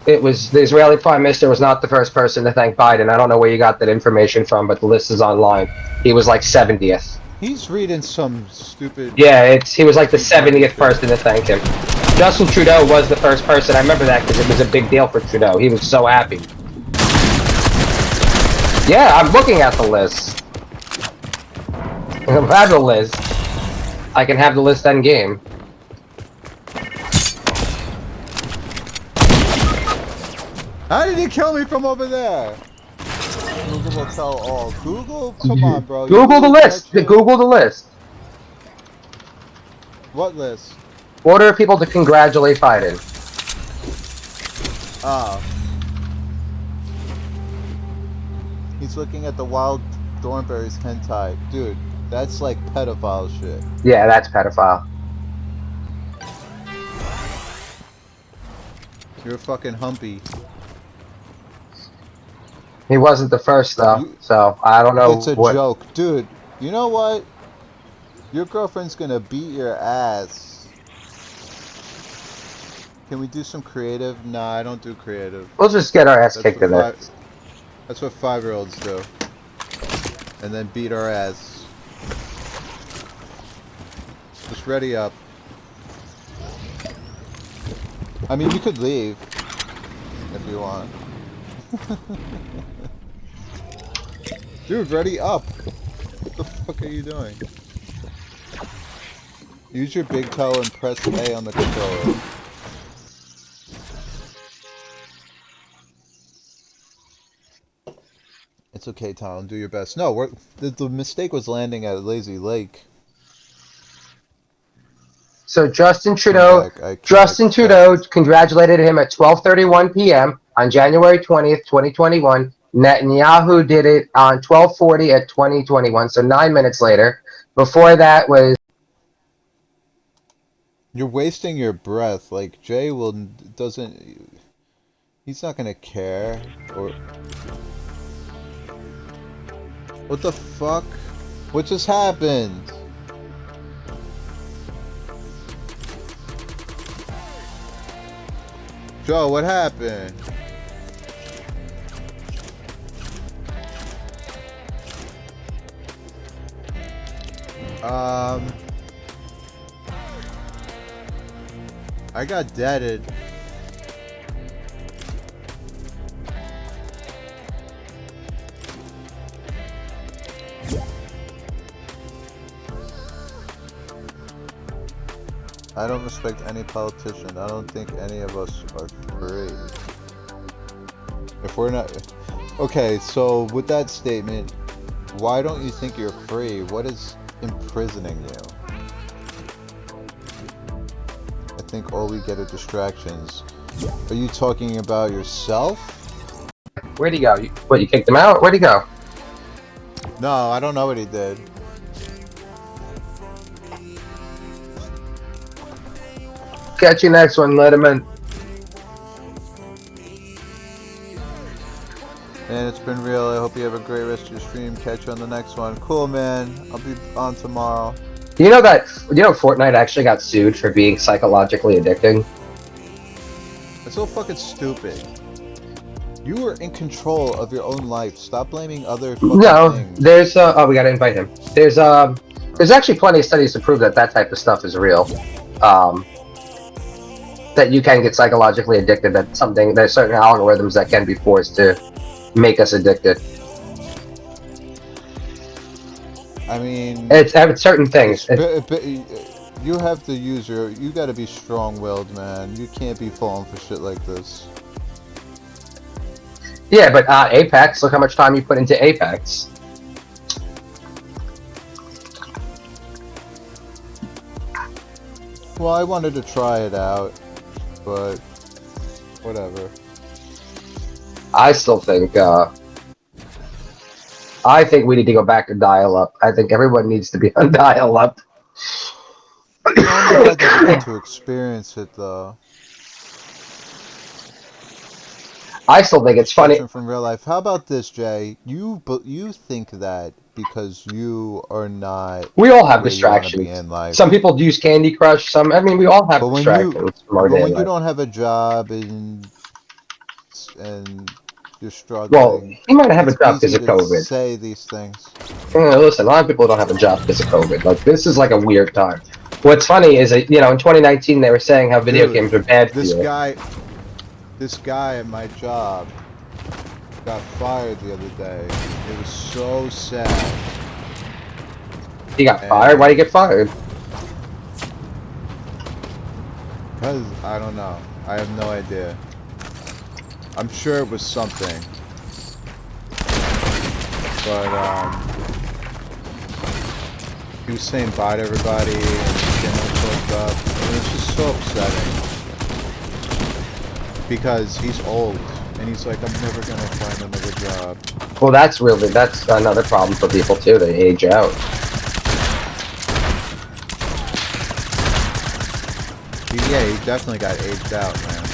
it was, the Israeli Prime Minister was not the first person to thank Biden. I don't know where you got that information from, but the list is online. He was like 70th. He's reading some stupid... Yeah, he was like the 70th person to thank him. Justin Trudeau was the first person. I remember that because it was a big deal for Trudeau. He was so happy. Yeah, I'm looking at the list. I have the list. I can have the list end game. How did he kill me from over there? Google will tell all. Google? Come on, bro. Google the list. Google the list. What list? Order of people to congratulate Biden. Ah. He's looking at the Wild Thornberry's hentai. Dude, that's like pedophile shit. Yeah, that's pedophile. You're a fucking humpy. He wasn't the first though, so I don't know. It's a joke. Dude, you know what? Your girlfriend's gonna beat your ass. Can we do some creative? Nah, I don't do creative. We'll just get our ass kicked in it. That's what 5-year-olds do. And then beat our ass. Just ready up. I mean, you could leave. If you want. Dude, ready up. What the fuck are you doing? Use your big toe and press A on the controller. It's okay, Tom. Do your best. No, the mistake was landing at Lazy Lake. So Justin Trudeau congratulated him at 12:31 p.m. on January 20th, 2021. Netanyahu did it on 12:40 at 2021, so 9 minutes later. Before that was... You're wasting your breath. Like, Jay doesn't... He's not gonna care. Or... What the fuck? What just happened? Joe, what happened? I got deaded. I don't respect any politician. I don't think any of us are free. If we're not... Okay, so with that statement, why don't you think you're free? What is imprisoning you? I think all we get are distractions. Are you talking about yourself? Where'd he go? What, you kicked him out? Where'd he go? No, I don't know what he did. Catch you next one, Letterman. And it's been real. I hope you have a great rest of your stream. Catch you on the next one. Cool, man. I'll be on tomorrow. You know Fortnite actually got sued for being psychologically addicting? It's so fucking stupid. You are in control of your own life. Stop blaming other fucking things. There's oh, we gotta invite him. There's actually plenty of studies to prove that type of stuff is real. That you can get psychologically addicted. There's certain algorithms that can be forced to make us addicted. I mean, it's certain things. You have to use you gotta be strong-willed, man. You can't be falling for shit like this. Yeah, but Apex, look how much time you put into Apex. Well, I wanted to try it out, but whatever. I still think, we need to go back to dial-up. I think everyone needs to be on dial-up. I never had to experience it, though. I still think it's funny. From real life. How about this, Jay? You think that because you are not. We all have distractions. Some people use Candy Crush. I mean, we all have distractions. But when you don't have a job and you're struggling. Well, you might have a job because of COVID. Say these things. Listen, a lot of people don't have a job because of COVID. Like, this is like a weird time. What's funny is that, in 2019 they were saying how video games are bad for you. This guy at my job got fired the other day. It was so sad. He got fired? Why'd he get fired? Because, I don't know. I have no idea. I'm sure it was something. But, he was saying bye to everybody and getting choked up. And it's just so upsetting. Because he's old. And he's like, I'm never gonna find another job. Well, that's another problem for people too. They age out. Yeah, he definitely got aged out, man.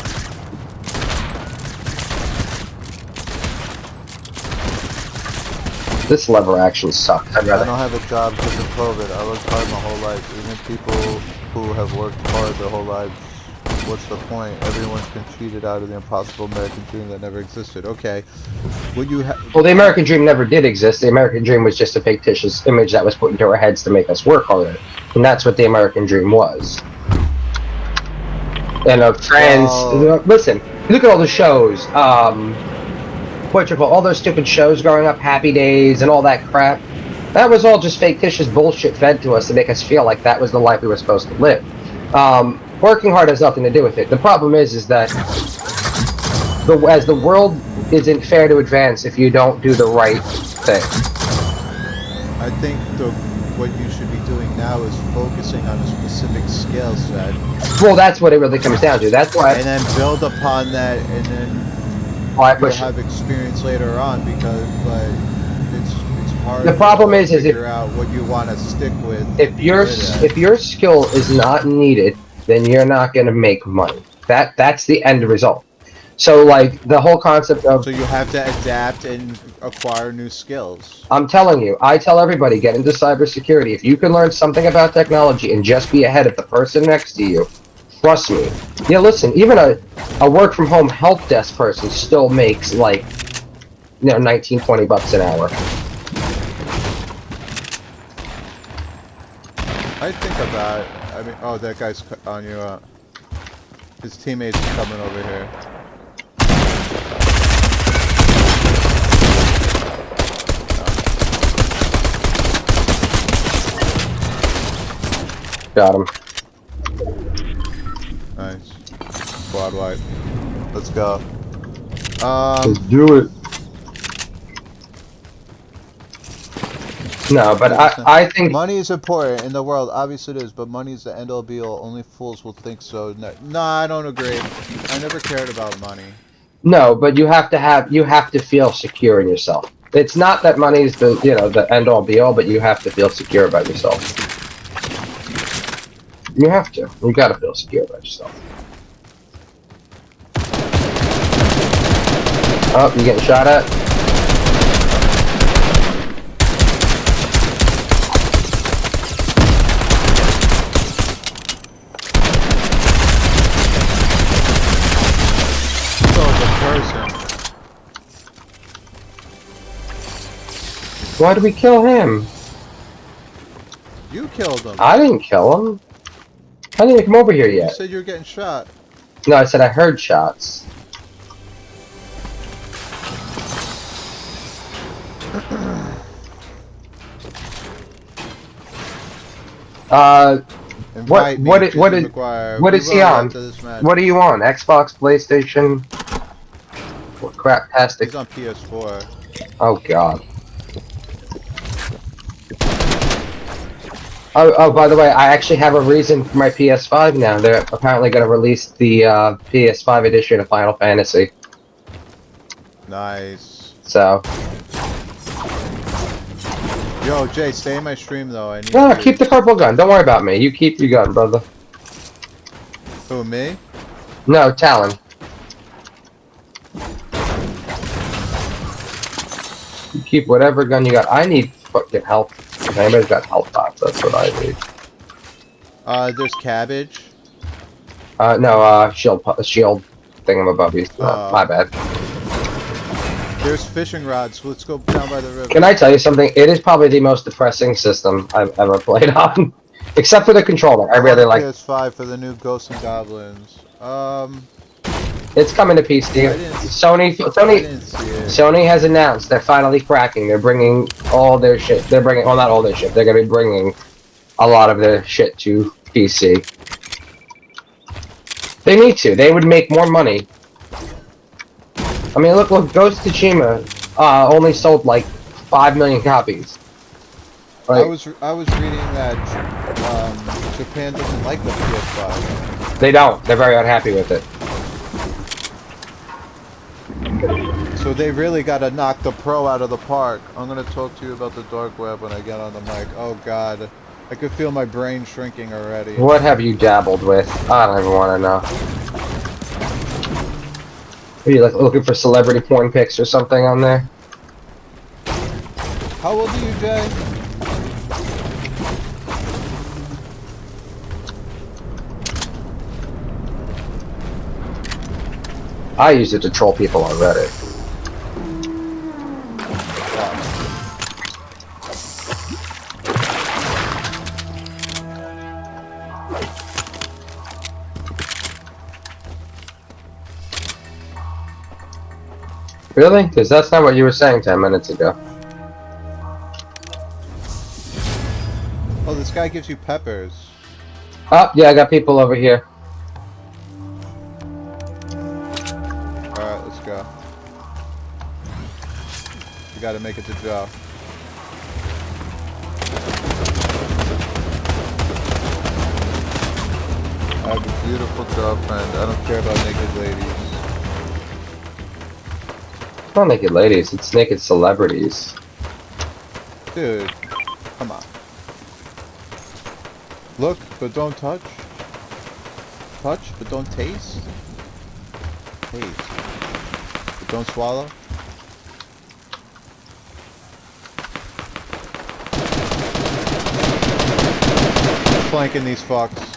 This lever actually sucks. I don't have a job because of COVID. I worked hard my whole life. Even people who have worked hard their whole lives, what's the point? Everyone's been cheated out of the impossible American dream that never existed. Okay. Well, the American dream never did exist. The American dream was just a fictitious image that was put into our heads to make us work harder. And that's what the American dream was. And listen, look at all the shows. All those stupid shows growing up, Happy Days and all that crap. That was all just fictitious bullshit fed to us to make us feel like that was the life we were supposed to live. Working hard has nothing to do with it. The problem is that as the world isn't fair to advance if you don't do the right thing. I think what you should be doing now is focusing on a specific skill set. Well, that's what it really comes down to. That's why. And then build upon that, and then you'll have experience later on. But it's hard. The problem is figure out what you want to stick with. If your skill is not needed, then you're not going to make money. That's the end result. So, like, the whole concept of... So you have to adapt and acquire new skills. I'm telling you, I tell everybody, get into cybersecurity. If you can learn something about technology and just be ahead of the person next to you, trust me. Yeah, listen, even a work-from-home help desk person still makes, like, 19, 20 bucks an hour. I think about... I mean, oh, that guy's on you. His teammates are coming over here. Got him. Nice. Squad wipe. Let's go. Let's do it. No, but I think money is important in the world. Obviously it is, but money is the end all be all. Only fools will think so. No, I don't agree. I never cared about money. No, but you have to feel secure in yourself. It's not that money is the the end all be all, but you have to feel secure about yourself. You have to. You gotta feel secure about yourself. Oh, you getting shot at? Why did we kill him? You killed him. I didn't kill him. I didn't even come over here You yet. said you were getting shot. No, I said I heard shots. Invite me, what Jimmy McGuire. what We is he will on? after this match. What are you on? Xbox, PlayStation? What crap-tastic? He's on PS4. Oh god. Oh, by the way, I actually have a reason for my PS5 now. They're apparently going to release the PS5 edition of Final Fantasy. Nice. So. Yo, Jay, stay in my stream though. I need. No, you. keep the purple gun. Don't worry about me. You keep your gun, brother. Who, me? No, Talon. You keep whatever gun you got. I need fucking health. If anybody's got health pots, that's what I need. There's cabbage. No, shield thingamabobbies. My bad. There's fishing rods. Let's go down by the river. Can I tell you something? It is probably the most depressing system I've ever played on. Except for the controller. I really like PS5 for the new Ghosts and Goblins. It's coming to PC. Sony has announced they're finally cracking. They're bringing all their shit. They're bringing, well, not all their shit. They're gonna be bringing a lot of their shit to PC. They need to. They would make more money. I mean, look, Ghost of Tsushima only sold like 5 million copies. Like, I was reading that Japan doesn't like the PS5. They don't. They're very unhappy with it. So they really got to knock the Pro out of the park. I'm gonna talk to you about the dark web when I get on the mic. Oh God, I could feel my brain shrinking already. What have you dabbled with? I don't even want to know. Are you like looking for celebrity porn pics or something on there? How old are you, Jay? I use it to troll people on Reddit. Really? Because that's not what you were saying 10 minutes ago. Oh, this guy gives you peppers. Oh, yeah, I got people over here. Alright, let's go. We gotta make it to Joe. I have a beautiful girlfriend. I don't care about naked ladies. It's not naked ladies, it's naked celebrities. Dude, come on. Look, but don't touch. Touch, but don't taste. Taste, but don't swallow. Flanking these fucks.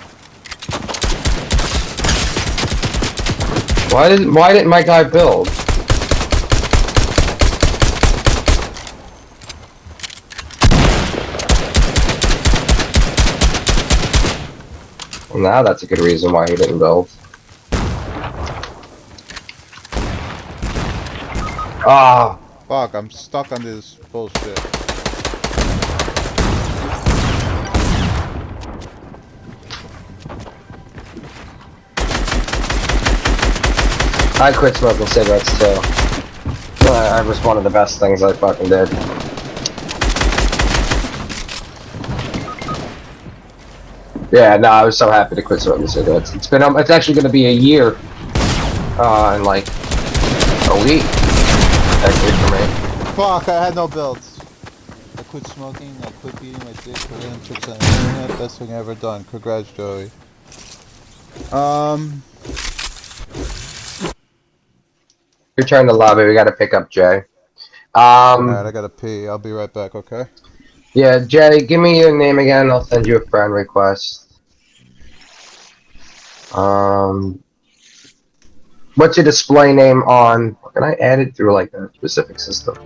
Why didn't my guy build? Well, now that's a good reason why he didn't build. Ah. Fuck, I'm stuck on this bullshit. I quit smoking cigarettes too. It was one of the best things I fucking did. Yeah, no, I was so happy to quit smoking cigarettes. It's actually going to be a year, in like a week. Actually, for me. Fuck, I had no builds. I quit smoking, I quit beating my dick, putting chicks on the internet. Best thing I ever done. Congrats, Joey. Return to lobby, we gotta pick up Jay. Alright, I gotta pee. I'll be right back, okay? Yeah, Jay, give me your name again, I'll send you a friend request. What's your display name on... Can I add it through like a specific system?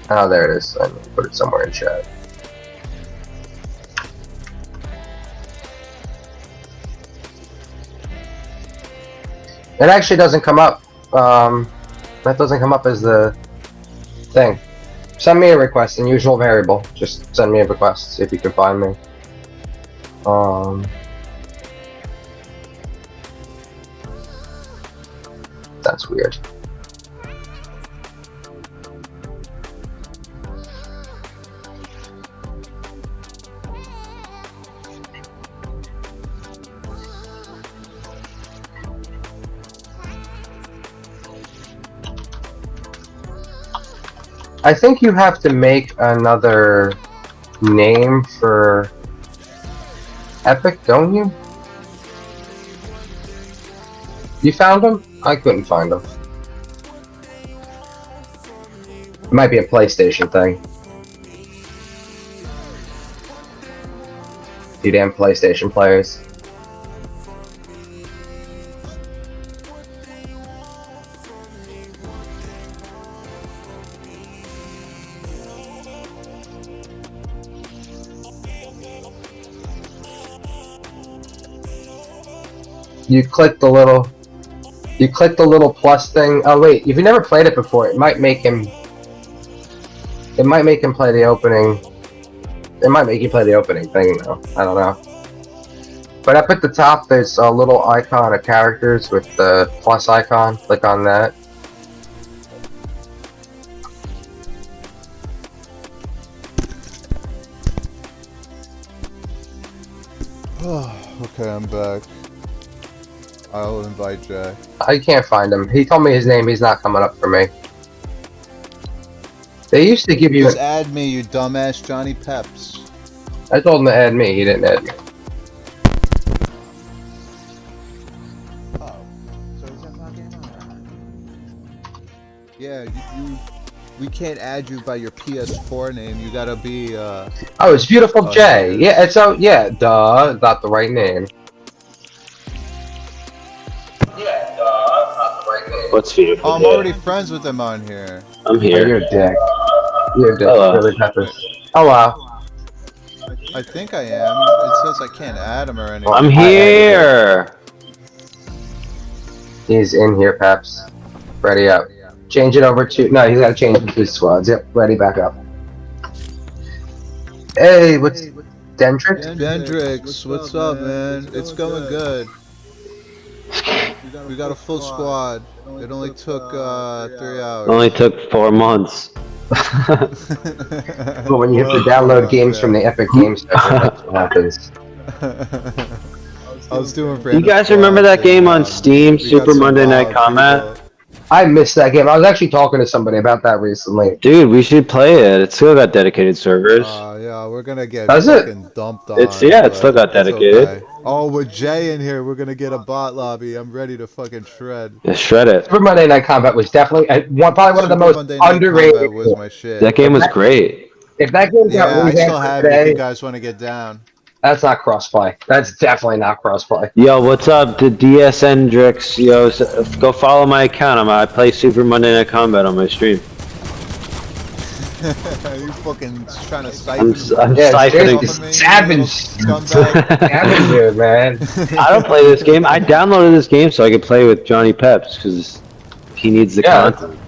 Oh, there it is. I put it somewhere in chat. It actually doesn't come up. That doesn't come up as the thing. Send me a request, unusual variable. Just send me a request, see if you can find me. That's weird. I think you have to make another name for Epic, don't you? You found him? I couldn't find him. It might be a PlayStation thing. You damn PlayStation players. You click the little plus thing. Oh wait, if you never played it before, it might make him play the opening. It might make you play the opening thing though. I don't know. But up at the top there's a little icon of characters with the plus icon. Click on that. Okay, I'm back. I'll invite Jay. I can't find him. He told me his name. He's not coming up for me. They used to give you. Just add me, you dumbass Johnny Peps. I told him to add me. He didn't add me. Oh, so is that fucking Yeah, we can't add you by your PS4 name. You gotta be. Oh, it's Beautiful Jay. Yeah, it's yeah. Duh, got the right name. What's Beautiful I'm Jay? already friends with him on here. I'm here. Oh, you're a dick. You're a dick. Hello. Really peppers. Hello. I think I am. It says I can't add him or anything. I'm here. He's in here, Peps. Ready up. Change it over to. No, he's got to change it to his squads. Yep, ready back up. Hey, what's Dendrix? Dendrix, what's up, man? It's going good. We got a full squad. It only took 3 hours. It only took 4 months. But when you have to download games from the Epic Games Store, that's what happens. I was doing. You guys remember that game on Steam, Super Monday Night Combat? I missed that game. I was actually talking to somebody about that recently. Dude, we should play it. It's still got dedicated servers. Yeah, we're gonna get Does fucking dumped on. It's still got dedicated. Okay. Oh, with Jay in here, we're gonna get a bot lobby. I'm ready to fucking shred. Yeah, shred it. Super Monday Night Combat was definitely probably one of the most Monday Night underrated. Combat was my shit. That game was great. If that game got Yeah, I still remastered have it if today, you guys want to get down. that's not crossplay. That's definitely not crossplay. Yo, what's up, the DSNdrix? Yo, go follow my account. I play Super Monday Night Combat on my stream. You fucking trying to I'm siphon? siphoning. Scavenger, man. I don't play this game. I downloaded this game so I could play with Johnny Peps because he needs the content.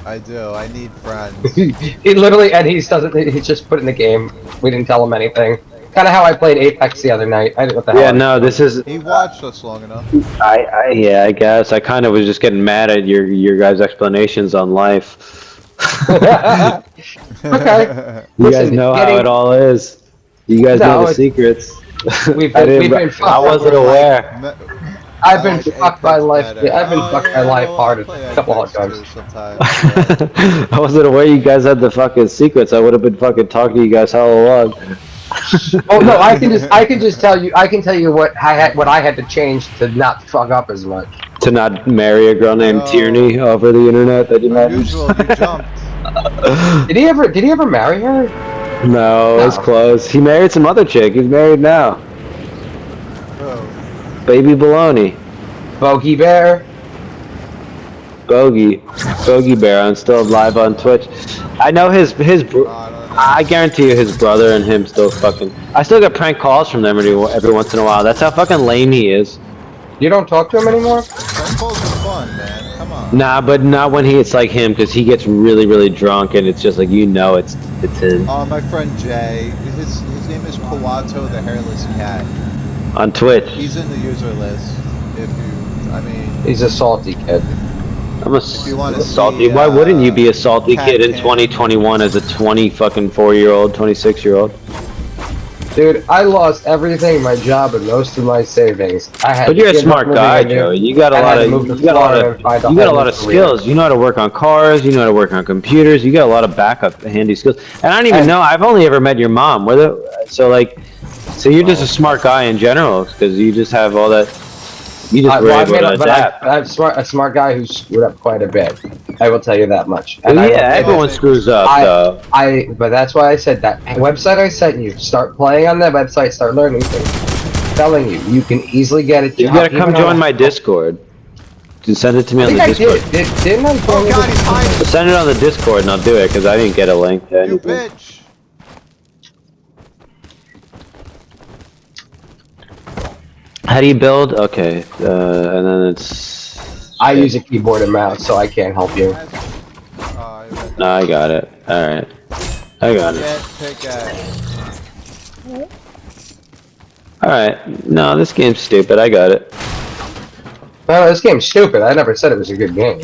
I do. I need friends. He literally, and he's just put in the game. We didn't tell him anything. Kind of how I played Apex the other night. I didn't what the hell. Yeah, no, this is. He watched us long enough. Yeah, I guess I kind of was just getting mad at your guys' explanations on life. Okay. You guys know how it all is. You guys know the secrets. We've been I wasn't aware. I've been fucked by life. Yeah, I've been fucked by life hard a couple of times. I wasn't aware you guys had the fucking secrets. I would have been fucking talking to you guys hella long. Oh no, I can just tell you. I can tell you what I had to change to not fuck up as much. To not marry a girl named Tierney over the internet that you met. Unusual, you jumped. Did he ever marry her? No, it's close. He married some other chick. He's married now. Bro. Baby Baloney. Bogey Bear. Bogey Bear. I'm still live on Twitch. I know I guarantee you his brother and him still fucking. I still get prank calls from them every once in a while. That's how fucking lame he is. You don't talk to him anymore? Prank calls are fun, man. Come on. Nah, but not when it's like him, because he gets really, really drunk, and it's just like it's his. Oh, my friend Jay. His name is Kawato the Hairless Cat. On Twitch. He's in the user list. He's a salty kid. I'm a salty. Why wouldn't you be a salty kid in 2021 as a 24-year-old, 26-year-old? Dude, I lost everything, my job and most of my savings. But you're a smart guy, Joe. You got a lot of skills. You know how to work on cars. You know how to work on computers. You got a lot of backup handy skills. And I don't even know. I've only ever met your mom. So you're just a smart guy in general because you just have all that. You just were able to adapt. I'm a smart guy who screwed up quite a bit. I will tell you that much. And everyone screws up, though. But that's why I said that website I sent you. Start playing on that website. Start learning things. I'm telling you, you can easily get it. You gotta come join my Discord. Just send it to me on the Discord. Didn't I? Oh God, he's hiding. Send it on the Discord, and I'll do it because I didn't get a link to anything. You bitch. How do you build? Okay, and then it's. I use a keyboard and mouse, so I can't help you. No, I got it. All right, I got it. All right. No, this game's stupid. I got it. No, this game's stupid. I never said it was a good game.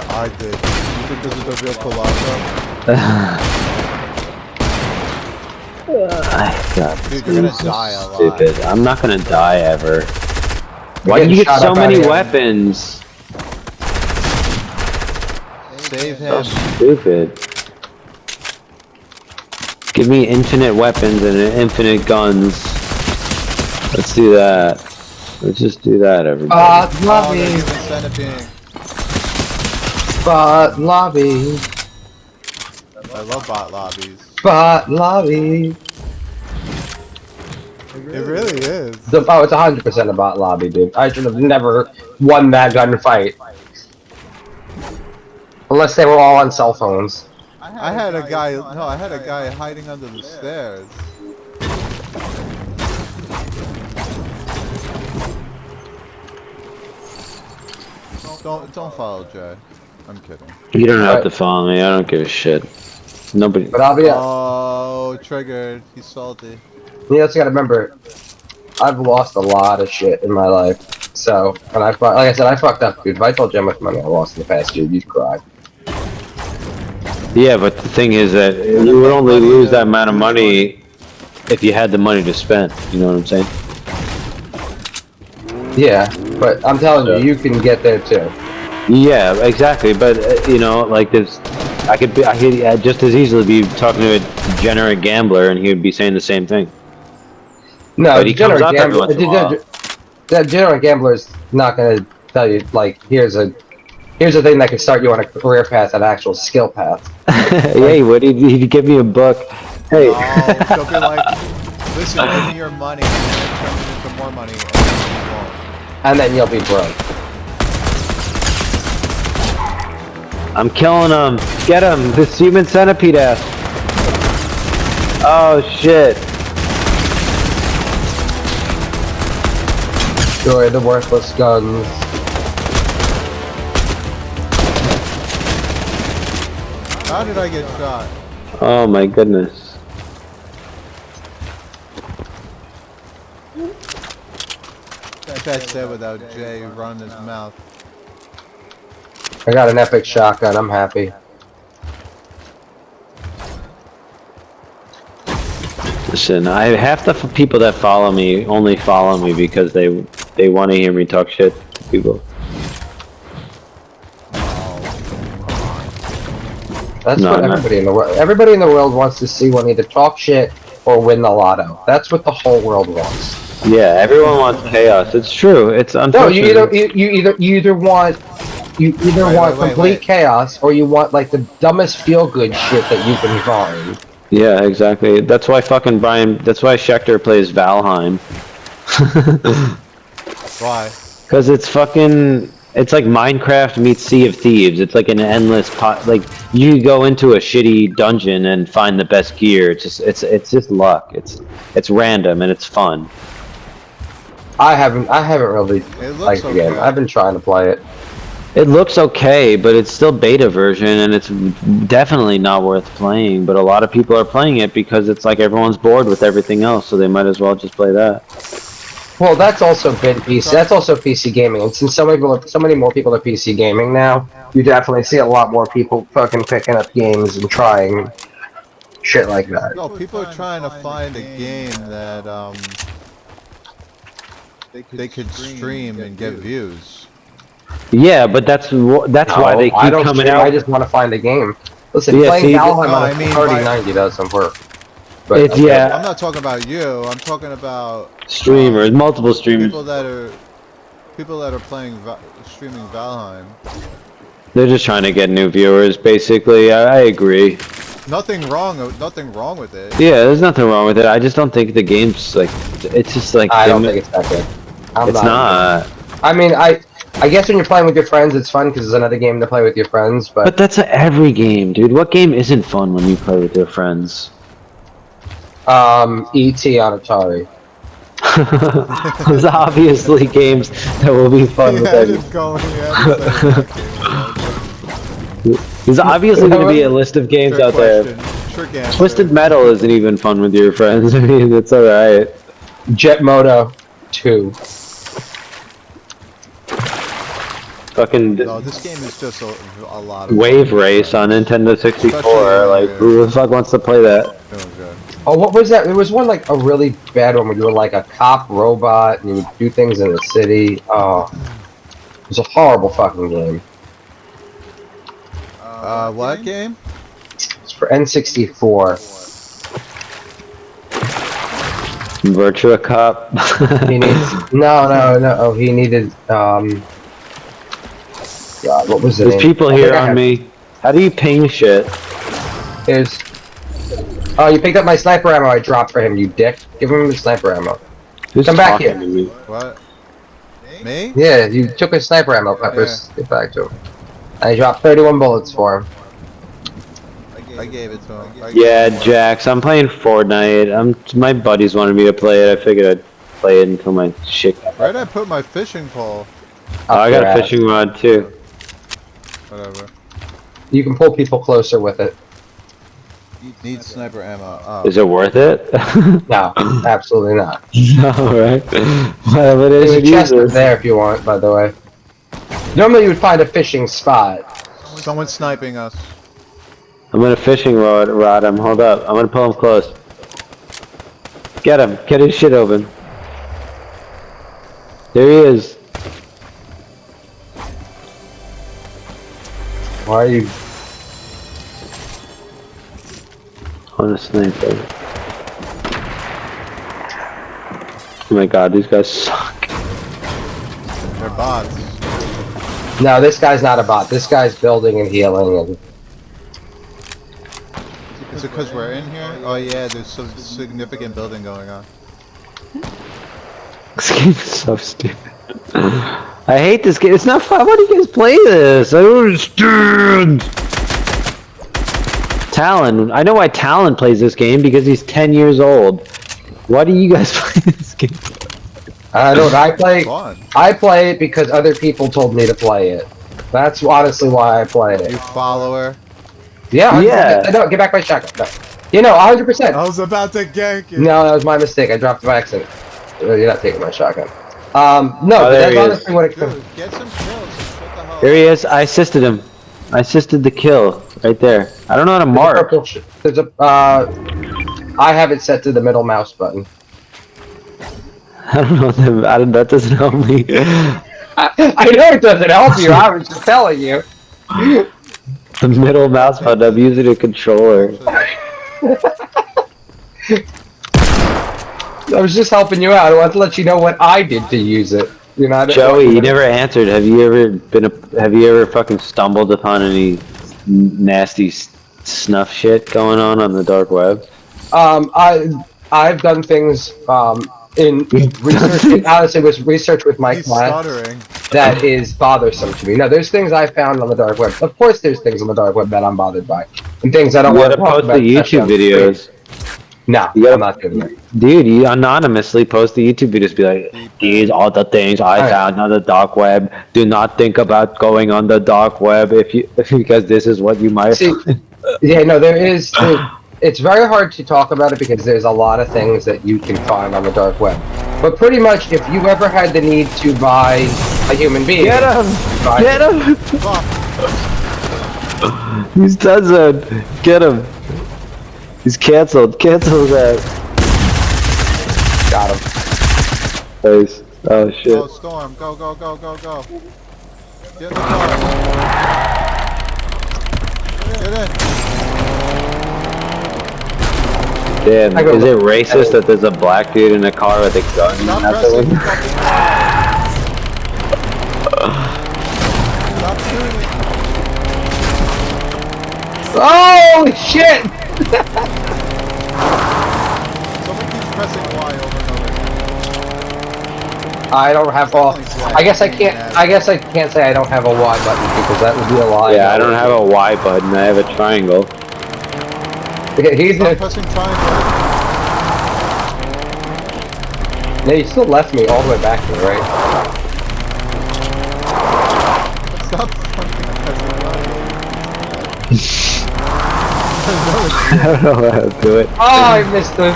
I did. You think this is the real Colossus? God, dude, you're gonna die a lot. Stupid. I'm not gonna die ever. Why do you get so many weapons? Save him. So stupid. Give me infinite weapons and infinite guns. Let's do that. Let's just do that, everybody. Lobby. Bot lobby. I love bot lobbies. Bot lobby. It really is. It's 100% a bot lobby, dude. I should have never won that gunfight. Unless they were all on cell phones. I had a guy hiding under the stairs. Don't follow Jay. I'm kidding. You don't have to follow me. I don't give a shit. Nobody. But I'll be. Oh, triggered. He's salty. You also gotta remember, I've lost a lot of shit in my life. So, and like I said, I fucked up, dude. If I told you how much money I lost in the past year, you'd cry. Yeah, but the thing is that you would only lose that amount of money if you had the money to spend. You know what I'm saying? Yeah, but I'm telling you, you can get there too. Yeah, exactly. But you know, like this, I could just as easily be talking to a degenerate gambler, and he would be saying the same thing. No, but he comes up every once in a while. The degenerate gambler is not gonna tell you like, here's a thing that can start you on a career path, an actual skill path. Yeah, he would. He'd give me a book. Hey. No, she'll be like, listen, give me your money, and then turn it into more money, and then you'll be broke. I'm killing him. Get him. This human centipede ass. Oh shit. Destroy the worthless guns. How did I get shot? Oh my goodness. That's it without Jay running his mouth. I got an epic shotgun, I'm happy. Listen, half the people that follow me only follow me because they want to hear me talk shit to people. That's what everybody in the world. Everybody in the world wants to see one either talk shit or win the lotto. That's what the whole world wants. Yeah, everyone wants chaos. It's true. It's unfortunate. No, you either want complete chaos, or you want like the dumbest feel good shit that you can find. Yeah, exactly. That's why That's why Schechter plays Valheim. Why? Cause it's fucking. It's like Minecraft meets Sea of Thieves. It's like an endless pot. Like you go into a shitty dungeon and find the best gear. It's just luck. It's random and it's fun. I haven't really liked the game. okay. I've been trying to play it. It looks okay, but it's still beta version and it's definitely not worth playing. But a lot of people are playing it because it's like everyone's bored with everything else, so they might as well just play that. Well, that's also been PC. That's also PC gaming, and since so many more people are PC gaming now, you definitely see a lot more people fucking picking up games and trying shit like that. No, people are trying to find a game that they could stream and get views. Yeah, but that's why they keep I don't coming stream, out. I just want to find a game. Listen, Yeah, playing see, Valheim no, on I a mean 3090 doesn't work. But It's yeah. I'm not talking about you. I'm talking about Streamers, multiple streamers. people that are playing streaming Valheim. They're just trying to get new viewers, basically. I agree. Nothing wrong with it. Yeah, there's nothing wrong with it. I just don't think the game's like. It's just like. I don't think it's that good. It's not. I mean, I guess when you're playing with your friends, it's fun because it's another game to play with your friends. But that's every game, dude. What game isn't fun when you play with your friends? E.T. on Atari. There's obviously games that will be fun with There's obviously going to be a list of games out there. Twisted Metal isn't even fun with your friends. I mean, it's alright. Jet Moto 2. Fucking. No, this game is just a lot of Wave Race on Nintendo 64. Like, who the fuck wants to play that? Oh, what was that? There was one, like, a really bad one where you were, like, a cop robot and you would do things in the city. Oh. It was a horrible fucking game. What game? It's for N64. Virtua Cop. He needs... No. He needed, God, what was it? There's people here on me. How do you ping shit? Here's... Oh, you picked up my sniper ammo I dropped for him, you dick. Give him the sniper ammo. Who's Come back here. talking to me? What? Me? Yeah, you took his sniper ammo, Peppers. Get back to him. I dropped 31 bullets for him. I gave it to him. Yeah, Jax, I'm playing Fortnite. My buddies wanted me to play it. I figured I'd play it until my shit got Where'd I put my fishing pole? Oh, I got a fishing rod too. Whatever. You can pull people closer with it. Need sniper ammo. Oh. Is it worth it? No, absolutely not. No, right? Well, There's a chest there if you want, by the way. Normally you would find a fishing spot. Someone's sniping us. I'm gonna fishing rod him. Hold up. I'm gonna pull him close. Get him. Get his shit open. There he is. Why are you... On a sniper. Oh my god, these guys suck. They're bots. No, this guy's not a bot. This guy's building and healing and... Is it because we're in here? Oh yeah, there's some significant building going on. This game is so stupid. I hate this game. It's not fun. Why do you guys play this? I don't understand. Talon. I know why Talon plays this game, because he's 10 years old. Why do you guys play this game? I don't. I play it because other people told me to play it. That's honestly why I play it. You follower? Yeah. Yeah. No, get back my shotgun. No. You know, 100%. I was about to gank you. No, that was my mistake. I dropped it by accident. You're not taking my shotgun. No, but there that's he honestly what it Dude, get some kills. What the hell? There he is. I assisted him. I assisted the kill right there. I don't know how to mark. There's a I have it set to the middle mouse button. I don't know. That doesn't help me. I know it doesn't help you. I was just telling you. The middle mouse button. I'm using a controller. I was just helping you out. I wanted to let you know what I did to use it. You know, Joey, you never answered. Have you ever fucking stumbled upon any nasty snuff shit going on the dark web? I've done things in research, honestly, was research with my He's class stuttering. that is bothersome to me. No, there's things I found on the dark web. Of course, there's things on the dark web that I'm bothered by, and things I don't You want to gotta talk post the about. especially YouTube on stream. videos. No, You gotta, I'm not doing that. dude, you anonymously post the YouTube videos. Be like, these are the things I found on the dark web. Do not think about going on the dark web because this is what you might. See, yeah, no, it's very hard to talk about it because there's a lot of things that you can find on the dark web. But pretty much, if you ever had the need to buy a human being, Get him! Get him! He's done zone. Get him. He's canceled. Cancel that. Got him. Nice. Oh shit. Go, Storm. Go, go, go, go, go. Get in the car. Get in. Damn, is it racist that there's a black dude in a car with a gun? Stop That's pressing the fucking Stop shooting. Oh shit! Someone keeps pressing Y over and over. I don't have a. I guess I can't. I guess I can't say I don't have a Y button because that would be a lie. Yeah, I don't have a Y button. I have a triangle. Okay, he's Stop pressing triangle. No, you still left me all the way back there, right? Stop fucking pressing I don't know how to do it. Oh, I missed him.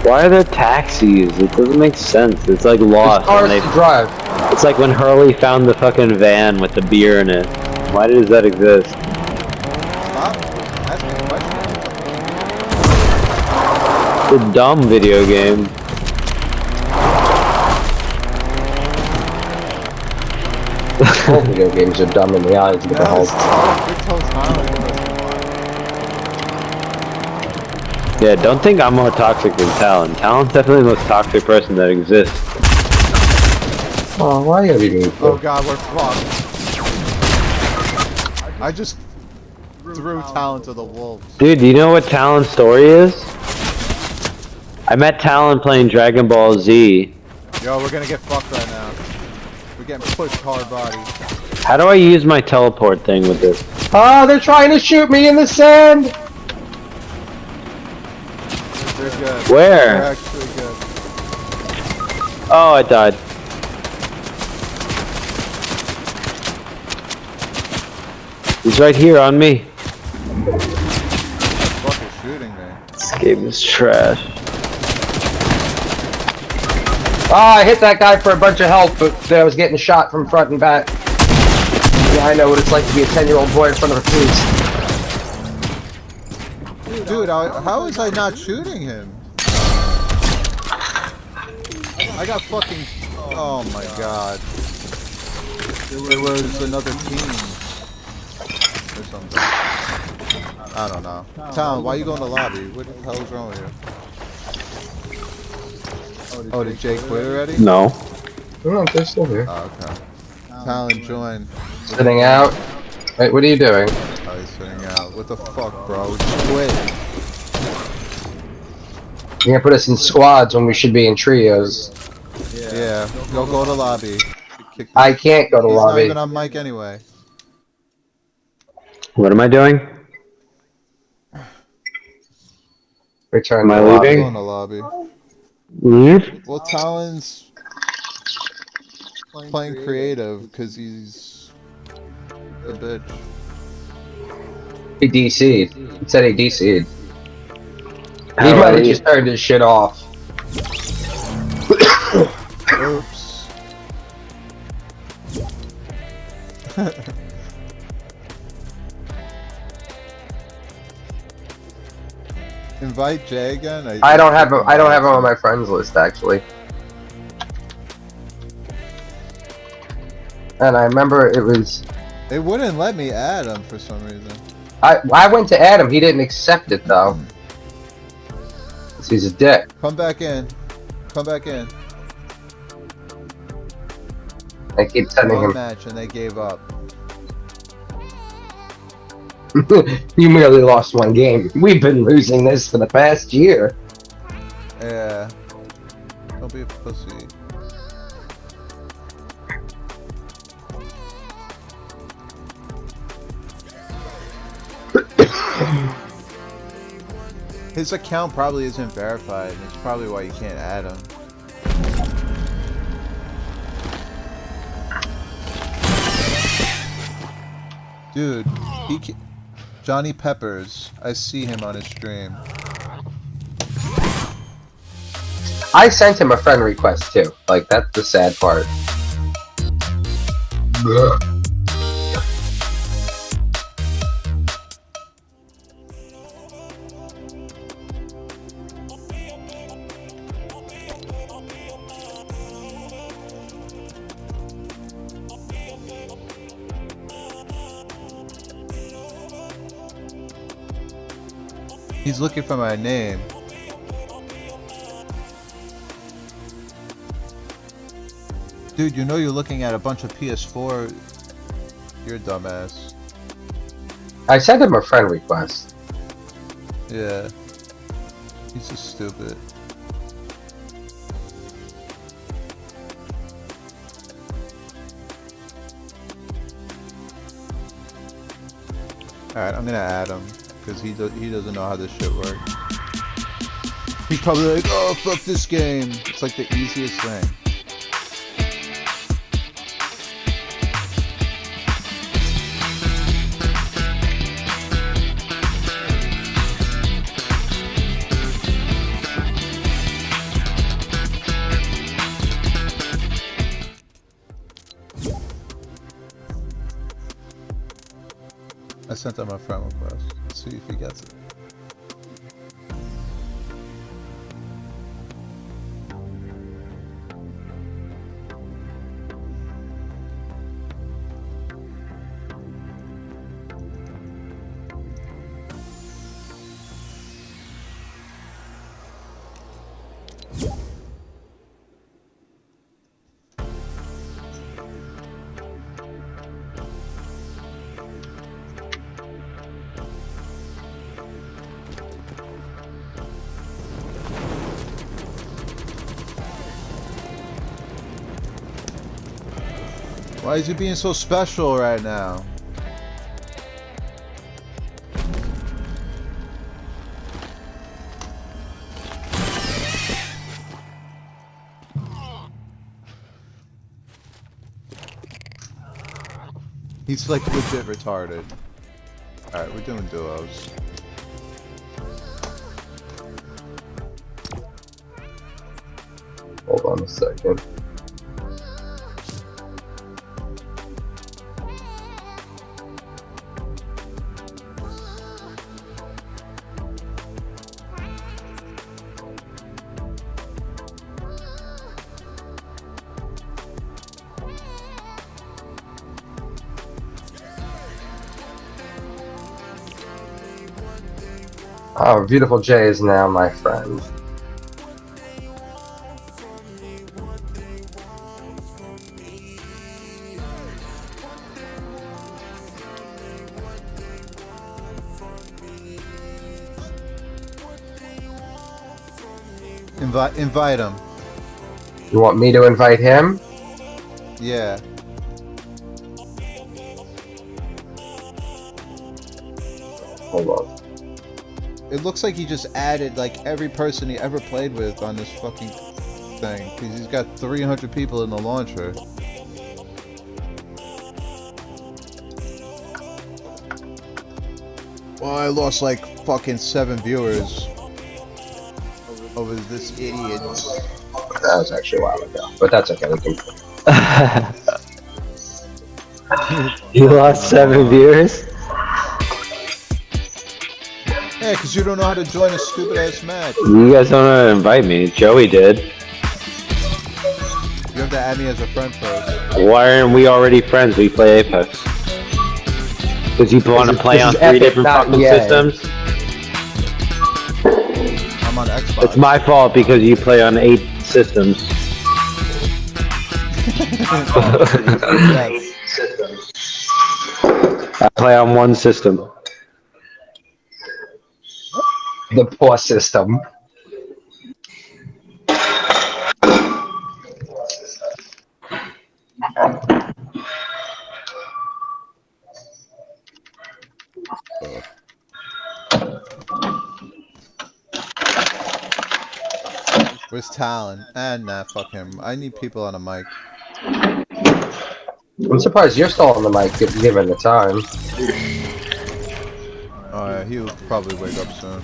Why are there taxis? It doesn't make sense. It's like lost. Cars to drive. It's like when Hurley found the fucking van with the beer in it. Why does that exist? Stop asking questions. It's a dumb video game. All video games are dumb in the eyes of the beholder. Yeah, don't think I'm more toxic than Talon. Talon's definitely the most toxic person that exists. Oh, why are you even? Oh god, we're fucked. I just threw Talon to the wolves. Dude, do you know what Talon's story is? I met Talon playing Dragon Ball Z. Yo, we're gonna get fucked right now. We're getting pushed hard body. How do I use my teleport thing with this? Oh, they're trying to shoot me in the sand! They're good. Where? They're actually good. Oh, I died. He's right here on me. Fucking shooting me. This game is trash. Ah, I hit that guy for a bunch of health, but I was getting shot from front and back. Yeah, I know what it's like to be a 10-year-old boy in front of a police. Dude, how is I not shooting him? I got fucking... Oh my god. There was another team. Or something. I don't know. Talon, why you go in the lobby? What the hell is wrong with you? Oh, did Jay quit already? No. No, they're still here. Oh, okay. Talon, join. Sitting out. Wait, what are you doing? Oh, he's sitting out. What the fuck, bro? Just quit. You're gonna put us in squads when we should be in trios. Yeah, go to lobby. I can't go to He's lobby. not even on mic anyway. What am I doing? Return Am I to lobby. leaving? Go in the lobby. Leave? Well, Talon's playing creative because he's a bitch. He DC'd. He said he DC'd. How He do I might have leave? just turned his shit off. Oops. Invite Jay again? I don't have him on my friends list actually. And I remember it was They wouldn't let me add him for some reason. I went to add him, he didn't accept it though. 'Cause he's a dick. Come back in. Come back in. I keep sending One him. match and they gave up. You merely lost one game. We've been losing this for the past year. Yeah. Don't be a pussy. His account probably isn't verified, and it's probably why you can't add him. Dude, Johnny Peppers, I see him on his stream. I sent him a friend request too. Like, that's the sad part. He's looking for my name. Dude, you know you're looking at a bunch of PS4. You're a dumbass. I sent him a friend request. Yeah. He's just stupid. Alright, I'm gonna add him. Because he doesn't know how this shit works. He's probably like, oh, fuck this game. It's like the easiest thing. I sent him a friend request. Let's see if he gets it. Why is he being so special right now? He's like legit retarded. Alright, we're doing duos. Hold on a second. Oh, Beautiful Jay is now my friend. Invite him. You want me to invite him? Yeah. Hold on. It looks like he just added like every person he ever played with on this fucking thing. Cause he's got 300 people in the launcher. Well, I lost like fucking 7 viewers over this idiot. That was actually a while ago, but that's okay. We can... You lost 7 viewers? Yeah, because you don't know how to join a stupid ass match. You guys don't know how to invite me. Joey did. You have to add me as a friend first. Why aren't we already friends? We play Apex. Because you want to play on 3 different fucking systems? I'm on Xbox. It's my fault because you play on 8 systems. I play on 1 system. The poor system. Where's Talon? Nah, fuck him. I need people on a mic. I'm surprised you're still on the mic given the time. Oh yeah, he'll probably wake up soon.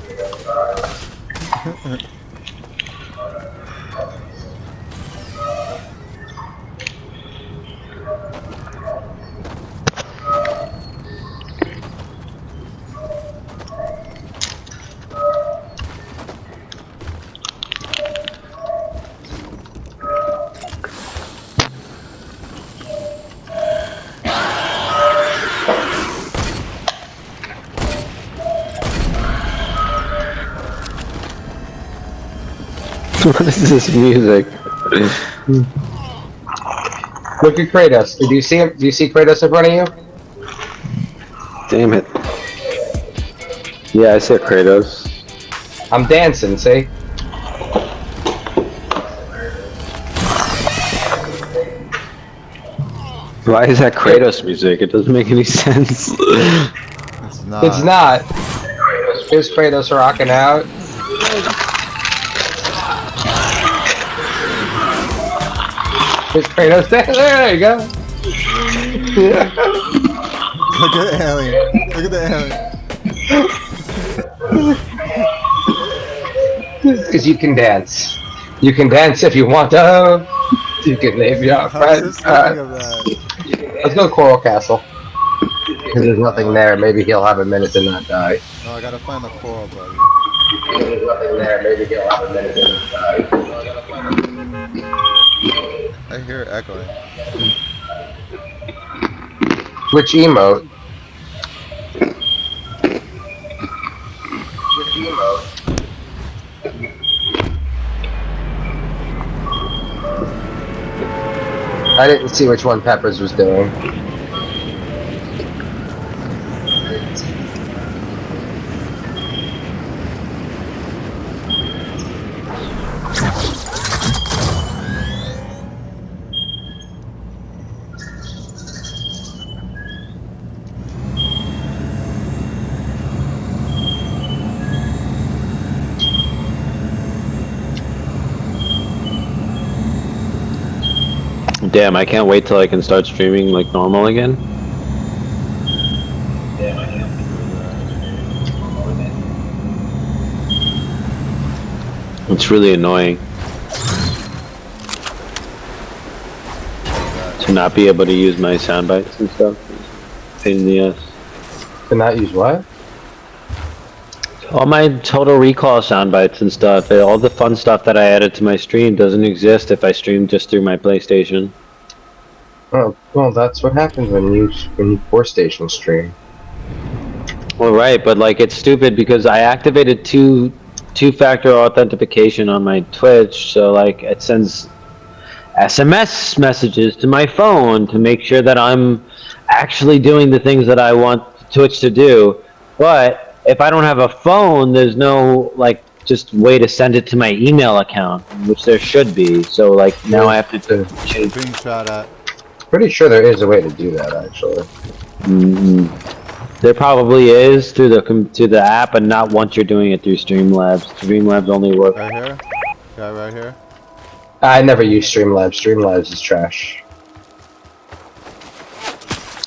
What is this music? Look at Kratos. Do you see him? Do you see Kratos in front of you? Damn it. Yeah, I said Kratos. I'm dancing, see? Why is that Kratos music? It doesn't make any sense. It's not. It's not. Here's Kratos rocking out. Here's Kratos. There you go. Look at the alien. Look at the alien. Because you can dance. You can dance if you want to. You can leave your friends. Let's go to Coral Castle. Because there's nothing there. Maybe he'll have a minute to not die. Oh, I gotta find the coral, buddy. There's nothing there. Maybe he'll have a minute to not die. I hear it echoing. Which emote? I didn't see which one Peppers was doing. Damn, I can't wait till I can start streaming like normal again. It's really annoying to not be able to use my sound bites and stuff. Pain in the ass. To not use what? All my Total Recall sound bites and stuff, all the fun stuff that I added to my stream doesn't exist if I stream just through my PlayStation. Oh, well, that's what happens when you four-station stream. Well, right, but like it's stupid because I activated two-factor authentication on my Twitch, so like it sends SMS messages to my phone to make sure that I'm actually doing the things that I want Twitch to do. But if I don't have a phone, there's no like just way to send it to my email account, which there should be. So like now I have to change. Being shot at. Pretty sure there is a way to do that, actually. There probably is through the app, and not once you're doing it through Streamlabs. Streamlabs only works. Right here? Guy right here? I never use Streamlabs. Streamlabs is trash.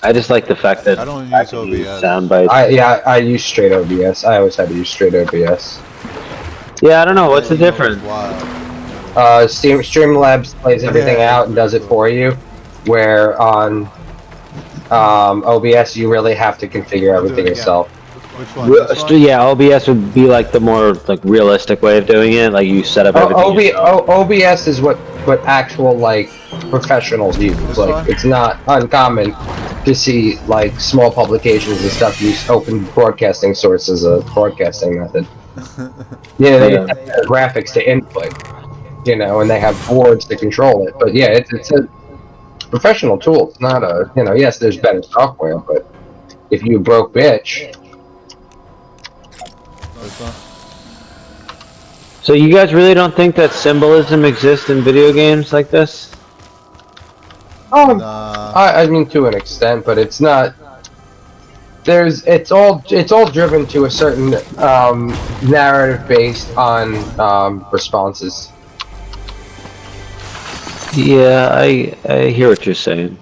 I just like the fact that I don't use OBS. Sound bites. I use straight OBS. I always had to use straight OBS. Yeah, I don't know. What's the difference? Streamlabs plays everything out and does it for you, where on OBS you really have to configure everything yourself. Which one? This one? Yeah, OBS would be like the more like realistic way of doing it. Like you set up everything. OBS is what actual like professionals use. Like it's not uncommon to see like small publications and stuff use open broadcasting source as a broadcasting method. They have graphics to input, and they have boards to control it. But yeah, it's a professional tool. It's not a yes, there's better software, but if you broke bitch. So you guys really don't think that symbolism exists in video games like this? I mean to an extent, but it's not. It's all driven to a certain narrative based on responses. Yeah, I hear what you're saying.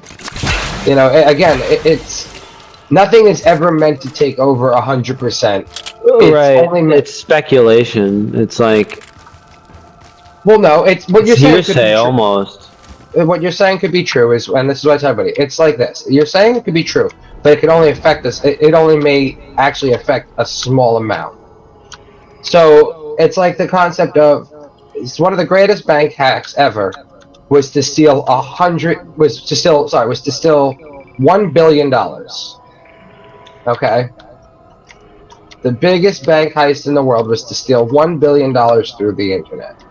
You know, again, it's nothing is ever meant to take over 100%. Right. It's speculation. It's like. Well, no, it's what It's you're saying could be hearsay true. almost. What you're saying could be true is, and this is what I tell everybody. It's like this: you're saying it could be true, but it can only affect us. It only may actually affect a small amount. So it's like the concept of it's one of the greatest bank hacks ever was to steal $1 billion. Okay. The biggest bank heist in the world was to steal $1 billion through the internet.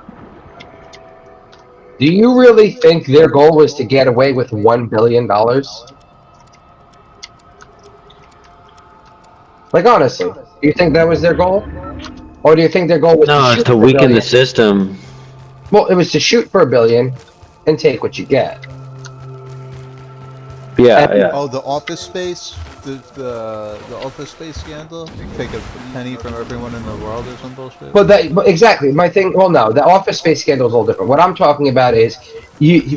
Do you really think their goal was to get away with $1 billion? Like, honestly, do you think that was their goal? Or do you think their goal was No, it's to weaken the system. Well, it was to shoot for $1 billion and take what you get. Yeah. Oh, the Office Space, the Office Space scandal. Take a penny from everyone in the world or some bullshit. But exactly my thing. Well, no, the Office Space scandal is a little different. What I'm talking about is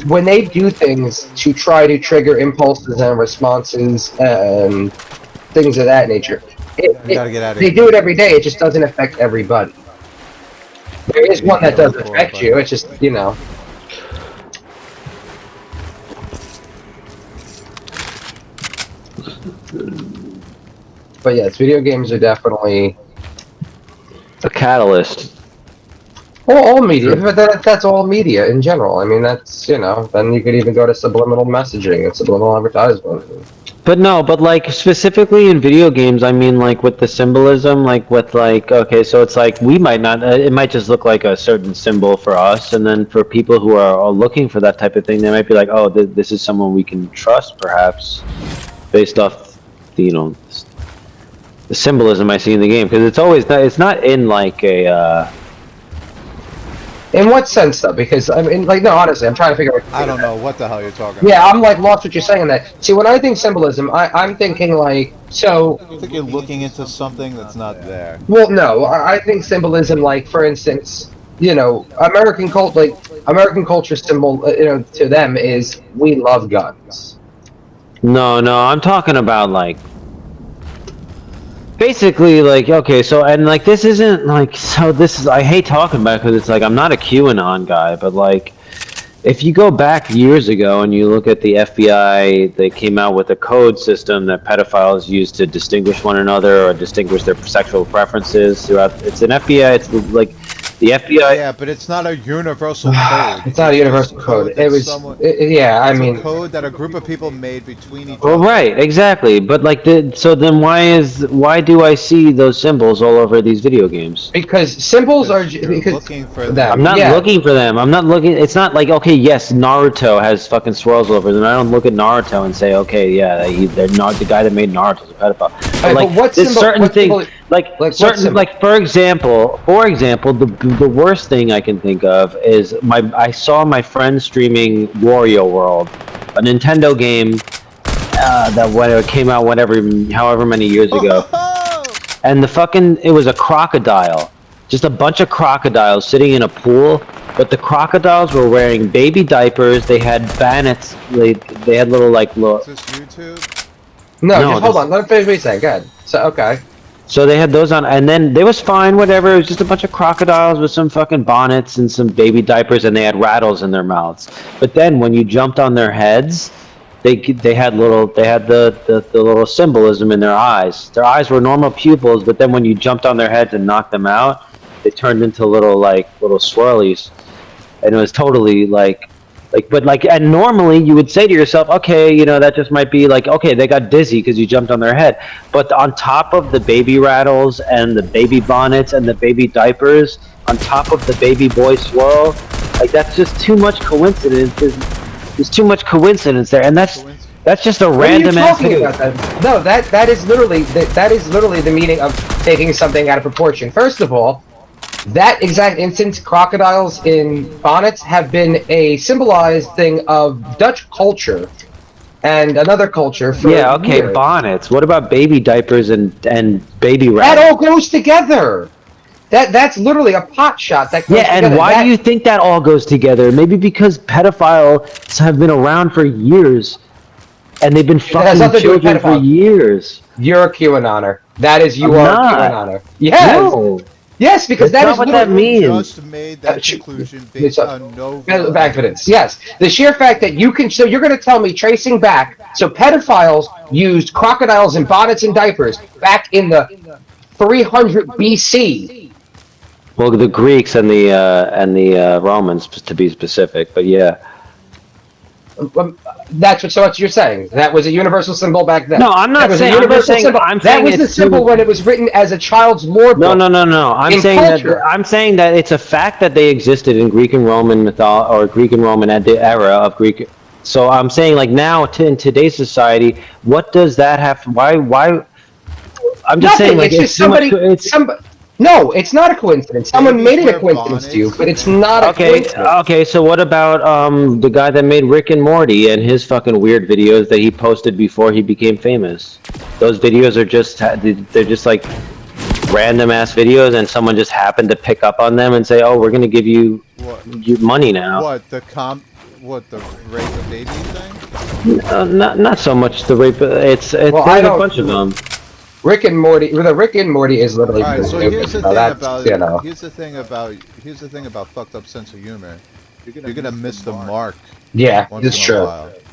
when they do things to try to trigger impulses and responses and things of that nature. They do it every day. It just doesn't affect everybody. There is one that does affect you. It's just, you know. But yes, video games are definitely a catalyst. Well, all media, but that's all media in general. I mean, that's, you know, then you could even go to subliminal messaging and subliminal advertisement. But no, but like specifically in video games, I mean like with the symbolism, like with like, okay, so it's like we might not, it might just look like a certain symbol for us, and then for people who are looking for that type of thing, they might be like, oh, this is someone we can trust, perhaps, based off, you know, the symbolism I see in the game, because it's not in like a. In what sense, though? Because, I mean, like, no, honestly, I'm trying to figure out... I don't know what the hell you're talking about. Yeah, I'm, like, lost what you're saying that. See, when I think symbolism, I'm thinking, like, so... I think you're looking into something that's not there. Well, no, I think symbolism, like, for instance, you know, American culture symbol, you know, to them is, we love guns. No, I'm talking about, like... Basically, like, okay, so, and, like, this isn't, like, so this is, I hate talking about it because it's, like, I'm not a QAnon guy, but, like, if you go back years ago and you look at the FBI, they came out with a code system that pedophiles use to distinguish one another or distinguish their sexual preferences throughout, it's an FBI, it's, like, the FBI... Yeah, but it's not a universal code. It's not a universal code. It was, yeah, I mean... It's a code that a group of people made between each Well, other. right, exactly. But like, so then why do I see those symbols all over these video games? Because symbols are looking for them. I'm not looking for them. I'm not looking. It's not like, okay, yes, Naruto has fucking swirls all over them. I don't look at Naruto and say, okay, yeah, they're not the guy that made Naruto is a pedophile. But like, what there's symbol, certain what things, symbol, like certain, like for example, the worst thing I can think of is I saw my friend streaming Wario World, a Nintendo game. That when it came out, however many years ago, and it was a crocodile, just a bunch of crocodiles sitting in a pool, but the crocodiles were wearing baby diapers. They had bannets. They had little like Is this YouTube? No, hold on. Let me finish what you say. Good. So okay. So they had those on, and then they was fine, whatever. It was just a bunch of crocodiles with some fucking bonnets and some baby diapers, and they had rattles in their mouths. But then when you jumped on their heads, they had the little symbolism in their eyes. Their eyes were normal pupils, but then when you jumped on their heads and knocked them out, they turned into little swirlies, and it was totally and normally you would say to yourself, okay, you know, that just might be like, okay, they got dizzy because you jumped on their head. But on top of the baby rattles and the baby bonnets and the baby diapers, on top of the baby boy swirl, like that's just too much coincidence. There's too much coincidence there, and that's just a random ass thing. No, that is literally the meaning of taking something out of proportion. First of all, that exact instance, crocodiles in bonnets have been a symbolized thing of Dutch culture and another culture for okay, years. Bonnets. What about baby diapers and baby rattles? That all goes together. That's literally a pot shot that goes Yeah, and together. why do you think that all goes together? Maybe because pedophiles have been around for years, and they've been has fucking nothing to do with children for pedophiles. years. You're a QAnoner. That is, you I'm are not. a QAnoner. Yes. No. Yes, because That's that not is what literally. that means. Just made that conclusion based on no Evidence. Yes, the sheer fact that you can. So you're going to tell me tracing back. So pedophiles used crocodiles in bonnets and diapers back in the 300 BC. Well, the Greeks and the Romans, to be specific, but yeah. That's what you're saying. That was a universal symbol back then. No, I'm not saying. I'm saying. That was the symbol when it was written as a child's lore book. No. I'm saying that it's a fact that they existed in Greek and Roman Greek and Roman at the era of Greek. So I'm saying, like, now in today's society, what does that have? Why? I'm just saying, like, it's just somebody. No, it's not a coincidence. Someone made it a coincidence to you, but it's not a coincidence. Okay, so what about the guy that made Rick and Morty and his fucking weird videos that he posted before he became famous? Those videos are they're just like random ass videos, and someone just happened to pick up on them and say, "Oh, we're gonna give you money now." What the rape of baby thing? Not so much the rape. It's there's a bunch of them. Rick and Morty. The Rick and Morty is literally. All right, so here's the thing about fucked up sense of humor. You're gonna miss the mark. Yeah, it's true.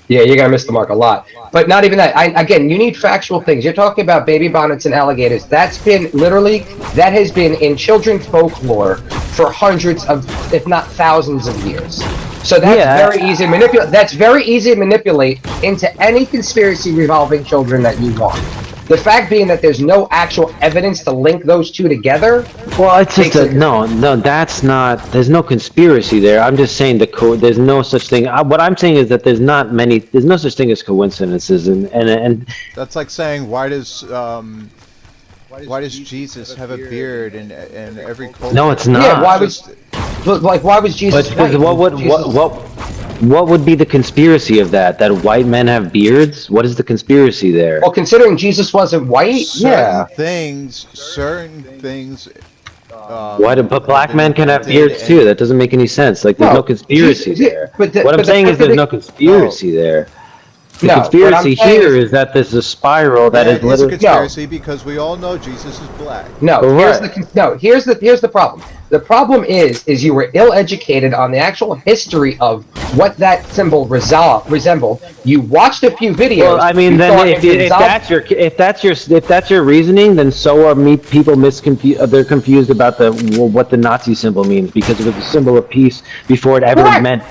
Yeah, you're gonna miss the mark a lot. But not even that. Again, you need factual things. You're talking about baby bonnets and alligators. That has been in children's folklore for hundreds of, if not thousands of years. So that's very easy to manipulate. That's very easy to manipulate into any conspiracy revolving children that you want. The fact being that there's no actual evidence to link those two together. Well, it's just no, that's not. There's no conspiracy there. I'm just saying there's no such thing. What I'm saying is that there's no such thing as coincidences, and that's like saying why does Jesus have a beard in every culture? No, it's not. Yeah, why was Jesus? But what would be the conspiracy of that? That white men have beards? What is the conspiracy there? Well, considering Jesus wasn't white, certain things. But black men can have beards too. That doesn't make any sense. Like, there's no conspiracy there. What I'm saying is there's no conspiracy there. The conspiracy here is that there's a spiral that is literally. It's a conspiracy because we all know Jesus is black. No, here's the problem. The problem is you were ill-educated on the actual history of what that symbol resembled. You watched a few videos. Well, I mean, then if that's your reasoning, then so are people they're confused about what the Nazi symbol means, because it was a symbol of peace before it ever meant.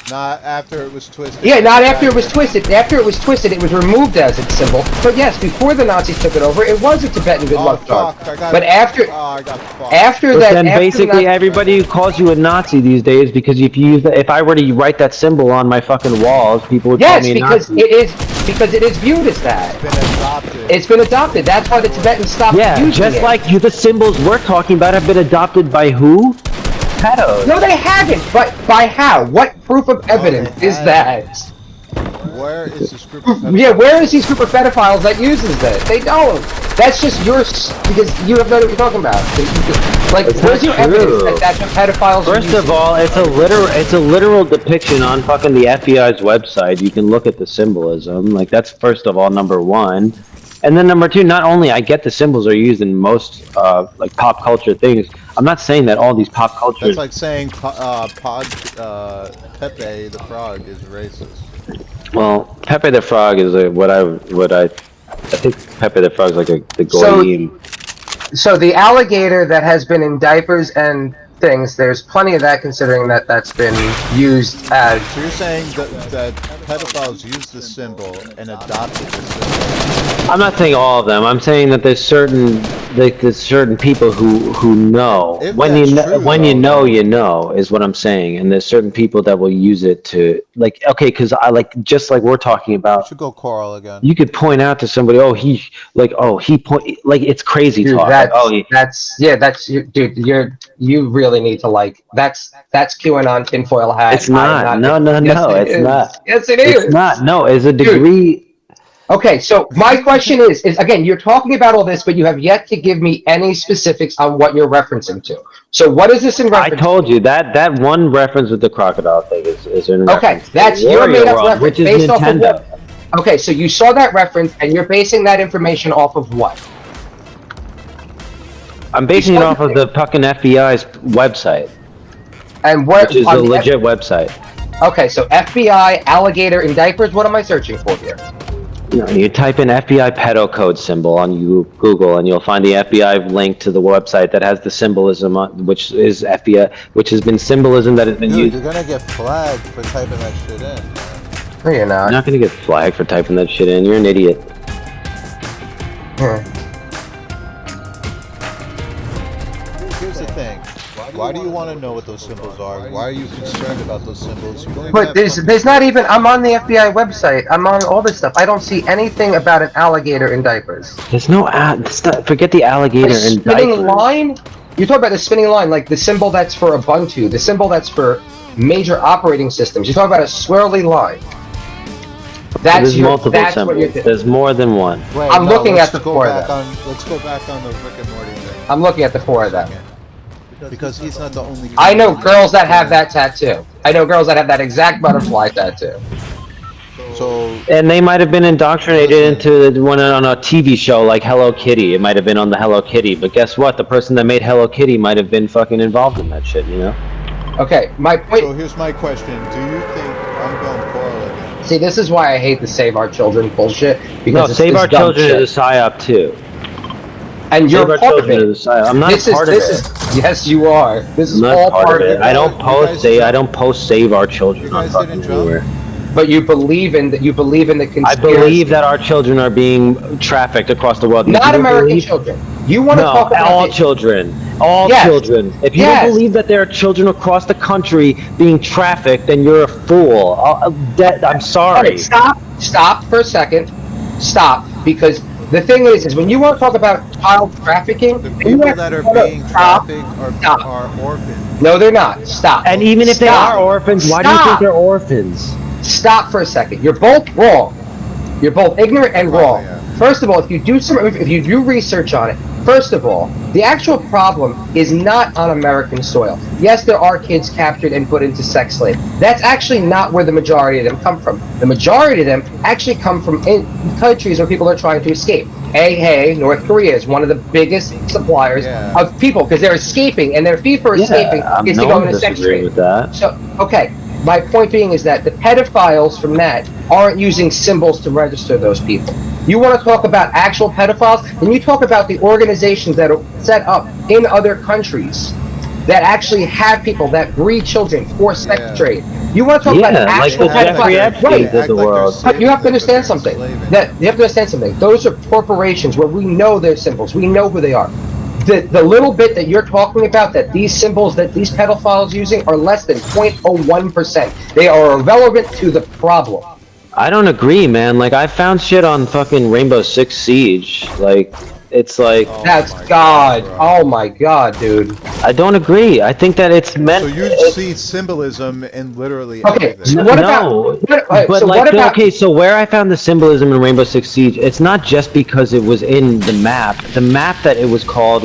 Not after it was twisted. Yeah, not after it was twisted. After it was twisted, it was removed as its symbol. But yes, before the Nazis took it over, it was a Tibetan good luck charm. But after that, then basically everybody calls you a Nazi these days, because if I were to write that symbol on my fucking walls, people would call me a Nazi. Because it is viewed as that. It's been adopted. That's why the Tibetans stopped using it. Just like the symbols we're talking about have been adopted by who? Pedos. No, they haven't. But by how? What proof of evidence is that? Where is this group of pedophiles? Yeah, where is these group of pedophiles that uses that? They don't. That's just yours, because you have no idea what you're talking about. Like, where's your evidence that that's what pedophiles are using? First of all, it's a literal depiction on fucking the FBI's website. You can look at the symbolism. Like, that's first of all, number one. And then number two, not only I get the symbols are used in most like pop culture things. I'm not saying that all these pop culture. That's like saying Pepe the Frog is racist. Well, Pepe the Frog is I think Pepe the Frog is like the Goyim. So the alligator that has been in diapers and things, there's plenty of that, considering that that's been used as. So you're saying that pedophiles use the symbol and adopted the symbol? I'm not saying all of them. I'm saying that there's certain people who know. When you know, you know, is what I'm saying. And there's certain people that will use it to, like, okay, because just like we're talking about. You should go Coral again. You could point out to somebody, it's crazy talk. You really need to that's QAnon tinfoil hat. It's not. No, it's not. Yes, it is. It's not. No, it's a degree. Okay, so my question is again, you're talking about all this, but you have yet to give me any specifics on what you're referencing to. So what is this in reference? I told you that one reference with the crocodile thing is in Okay, reference that's to your Wario made-up World, reference which is based off of Nintendo. what? Okay, so you saw that reference, and you're basing that information off of what? I'm basing it off of the fucking FBI's website. And what? Which is a legit website. Okay, so FBI, alligator in diapers, what am I searching for here? You type in FBI pedo code symbol on Google, and you'll find the FBI link to the website that has the symbolism, which is FBI, which has been symbolism that has been Dude, used. you're gonna get flagged for typing that shit in. No, you're not. You're not gonna get flagged for typing that shit in. You're an idiot. Here's the thing. Why do you want to know what those symbols are? Why are you concerned about those symbols? You don't even But have there's not even, I'm on the FBI website, I'm on all this stuff. I don't see anything about an alligator in diapers. There's no forget the alligator A and spinning diapers. line? You're talking about the spinning line, like the symbol that's for Ubuntu, the symbol that's for major operating systems. You're talking about a swirly line. There's multiple symbols. There's more than one. Wait, I'm looking at the let's go four of back them. on. Let's go back on the Rick and Morty thing. I'm looking at the four of them. Because he's not the only. I know girls that have that tattoo. I know girls that have that exact butterfly tattoo. So. And they might have been indoctrinated into the one on a TV show like Hello Kitty. It might have been on the Hello Kitty, but guess what? The person that made Hello Kitty might have been fucking involved in that shit, you know? Okay, my point. So here's my question: do you think I'm going Coral again? See, this is why I hate the Save Our Children bullshit. Because No, it's Save this Our dumb Children shit. is a psyop too. And you're Save Our part of Children it. is a psyop. I'm not a part of it. Yes, you are. This is I'm not all part of it. I don't guys post Save Our Children on fucking anywhere. But you believe in that. You believe in the I conspiracy. believe that our children are being trafficked across the world. Not You American believe- children. You want to No, talk about all it. children. All Yes. children. If you Yes. don't believe that there are children across the country being trafficked, then you're a fool. I'm sorry. Okay, stop for a second. Stop, because the thing is when you want to talk about child trafficking, The people that are being trafficked are orphans. No, they're not. Stop. And even if they Stop. are orphans, why do you think Stop. they're orphans? Stop for a second. You're both wrong. You're both ignorant and wrong. yeah. First of all, if you do research on it, first of all, the actual problem is not on American soil. Yes, there are kids captured and put into sex slavery. That's actually not where the majority of them come from. The majority of them actually come from countries where people are trying to escape. Hey, North Korea is one of the biggest suppliers of people because they're escaping, and their fee for escaping is to no go one into sex disagreeing trade. with that. So, okay, my point being is that the pedophiles from that aren't using symbols to register those people. You want to talk about actual pedophiles? Then you talk about the organizations that are set up in other countries that actually have people that breed children for sex trade. You want to talk about actual pedophiles? Right. of the world. But you have to understand something. Those are corporations where we know their symbols. We know who they are. The little bit that you're talking about, that these symbols that these pedophiles using are less than 0.01%. They are irrelevant to the problem. I don't agree, man. Like, I found shit on fucking Rainbow Six Siege. Like, it's like... That's God. Oh my God, dude. I don't agree. I think that it's meant... So you see symbolism in literally everything. So what So where I found the symbolism in Rainbow Six Siege, it's not just because it was in the map. The map that it was called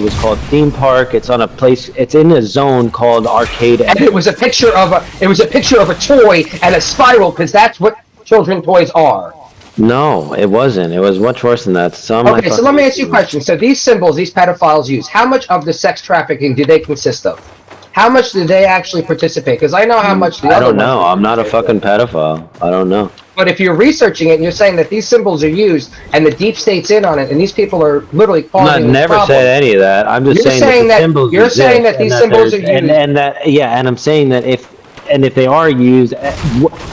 Theme Park. It's on a place. It's in a zone called Arcade. And it was a picture of a toy and a spiral, because that's what children toys are. No, it wasn't. It was much worse than that. Okay, so let me ask you a question. So these symbols, these pedophiles use, how much of the sex trafficking do they consist of? How much do they actually participate? Because I know how much the other I don't ones know. I'm not a fucking pedophile. I don't know. But if you're researching it and you're saying that these symbols are used and the deep state's in on it and these people are literally causing I never said any of that. I'm just saying that the symbols you're saying that exist these and symbols are there's- used. and I'm saying that if they are used,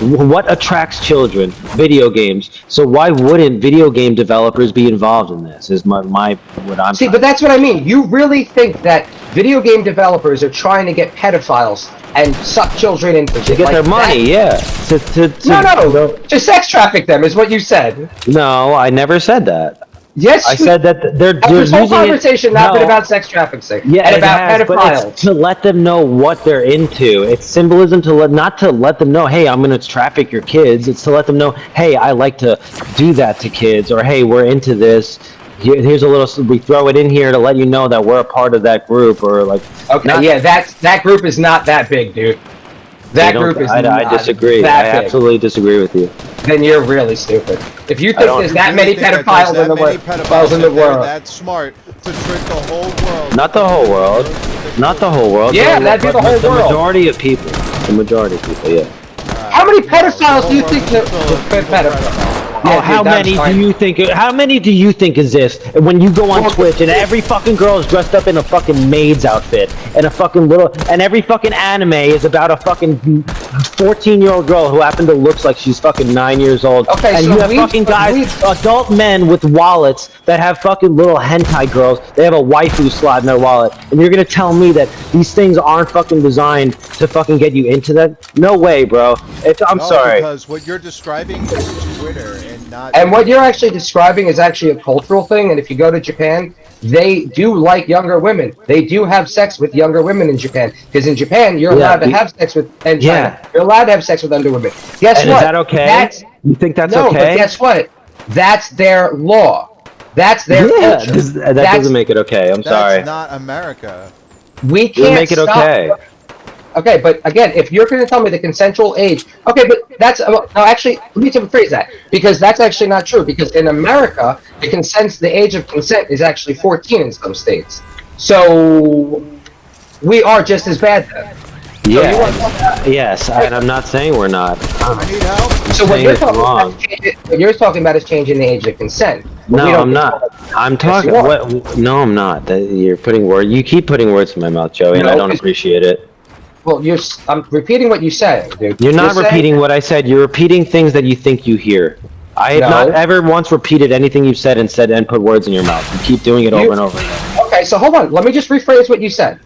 what attracts children? Video games. So why wouldn't video game developers be involved in this? Is what I'm See, but that's what I mean. You really think that video game developers are trying to get pedophiles and suck children into to get their money, yeah. To sex traffic them is what you said. No, I never said that. Yes, I said that they're this whole using conversation it, not been no. about sex trafficking Yeah, and it about has, but pedophiles. it's to let them know what they're into. It's symbolism to not to let them know, hey, I'm gonna traffic your kids. It's to let them know, hey, I like to do that to kids, or hey, we're into this. Here's a little. We throw it in here to let you know that we're a part of that group, or like. Okay, yeah, that group is not that big, dude. That group is I disagree. I absolutely disagree with you. Then you're really stupid. If you think there's that many pedophiles in the world, That's smart to trick the whole world. Not the whole world. Not the whole world. Yeah, that'd be the whole world. The majority of people. The majority of people. Yeah. How many pedophiles do you think pedophiles? Oh, how many do you think? How many do you think exist when you go on Twitch and every fucking girl is dressed up in a fucking maid's outfit and a fucking and every fucking anime is about a fucking 14-year-old girl who happen to looks like she's fucking 9 years old. Okay, and so you have fucking guys, adult men with wallets that have fucking little hentai girls. They have a waifu slot in their wallet, and you're gonna tell me that these things aren't fucking designed to fucking get you into that? No way, bro. I'm sorry. Because what you're describing is Twitter. And what you're actually describing is actually a cultural thing, and if you go to Japan, they do like younger women. They do have sex with younger women in Japan, because in Japan, you're allowed to have sex with, and China, you're allowed to have sex with under women. Guess and what? Is that okay? You think that's no, okay? No, but guess what? That's their law. That's their culture. That doesn't make it okay. I'm sorry. That's not America. We can't make it okay. Okay, but again, if you're going to tell me the consensual age, okay, but that's no. Actually, let me rephrase that, because that's actually not true. Because in America, the age of consent is actually 14 in some states. So we are just as bad then. Yeah. Yes, and I'm not saying we're not. So what you're talking about is changing the age of consent. No, I'm not. I'm talking. No, I'm not. You're putting words. You keep putting words in my mouth, Joey, and I don't appreciate it. Well, I'm repeating what you said, dude. You're not repeating what I said. You're repeating things that you think you hear. I have not ever once repeated anything you've said and put words in your mouth. You keep doing it over and over again. Okay, so hold on. Let me just rephrase what you said.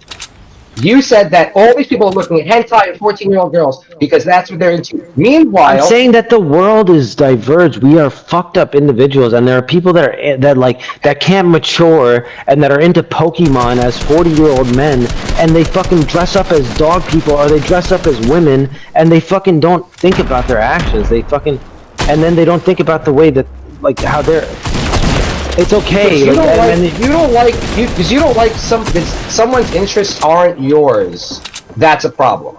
You said that all these people are looking at hentai and 14-year-old girls because that's what they're into. Meanwhile, I'm saying that the world is diverged. We are fucked up individuals, and there are people that can't mature and that are into Pokemon as 40-year-old men, and they fucking dress up as dog people or they dress up as women, and they fucking don't think about their actions. They fucking, and then they don't think about the way that, like, how they're. It's okay. Because you don't like someone's interests aren't yours. That's a problem.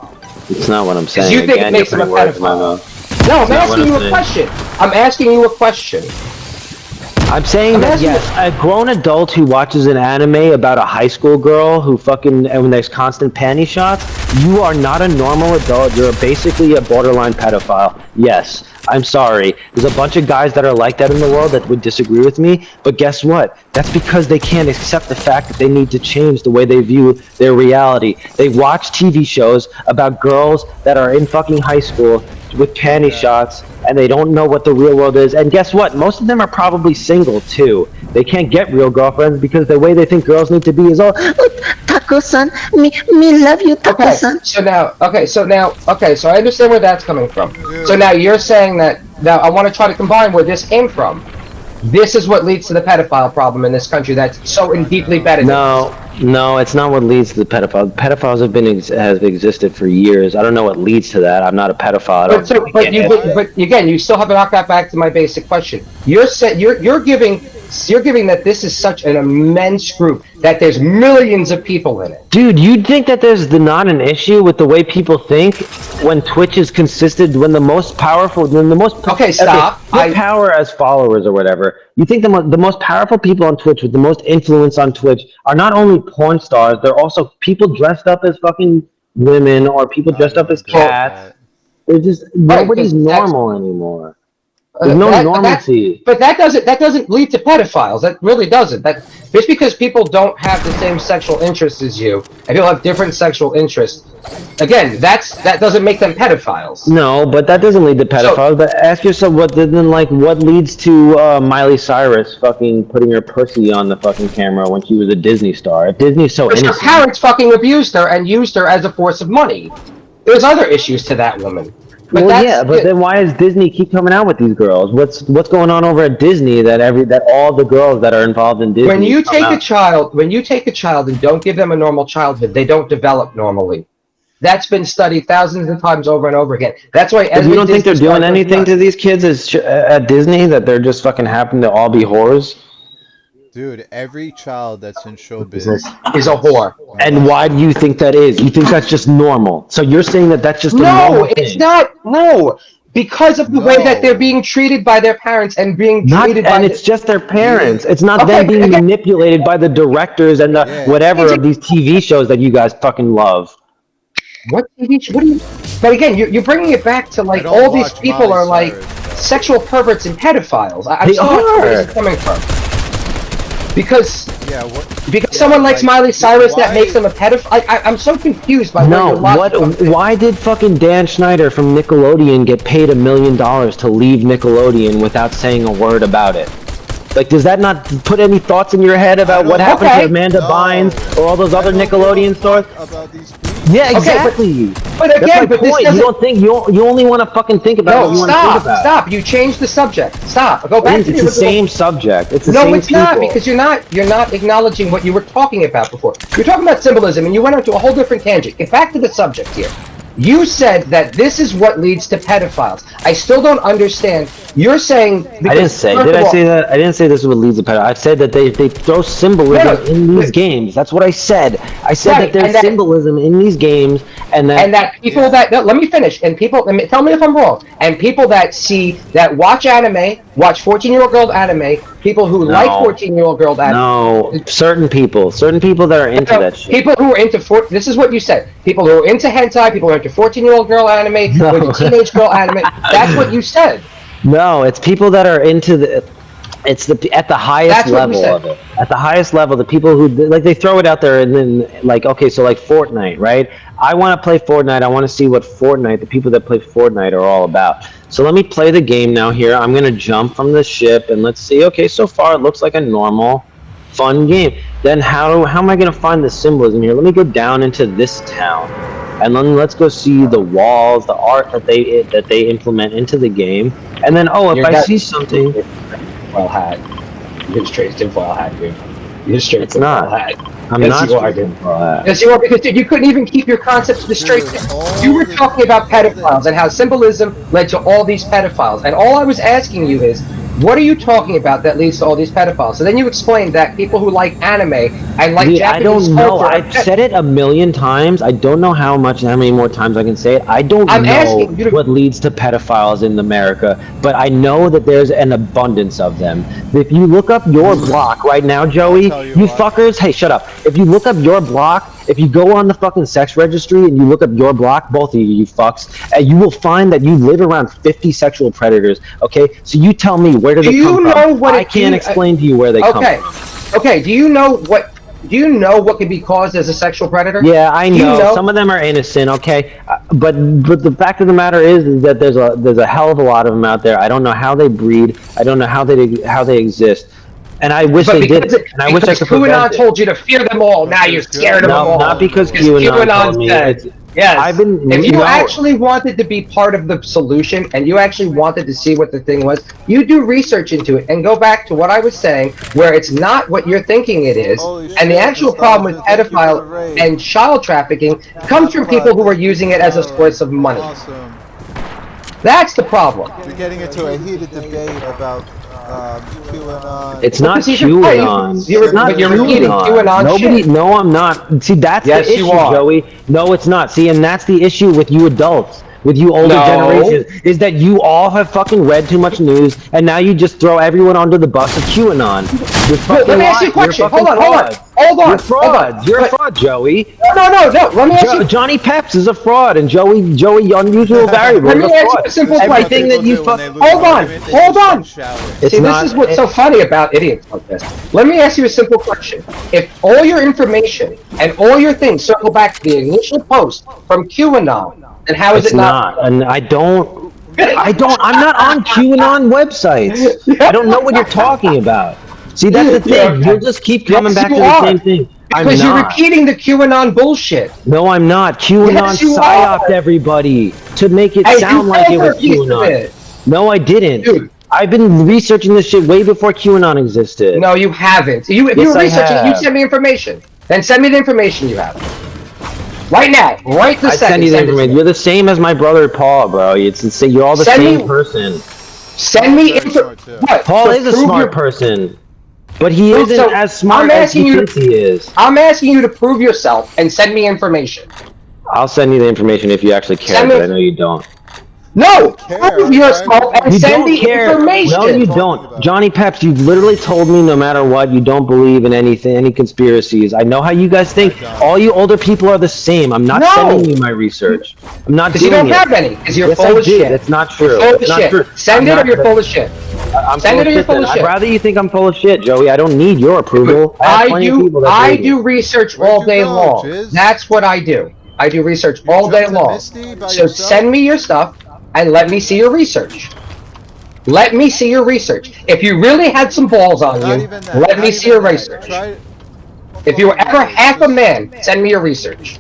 It's not what I'm saying. You think it makes them a pedophile. No, I'm asking you a question. I'm asking you a question. I'm saying that yes, a grown adult who watches an anime about a high school girl who fucking and when there's constant panty shots, you are not a normal adult. You're basically a borderline pedophile. Yes. I'm sorry. There's a bunch of guys that are like that in the world that would disagree with me, but guess what? That's because they can't accept the fact that they need to change the way they view their reality. They watch TV shows about girls that are in fucking high school with panty shots, and they don't know what the real world is. And guess what? Most of them are probably single too. They can't get real girlfriends because the way they think girls need to be is all, oh, Taco-san, me love you, Taco-san. So I understand where that's coming from. So now you're saying that, now I want to try to combine where this came from. This is what leads to the pedophile problem in this country that's so deeply embedded. No, it's not what leads to the pedophile. Pedophiles have existed for years. I don't know what leads to that. I'm not a pedophile. But again, you still haven't knocked that back to my basic question. You're giving that this is such an immense group that there's millions of people in it. Dude, you'd think that there's not an issue with the way people think when Twitch is consistent, when the most powerful, Okay, stop. Power as followers or whatever. You think the most powerful people on Twitch with the most influence on Twitch are not only porn stars, they're also people dressed up as fucking women or people dressed up as cats. They're just nobody's normal anymore. There's no normalcy. But that doesn't lead to pedophiles. That really doesn't. That just because people don't have the same sexual interests as you, and people have different sexual interests, again, that doesn't make them pedophiles. No, but that doesn't lead to pedophiles. But ask yourself what leads to Miley Cyrus fucking putting her pussy on the fucking camera when she was a Disney star. If Disney's so innocent. Her parents fucking abused her and used her as a force of money. There's other issues to that woman. But Well, yeah, but then why does Disney keep coming out with these girls? What's going on over at Disney that all the girls that are involved in Disney when you come take out? a child and don't give them a normal childhood, they don't develop normally. That's been studied thousands of times over and over again. That's why. But you don't think they're doing anything to these kids at Disney, that they're just fucking happen to all be whores? Dude, every child that's in showbiz is a whore. And why do you think that is? You think that's just normal? So you're saying that that's just a normal thing? It's not. No, because of the way that they're being treated by their parents and being treated by. And it's just their parents. It's not them being manipulated by the directors and the whatever of these TV shows that you guys fucking love. What TV show? What do you? But again, you're bringing it back to like all these people are like sexual perverts and pedophiles. I'm sorry where this is coming from. Because someone likes Miley Cyrus, that makes them a pedophile. I'm so confused by why did fucking Dan Schneider from Nickelodeon get paid $1 million to leave Nickelodeon without saying a word about it? Like, does that not put any thoughts in your head about what happened to Amanda Bynes or all those other Nickelodeon stars? Yeah, exactly. But again, that's my point. You don't think you only want to fucking think about what you want to think about. Stop! You changed the subject. Stop. Go back to the same subject. It's the same No, it's not, because you're not acknowledging what you were talking about before. You're talking about symbolism, and you went onto a whole different tangent. Get back to the subject here. You said that this is what leads to pedophiles. I still don't understand. You're saying... I didn't say. Did I say that? I didn't say this is what leads to pedophiles. I said that they throw symbolism in these games. That's what I said. I said that there's symbolism in these games, and that people that... No, let me finish. And people... Tell me if I'm wrong. And people that watch anime, watch 14-year-old girl anime, people who like 14-year-old girl anime... No, certain people that are into that shit. People who are into... This is what you said. People who are into hentai, people who are into 14-year-old girl anime, into teenage girl anime. That's what you said. No, it's people that are into the... It's at the highest level of it. At the highest level, the people who like they throw it out there and then like okay, so like Fortnite, right? I want to play Fortnite. I want to see what the people that play Fortnite are all about. So let me play the game now here. I'm gonna jump from the ship and let's see. Okay, so far it looks like a normal, fun game. Then how am I gonna find the symbolism here? Let me go down into this town, and then let's go see the walls, the art that they implement into the game. And then if I see something. Tinfoil hat. You're straight tinfoil hat, dude. You're straight it's not. Hat. I'm not straight tinfoil hat. Yes, you are, because dude, you couldn't even keep your concepts to the straight. You were talking about pedophiles and how symbolism led to all these pedophiles, and all I was asking you is, what are you talking about that leads to all these pedophiles? So then you explained that people who like anime and like Japanese I don't know. culture... I've said it 1,000,000 times. I don't know how many more times I can say it. I don't know what leads to pedophiles in America, but I know that there's an abundance of them. If you look up your block right now, Joey, you fuckers, hey, shut up. If you look up your block, if you go on the fucking sex registry and you look up your block, both of you fucks, you will find that you live around 50 sexual predators, okay? So you tell me, where do they come from? I can't explain to you where they come from. Okay, do you know what can be caused as a sexual predator? Yeah, I know. Some of them are innocent, okay? But the fact of the matter is that there's a hell of a lot of them out there. I don't know how they breed. I don't know how they exist. And I wish they did it. And I wish I could prevent it. QAnon told you to fear them all. Now you're scared of them all. No, not because QAnon told me. Yes. If you actually wanted to be part of the solution and you actually wanted to see what the thing was, you do research into it and go back to what I was saying, where it's not what you're thinking it is, and the actual problem with pedophile and child trafficking comes from people who are using it as a source of money. That's the problem. You're getting into a heated debate about QAnon. It's not QAnon. You're repeating QAnon. No, I'm not. See, that's the issue, Joey. No, it's not. See, and that's the issue with you adults, with you older generations, is that you all have fucking read too much news, and now you just throw everyone under the bus of QAnon. Let me ask you a question. Hold on. You're frauds. You're a fraud, Joey. No. Let me ask you. Johnny Peps is a fraud, and Joey Unusual Variable is a fraud. Let me ask you a simple question. Everything that you Hold on. See, this is what's so funny about idiots like this. Let me ask you a simple question. If all your information and all your things circle back to the initial post from QAnon, then how is it not? And I'm not on QAnon websites. I don't know what you're talking about. See, that's the thing. You'll just keep coming back to the same thing. Because you're repeating the QAnon bullshit. No, I'm not. QAnon psyoped everybody to make it sound like it was QAnon. No, I didn't. Dude. I've been researching this shit way before QAnon existed. No, you haven't. If you were researching, you'd send me information. Then send me the information you have. Right now. Right this second. Send you the information. You're the same as my brother Paul, bro. You're all the same person. Send me info. What? Paul is a smart person. But he isn't as smart as you think he is. I'm asking you to prove yourself and send me information. I'll send you the information if you actually care, but I know you don't. No! Prove yourself and send me information! No, you don't. Johnny Peps, you've literally told me no matter what, you don't believe in anything, any conspiracies. I know how you guys think. All you older people are the same. I'm not sending you my research. I'm not doing it. Because you don't have any. Because you're full of shit. That's not true. It's not true. Send it or you're full of shit. Send it or you're full of shit. I'd rather you think I'm full of shit, Joey. I don't need your approval. I do research all day long. That's what I do. I do research all day long. So send me your stuff and let me see your research. Let me see your research. If you really had some balls on you, let me see your research. If you were ever half a man, send me your research.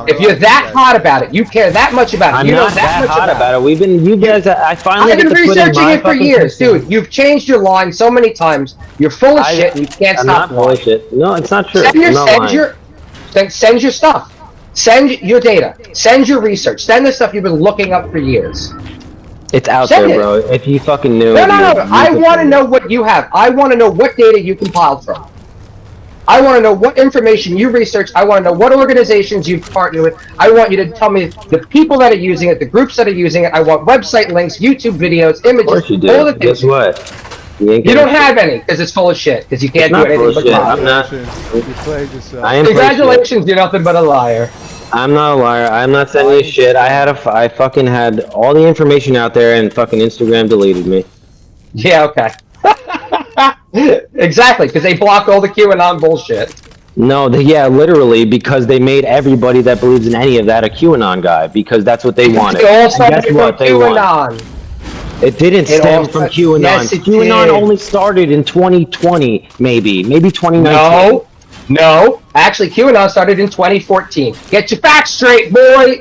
If you're that hot about it, you care that much about it. I'm you know not that much hot about it. We've been, you guys, I finally I've been researching it for years, dude. You've changed your line so many times. You're full of shit and you can't stop. I'm not full of shit. No, it's not true. Send your stuff. Send your data. Send your research. Send the stuff you've been looking up for years. It's out there, bro. If you fucking knew. No. I want to know what you have. I want to know what data you compiled from. I want to know what information you researched. I want to know what organizations you've partnered with. I want you to tell me the people that are using it, the groups that are using it. I want website links, YouTube videos, images, of course you do. all the things. Guess what? You don't have any because it's full of shit. Because you can't do anything but lie. I'm not. Congratulations, you're nothing but a liar. I'm not a liar. I'm not sending you shit. I fucking had all the information out there, and fucking Instagram deleted me. Yeah. Okay. Exactly, because they blocked all the QAnon bullshit. No, yeah, literally, because they made everybody that believes in any of that a QAnon guy, because that's what they wanted. It all started from QAnon. It didn't stem from QAnon. Yes, QAnon only started in 2020, maybe 2019. No. Actually, QAnon started in 2014. Get your facts straight, boy.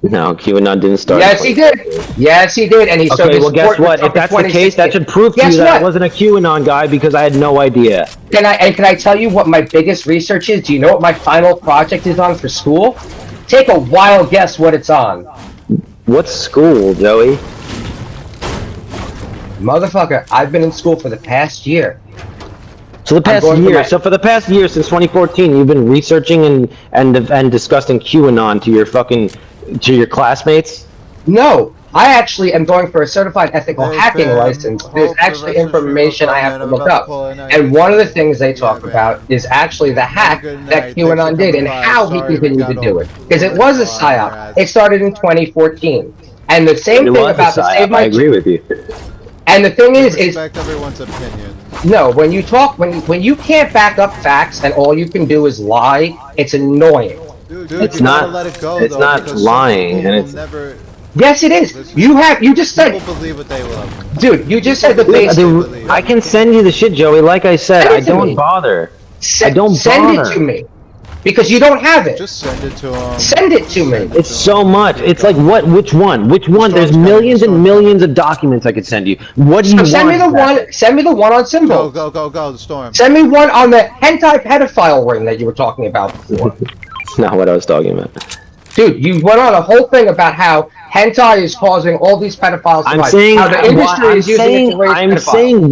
No, QAnon didn't start. Yes, he did. Yes, he did, and he okay, well, guess what? If that's the case, that should prove to you that I wasn't a QAnon guy because I had no idea. Can I tell you what my biggest research is? Do you know what my final project is on for school? Take a wild guess what it's on. What's school, Joey? Motherfucker, I've been in school for the past year. So the past year, so for the past year since 2014, you've been researching and discussing QAnon to your classmates? No, I actually am going for a certified ethical hacking license. There's actually information I have to look up. And one of the things they talk about is actually the hack that QAnon did and how he continued to do it. Because it was a psyop. It started in 2014. And the same thing about the Save My... I agree with you. And the thing is respect everyone's opinion. No, when you talk, when you can't back up facts and all you can do is lie, it's annoying. Dude, it's not. Let it go, it's not lying, and it's never. Yes, it is. You just said. People believe what they love. Dude, you just said the basic. I can send you the shit, Joey. Like I said, I don't bother. I don't send it to me. Because you don't have it. Just send it to him. Send it to me. It's so much. It's like what? Which one? Which one? There's millions and millions of documents I could send you. What do you want? Send me the one. Send me the one on Symbol. Go, the Storm. Send me one on the hentai pedophile ring that you were talking about before. That's not what I was talking about. Dude, you went on a whole thing about how hentai is causing all these pedophiles to I'm saying, how the industry is using it to raise I'm pedophiles. saying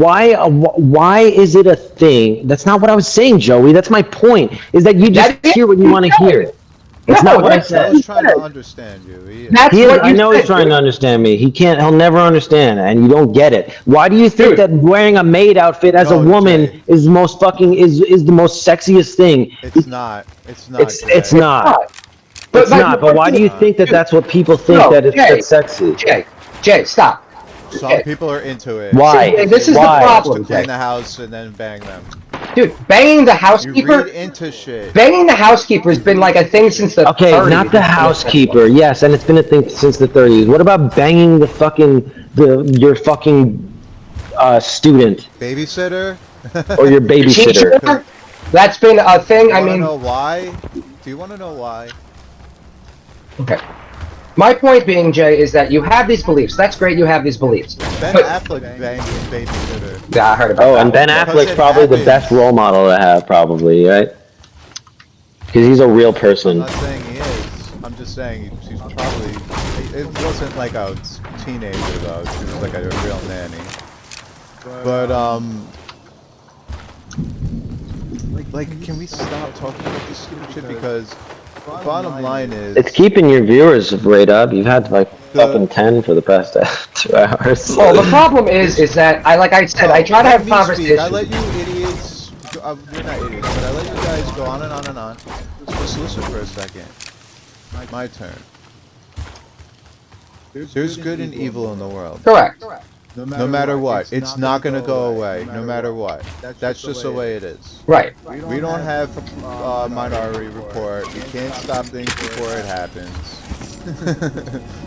why is it a thing? That's not what I was saying, Joey. That's my point. Is that you just hear what you want to hear. That's not what I said. I was trying to understand you. I know he's trying to understand me. He'll never understand, and you don't get it. Why do you think that wearing a maid outfit as a woman is the most sexiest thing? It's not. It's not. But why do you think that that's what people think that it's sexy? Jay, stop. Some people are into it. Why? See, this is the problem. To clean the house and then bang them. Dude, banging the housekeeper. You read into shit. Banging the housekeeper has been like a thing since the 30s. Okay, not the housekeeper. Yes, and it's been a thing since the 30s. What about banging your fucking student? Babysitter? Or your babysitter? That's been a thing. I mean, know why? Do you want to know why? Okay. My point being, Jay, is that you have these beliefs. That's great. You have these beliefs. Ben But, Affleck banged his babysitter. yeah, I heard about that. And Ben Affleck's probably the best role model to have, probably, right? Because he's a real person. I'm not saying he is. I'm just saying she's probably. It wasn't like a teenager though. She was like a real nanny. But like, can we stop talking about this stupid shit? Because bottom line is, It's keeping your viewers rate up. You've had like fucking 10 for the past 2 hours. Well, the problem is that I try to have conversations. I let you idiots. You're not idiots, but I let you guys go on and on and on. Just listen for a second. My turn. There's good and evil in the world. Correct. No matter what, it's not gonna go away. No matter what, that's just the way it is. Right. We don't have Minority Report. We can't stop things before it happens.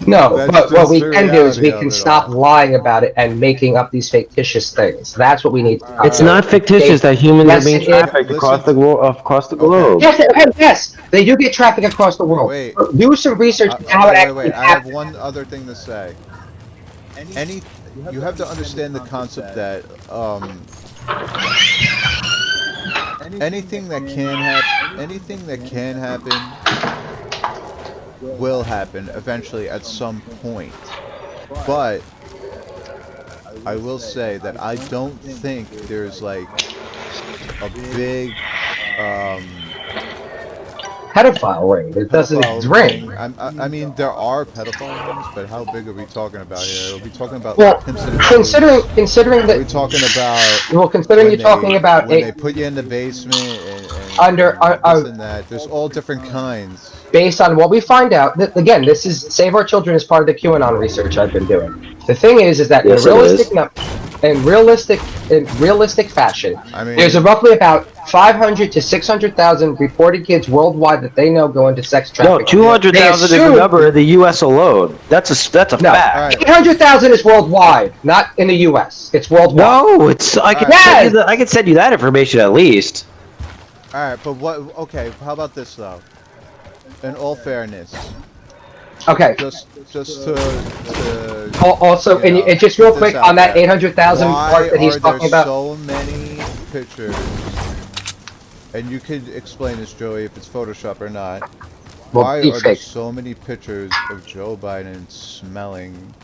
No, That's but what just we the can do is we reality of can it stop lying about it and making up these fictitious things. That's what we need to do. It's not fictitious that humans Yes, are being it is. trafficked across the globe. Yes, they do get traffic across the world. Wait. Do some research on how it actually I have happens. one other thing to say. You have to understand the concept that anything that can happen will happen eventually at some point. But I will say that I don't think there's like a big pedophile ring. It doesn't ring. I mean, there are pedophile rings, but how big are we talking about here? Are we talking about Well, like pimps and considering that we're talking about. Well, considering you're talking about when they put you in the basement and under this and that. There's all different kinds. based on what we find out. Again, this is Save Our Children is part of the QAnon research I've been doing. The thing is that Yes, in realistic fashion, I mean, there's roughly about 500 to 600,000 reported kids worldwide that they know go into sex No, trafficking. 200,000 is the number in the U.S. alone. That's a fact. 800,000 is worldwide, not in the U.S. It's worldwide. No, it's I can send you that information at least. All right, but what? Okay, how about this though? In all fairness. Okay. Just to also, and just real quick on that 800,000 part that he's talking about. So many pictures, and you could explain this, Joey, if it's Photoshop or not. Well, Why are there deepfake. so many pictures of Joe Biden smelling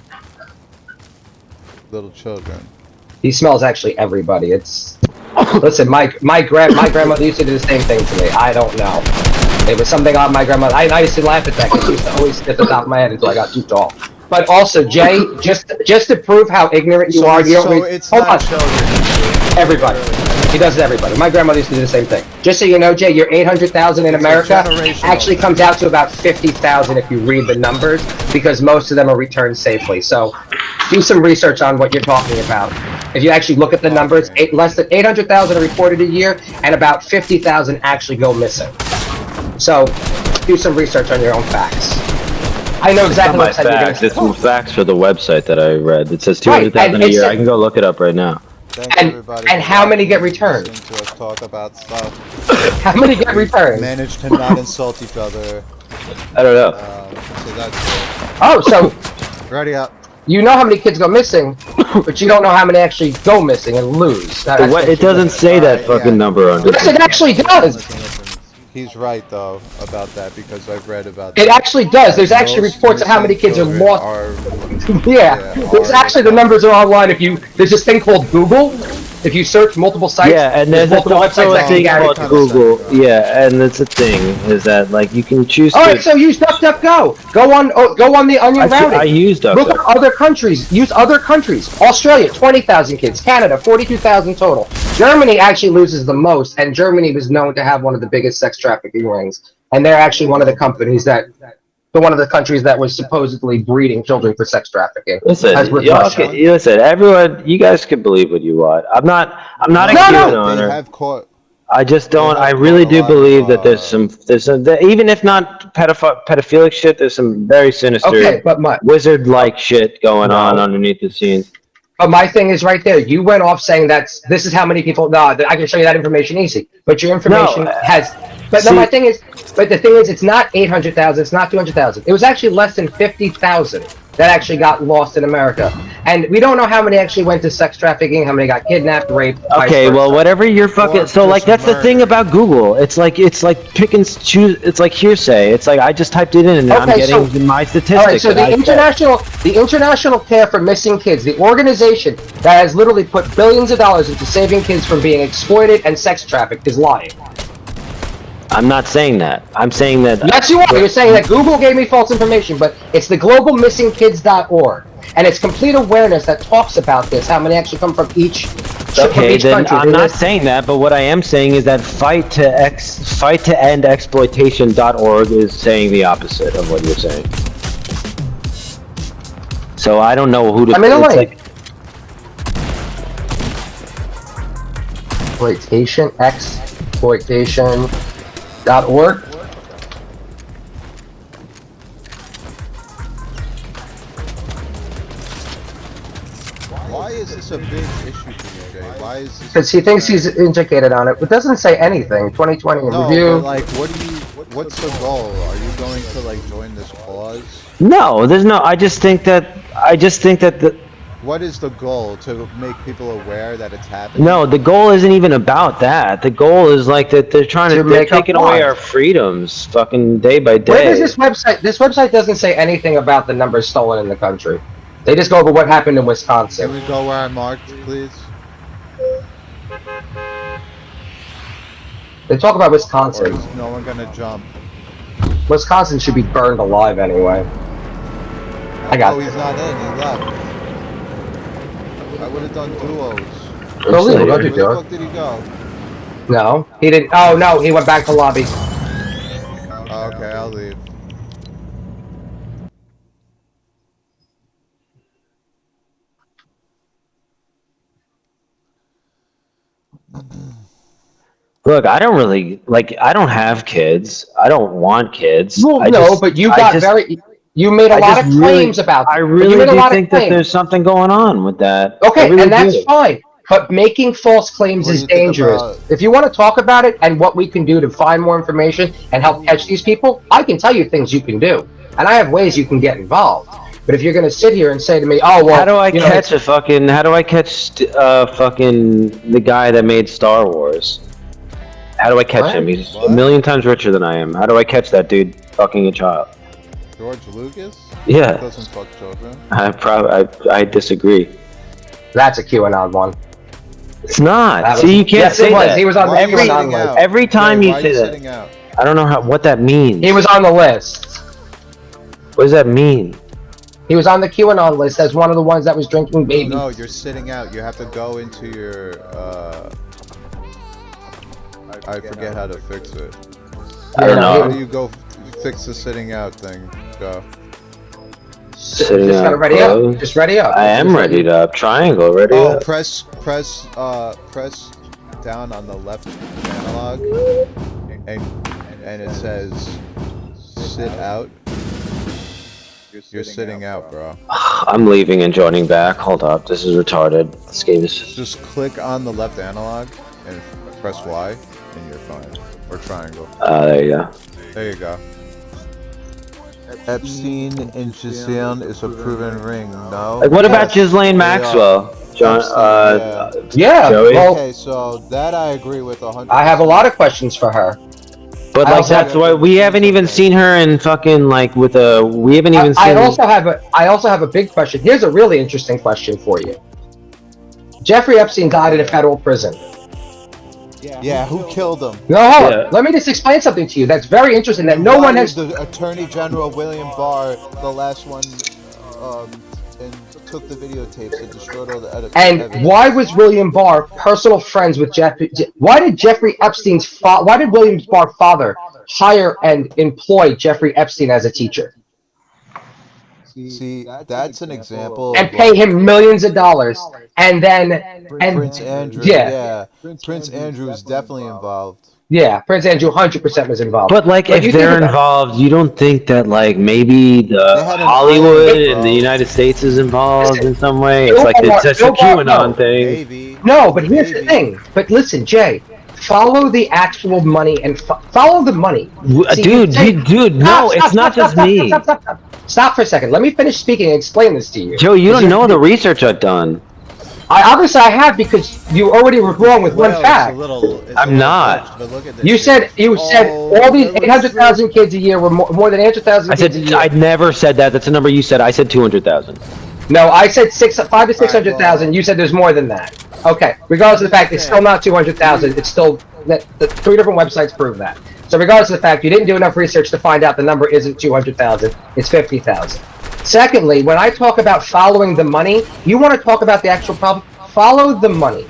little children? He smells actually everybody. It's listen, my grandmother used to do the same thing to me. I don't know. It was something on my grandmother. I used to laugh at that because she used to always sit at the top of my head until I got too tall. But also, Jay, just to prove how ignorant you are, you don't read. It's Hold not on. children. Everybody. He does it to everybody. My grandmother used to do the same thing. Just so you know, Jay, your 800,000 in America actually comes out to about 50,000 if you read the numbers, because most of them are returned safely. So do some research on what you're talking about. If you actually look at the numbers, less than 800,000 are reported a year, and about 50,000 actually go missing. So do some research on your own facts. I know exactly what It's not my facts. It's some facts for the website that I read. It says Right, 200,000 and a year. it's- I can go look it up right now. And how many get returned? To us talk about stuff. How many get returned? Manage to not insult each other. I don't know. So that's it. Oh, so Ready up. you know how many kids go missing, but you don't know how many actually go missing and lose. It doesn't say that fucking number under. Yes, it actually does. He's right though about that because I've read about that. It actually does. There's actually Most reports of how many kids are missing lost. Yeah, there's actually the numbers are online. There's this thing called Google. If you search multiple sites, Yeah, and there's multiple also a that thing can called guarantee. Google. Yeah, and that's a thing is that like you can choose. All to, right, so use DuckDuckGo. Go on the Onion routing. I use Look DuckDuck. at other countries. Use other countries. Australia, 20,000 kids. Canada, 42,000 total. Germany actually loses the most, and Germany was known to have one of the biggest sex trafficking rings. And they're actually one of the countries that was supposedly breeding children for sex trafficking. Listen, as with y'all Russia. listen, everyone, you guys can believe what you want. I'm not a QAnon. They have caught. I just don't. I really do believe that there's some, even if not pedophilic shit, there's some very sinister, Okay, but wizard-like shit going on underneath the scenes. But my thing is right there. You went off saying this is how many people. No, I can show you that information easy. But your information has. But no, my thing is. But the thing is, it's not 800,000. It's not 200,000. It was actually less than 50,000 that actually got lost in America, and we don't know how many actually went to sex trafficking, how many got kidnapped, raped. Okay, well, whatever you're fucking. So, like, that's the thing about Google. It's like pick and choose. It's like hearsay. It's like I just typed it in and I'm getting my statistics. All right, so the International Care for Missing Kids, the organization that has literally put billions of dollars into saving kids from being exploited and sex trafficked, is lying. I'm not saying that. I'm saying that. Yes, you are. You're saying that Google gave me false information, but it's the globalmissingkids.org, and it's complete awareness that talks about this. How many actually come from each? Okay, then I'm not saying that, but what I am saying is that fighttoendexploitation.org is saying the opposite of what you're saying. So I don't know who to. I'm in a link. Exploitation.org. Why is this a big issue for you, Jay? Why is this? Because he thinks he's educated on it. It doesn't say anything. 2020 review. But like, what's the goal? Are you going to like join this cause? No, there's no. I just think that the. What is the goal? To make people aware that it's happening? No, the goal isn't even about that. The goal is like that they're trying to they're taking away our freedoms, fucking day by day. Where is this website? This website doesn't say anything about the numbers stolen in the country. They just go over what happened in Wisconsin. Can we go where I marked, please? They talk about Wisconsin. Or is no one gonna jump? Wisconsin should be burned alive anyway. I got. Oh, he's not in. He left. I would have done duos. No, leave him. Where Don't you the do fuck it. did he go? No, he didn't. Oh no, he went back to lobby. Oh, okay, I'll leave. Look, I don't really I don't have kids. I don't want kids. Well, but you got you made a lot of claims about them. I really do think that there's something going on with that. Okay, really and that's do. fine. But making false claims is dangerous. If you want to talk about it and what we can do to find more information and help catch these people, I can tell you things you can do. And I have ways you can get involved. But if you're going to sit here and say to me, "Oh, well," how do I catch fucking the guy that made Star Wars? How do I catch him? He's a million times richer than I am. How do I catch that dude fucking a child? George Lucas? Yeah. He doesn't fuck children. I disagree. That's a QAnon one. It's not. See, you can't say that. He was on the QAnon list. Every time you say that, I don't know what that means. He was on the list. What does that mean? He was on the QAnon list as one of the ones that was drinking babies. No, you're sitting out. You have to go into your, I forget how to fix it. I don't know. How do you go fix the sitting out thing? Go. Sitting just out. gotta ready up. Just ready up. I am readied up. Triangle, ready up. Press down on the left analog, and it says sit out. You're sitting out, bro. I'm leaving and joining back. Hold up, this is retarded. This game is. Just click on the left analog and press Y, and you're fine. Or triangle. There you go. There you go. Epstein and Giselle is a proven ring. No. Like, what about Ghislaine Maxwell? John. Yeah. Joey? Well, Okay, so that I agree with 100%. I have a lot of questions for her. But like that's why we haven't even seen her in fucking like with a. We haven't even seen. I also have a big question. Here's a really interesting question for you. Jeffrey Epstein died in a federal prison. Yeah, who killed him? No, hold on. Let me just explain something to you. That's very interesting. That no one has. The Attorney General William Barr, the last one, and took the videotapes and destroyed all the evidence. And why was William Barr personal friends with Jeffrey? Why did Jeffrey Epstein's why did William Barr's father hire and employ Jeffrey Epstein as a teacher? See, that's an example. And pay him millions of dollars, and then Prince Andrew. Yeah, Prince Andrew is definitely involved. Yeah, Prince Andrew 100% was involved. But like, you if think they're about- involved, you don't think that like maybe the had an Hollywood island, and the bro. United States is involved Listen, in some way? Bill It's like Barr- it's a Bill Barr- QAnon no. thing. Maybe. No, but here's the Maybe. thing. But listen, Jay, follow the actual money and follow the money. See, Dude, no, it's not just me. Stop for a second. Let me finish speaking and explain this to you. Joe, you don't know the research I've done. Obviously I have, because you already were wrong with one Well, fact. I'm not. But look at this You shit. said all these 800,000 kids a year were more than 800,000 I kids a said year. I never said that. That's a number you said. I said 200,000. No, I said 5 to 600,000. You said there's more than that. Okay. Regardless of the fact, it's still not 200,000. It's still the 3 different websites prove that. So regardless of the fact, you didn't do enough research to find out the number isn't 200,000. It's 50,000. Secondly, when I talk about following the money, you want to talk about the actual problem. Follow the money.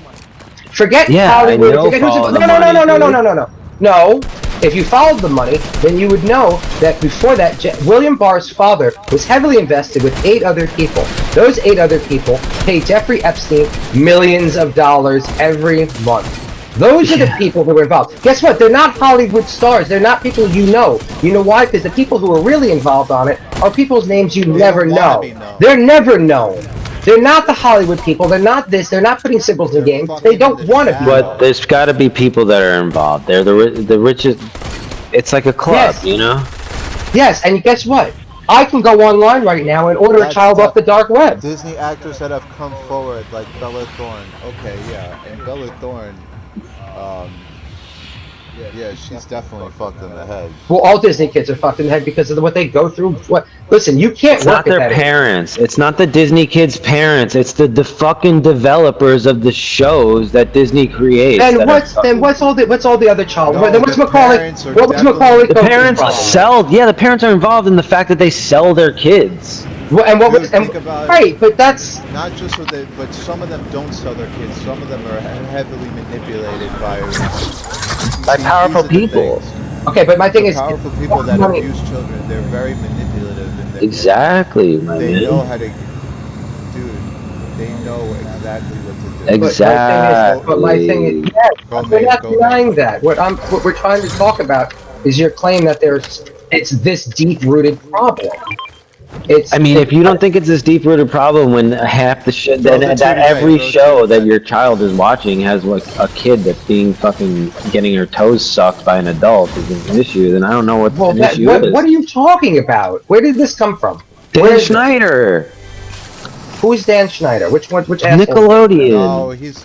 Forget Hollywood. Forget who's No. No. If you followed the money, then you would know that before that, William Barr's father was heavily invested with 8 other people. Those 8 other people paid Jeffrey Epstein millions of dollars every month. Those are the people who were involved. Guess what? They're not Hollywood stars. They're not people you know. You know why? Because the people who are really involved on it are people's names you never know. They're never known. They're not the Hollywood people. They're not this. They're not putting symbols in games. They don't want to be. But there's got to be people that are involved. They're the richest. It's like a club, Yes. you know? Yes, and guess what? I can go online right now and order a child off the dark web. Disney actors that have come forward, like Bella Thorne. Okay, yeah, and Bella Thorne, yeah, she's definitely fucked in the head. Well, all Disney kids are fucked in the head because of what they go through. Listen, you can't It's work not their at that age. parents. It's not the Disney kids' parents. It's the fucking developers of the shows that Disney creates. Then that what's all the other child? No, then what's the Macaulay? parents are What was Macaulay? The Culkin's parents problem? sell. Yeah, the parents are involved in the fact that they sell their kids. Well, and what Dude, was think about it. right? But that's Not just with it, but some of them don't sell their kids. Some of them are heavily manipulated by powerful these are the people. things. okay. But my thing The is, powerful people that money- abuse children, they're very manipulative. And Exactly, my they know man. how to, dude. They know exactly what to do. Exactly. But my thing is, yes, Go we're not Meg. denying that. What we're trying to talk about is your claim that it's this deep-rooted problem. I mean, if you don't think it's this deep-rooted problem, when half the shit, then that every show that your child is watching has like a kid that's being fucking getting her toes sucked by an adult is an issue, then I don't know what an issue is. What are you talking about? Where did this come from? Dan Schneider. Who's Dan Schneider? Which asshole? Nickelodeon. Oh, he's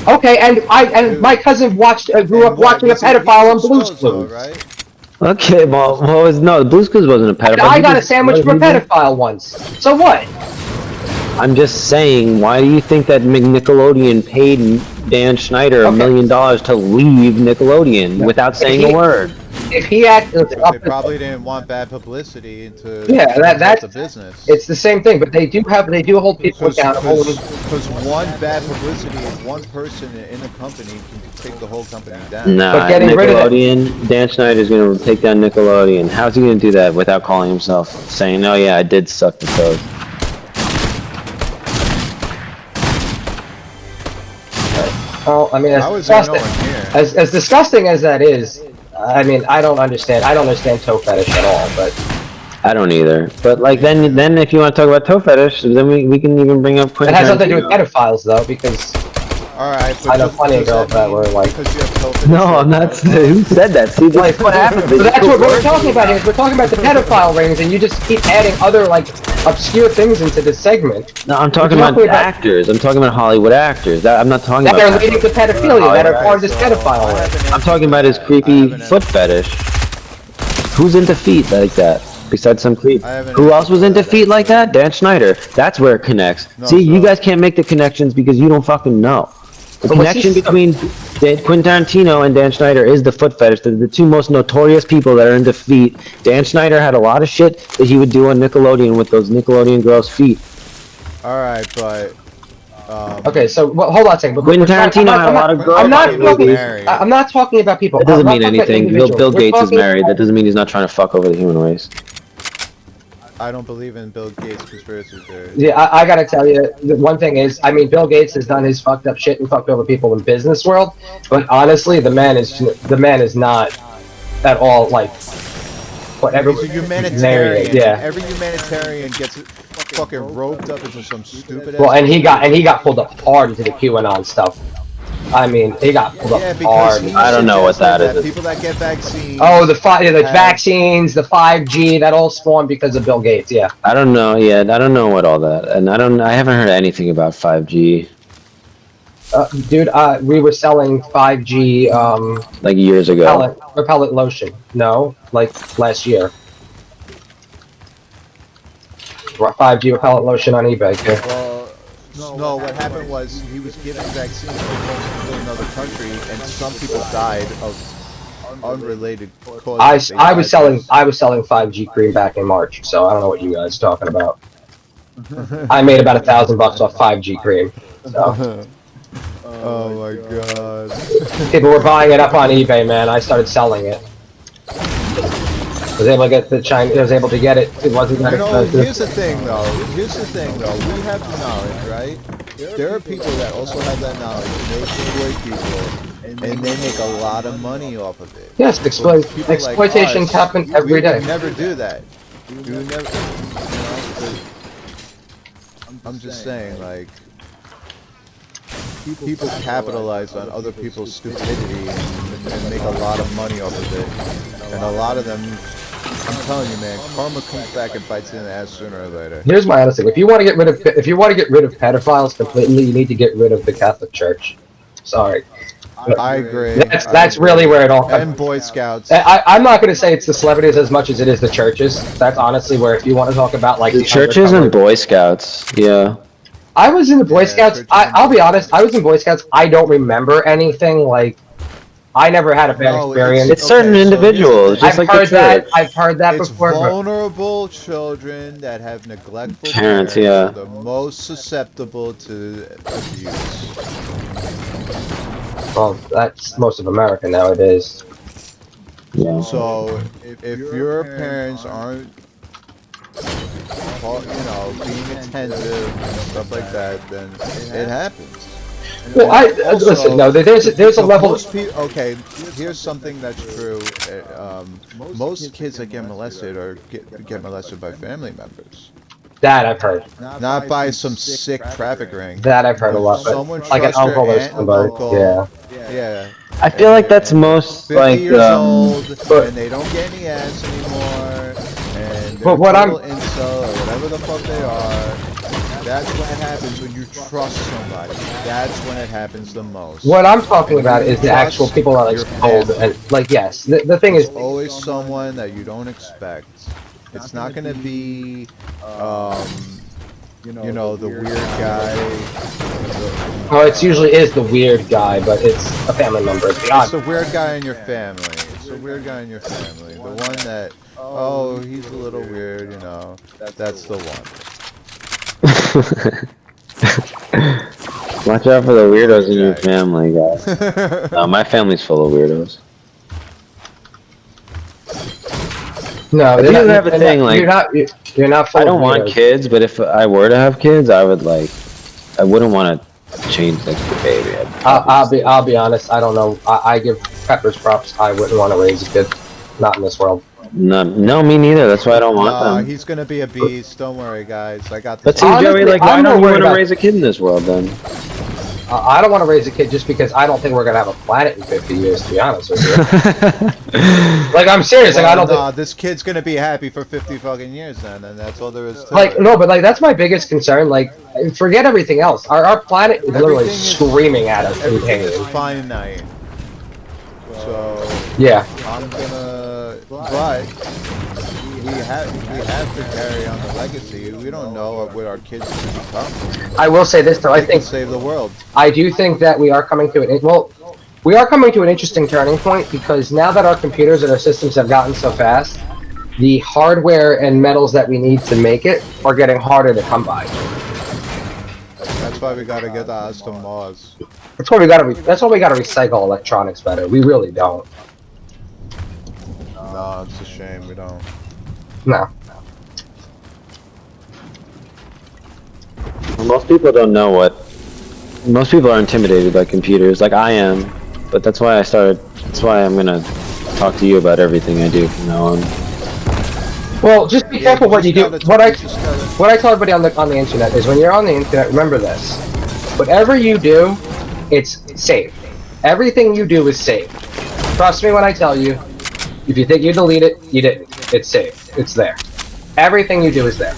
Okay, and my cousin grew up watching a pedophile on Blue's Clues. right? Okay, well, no, the Blue's Clues wasn't a pedophile. I got a sandwich from a pedophile once. So what? I'm just saying, why do you think that Nickelodeon paid Dan Schneider $1 million to leave Nickelodeon without saying a word? If he had, They probably didn't want bad publicity into that's the business. It's the same thing, but they do hold people accountable. Because one bad publicity of one person in a company can take the whole company down. Nah, Nickelodeon, Dan Schneider's gonna take down Nickelodeon. How's he gonna do that without calling himself, saying, "Oh yeah, I did suck the toes"? Well, I mean, as disgusting as that is, I mean, I don't understand toe fetish at all, but I don't either. But like, then if you want to talk about toe fetish, then we can even bring up Quentin it has something to do Tarantino. with pedophiles, though, because Alright, I know plenty of girls that were like. No, I'm not. Who said that? See, that's what happens. So that's what we're talking about here. Is we're talking about the pedophile rings, and you just keep adding other like obscure things into this segment. No, I'm talking about actors. I'm talking about Hollywood actors. I'm not talking that about. are leading to pedophilia, that are part of this pedophile ring. I'm talking about his creepy foot fetish. Who's into feet like that? Besides some creep. Who else was into feet like that? Dan Schneider. That's where it connects. See, you guys can't make the connections because you don't fucking know. The connection between Quentin Tarantino and Dan Schneider is the foot fetish. They're the two most notorious people that are into feet. Dan Schneider had a lot of shit that he would do on Nickelodeon with those Nickelodeon girls' feet. Alright, but... okay, so hold on a second. Quentin Tarantino had a lot of girls. I'm not talking about people. That doesn't mean anything. Bill Gates is married. That doesn't mean he's not trying to fuck over the human race. I don't believe in Bill Gates conspiracy theories. Yeah, I gotta tell you, the one thing is, I mean, Bill Gates has done his fucked up shit and fucked over people in business world, but honestly, the man is not at all like what everyone. He's a humanitarian. Yeah. Every humanitarian gets fucking roped up into some stupid. Well, and he got pulled up hard into the QAnon stuff. I mean, he got pulled up hard. I don't know what that is. People that get vaccines. Oh, the vaccines, the 5G, that all spawned because of Bill Gates. Yeah. I don't know. Yeah, I don't know what all that, and I haven't heard anything about 5G. Dude, we were selling 5G like years ago. Repellent lotion. No, like last year. 5G repellent lotion on eBay. Okay. No, what happened was he was giving vaccines to another country, and some people died of unrelated causes. I was selling 5G cream back in March, so I don't know what you guys are talking about. I made about $1,000 off 5G cream. So. Oh my god. People were buying it up on eBay, man. I started selling it. Was able to get the China. I was able to get it. It wasn't that expensive. Here's the thing, though. We have the knowledge, right? There are people that also have that knowledge, and they exploit people, and they make a lot of money off of it. Yes, exploitations happen every day. We never do that. We never. I'm just saying, like, people capitalize on other people's stupidity and make a lot of money off of it, and a lot of them. I'm telling you, man, karma comes back and bites you in the ass sooner or later. Here's my honest thing: if you want to get rid of pedophiles completely, you need to get rid of the Catholic Church. Sorry. I agree. That's really where it all comes. And Boy Scouts. I'm not going to say it's the celebrities as much as it is the churches. That's honestly where, if you want to talk about like the churches and Boy Scouts, yeah. I was in the Boy Scouts. I'll be honest. I was in Boy Scouts. I don't remember anything like. I never had a bad experience. It's certain individuals. Just I've heard that before. It's vulnerable children that have neglectful parents. Yeah. The most susceptible to abuse. Well, that's most of America nowadays. Yeah. So if your parents aren't, being attentive and stuff like that, then it happens. Well, listen. No, there's a level. Okay, here's something that's true. Most kids that get molested get molested by family members. That I've heard. Not by some sick traffic ring. That I've heard a lot. Someone like an uncle or somebody. Yeah. Yeah. I feel like that's most 50 like years old, and they don't get any ass anymore, and they're incel or whatever the fuck they are. That's when it happens when you trust somebody. That's when it happens the most. What I'm talking about is the actual people that are cold and like yes. The thing is always someone that you don't expect. It's not gonna be the weird guy. Well, it usually is the weird guy, but it's a family member. It's the weird guy in your family. It's the weird guy in your family. The one that, he's a little weird, that's the one. Watch out for the weirdos in your family, guys. No, my family's full of weirdos. No, you have a thing like you're not. Full I don't want kids, but if I were to have kids, I wouldn't want to change like the baby. I'll be honest. I don't know. I give Peppers props. I wouldn't want to raise a kid. Not in this world. No, me neither. That's why I don't want them. He's gonna be a beast. Don't worry, guys. I got this. But see, Joey, why don't you want to raise a kid in this world then? I don't want to raise a kid just because I don't think we're gonna have a planet in 50 years. To be honest with you. Like I'm serious. Like I don't think this kid's gonna be happy for 50 fucking years then, and that's all there is to like it. No, but like that's my biggest concern. Like forget everything else. Our planet is literally screaming at us. Everything is finite. So yeah. I'm gonna, but we have to carry on the legacy. We don't know what our kids will become. I will say this though. I think save the world. I do think that we are coming to it. Well, we are coming to an interesting turning point because now that our computers and our systems have gotten so fast, the hardware and metals that we need to make it are getting harder to come by. That's why we gotta get the ass to Mars. That's why we gotta recycle electronics better. We really don't. No, it's a shame we don't. No. Most people don't know what. Most people are intimidated by computers, like I am. But that's why I started. That's why I'm gonna talk to you about everything I do from now on. Well, just be careful what you do. What I tell everybody on the internet is when you're on the internet, remember this: whatever you do, it's saved. Everything you do is saved. Trust me when I tell you. If you think you delete it, you didn't. It's saved. It's there. Everything you do is there.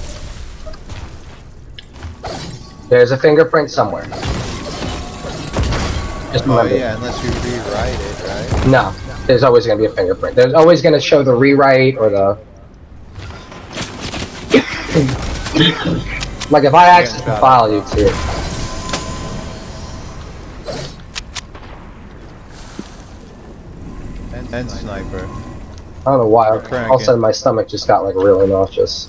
There's a fingerprint somewhere. Just remember. Oh yeah, unless you rewrite it, right? No, there's always going to be a fingerprint. There's always going to show the rewrite or the. Like if I access the file, you'd see it. And sniper. I don't know why. All of a sudden, my stomach just got like really nauseous.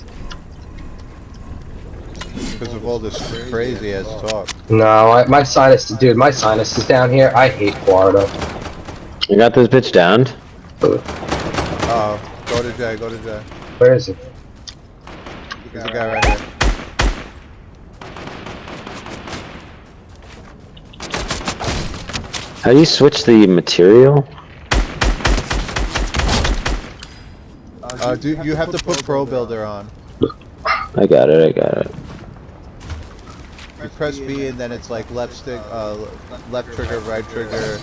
Because of all this crazy ass talk. No, my sinus, dude, my sinus is down here. I hate Florida. You got this bitch downed? Oh, go to Jay, go to Jay. Where is he? There's a guy right here. How do you switch the material? Dude, you have to put Pro Builder on. I got it, I got it. You press B and then it's like left stick, left trigger, right trigger,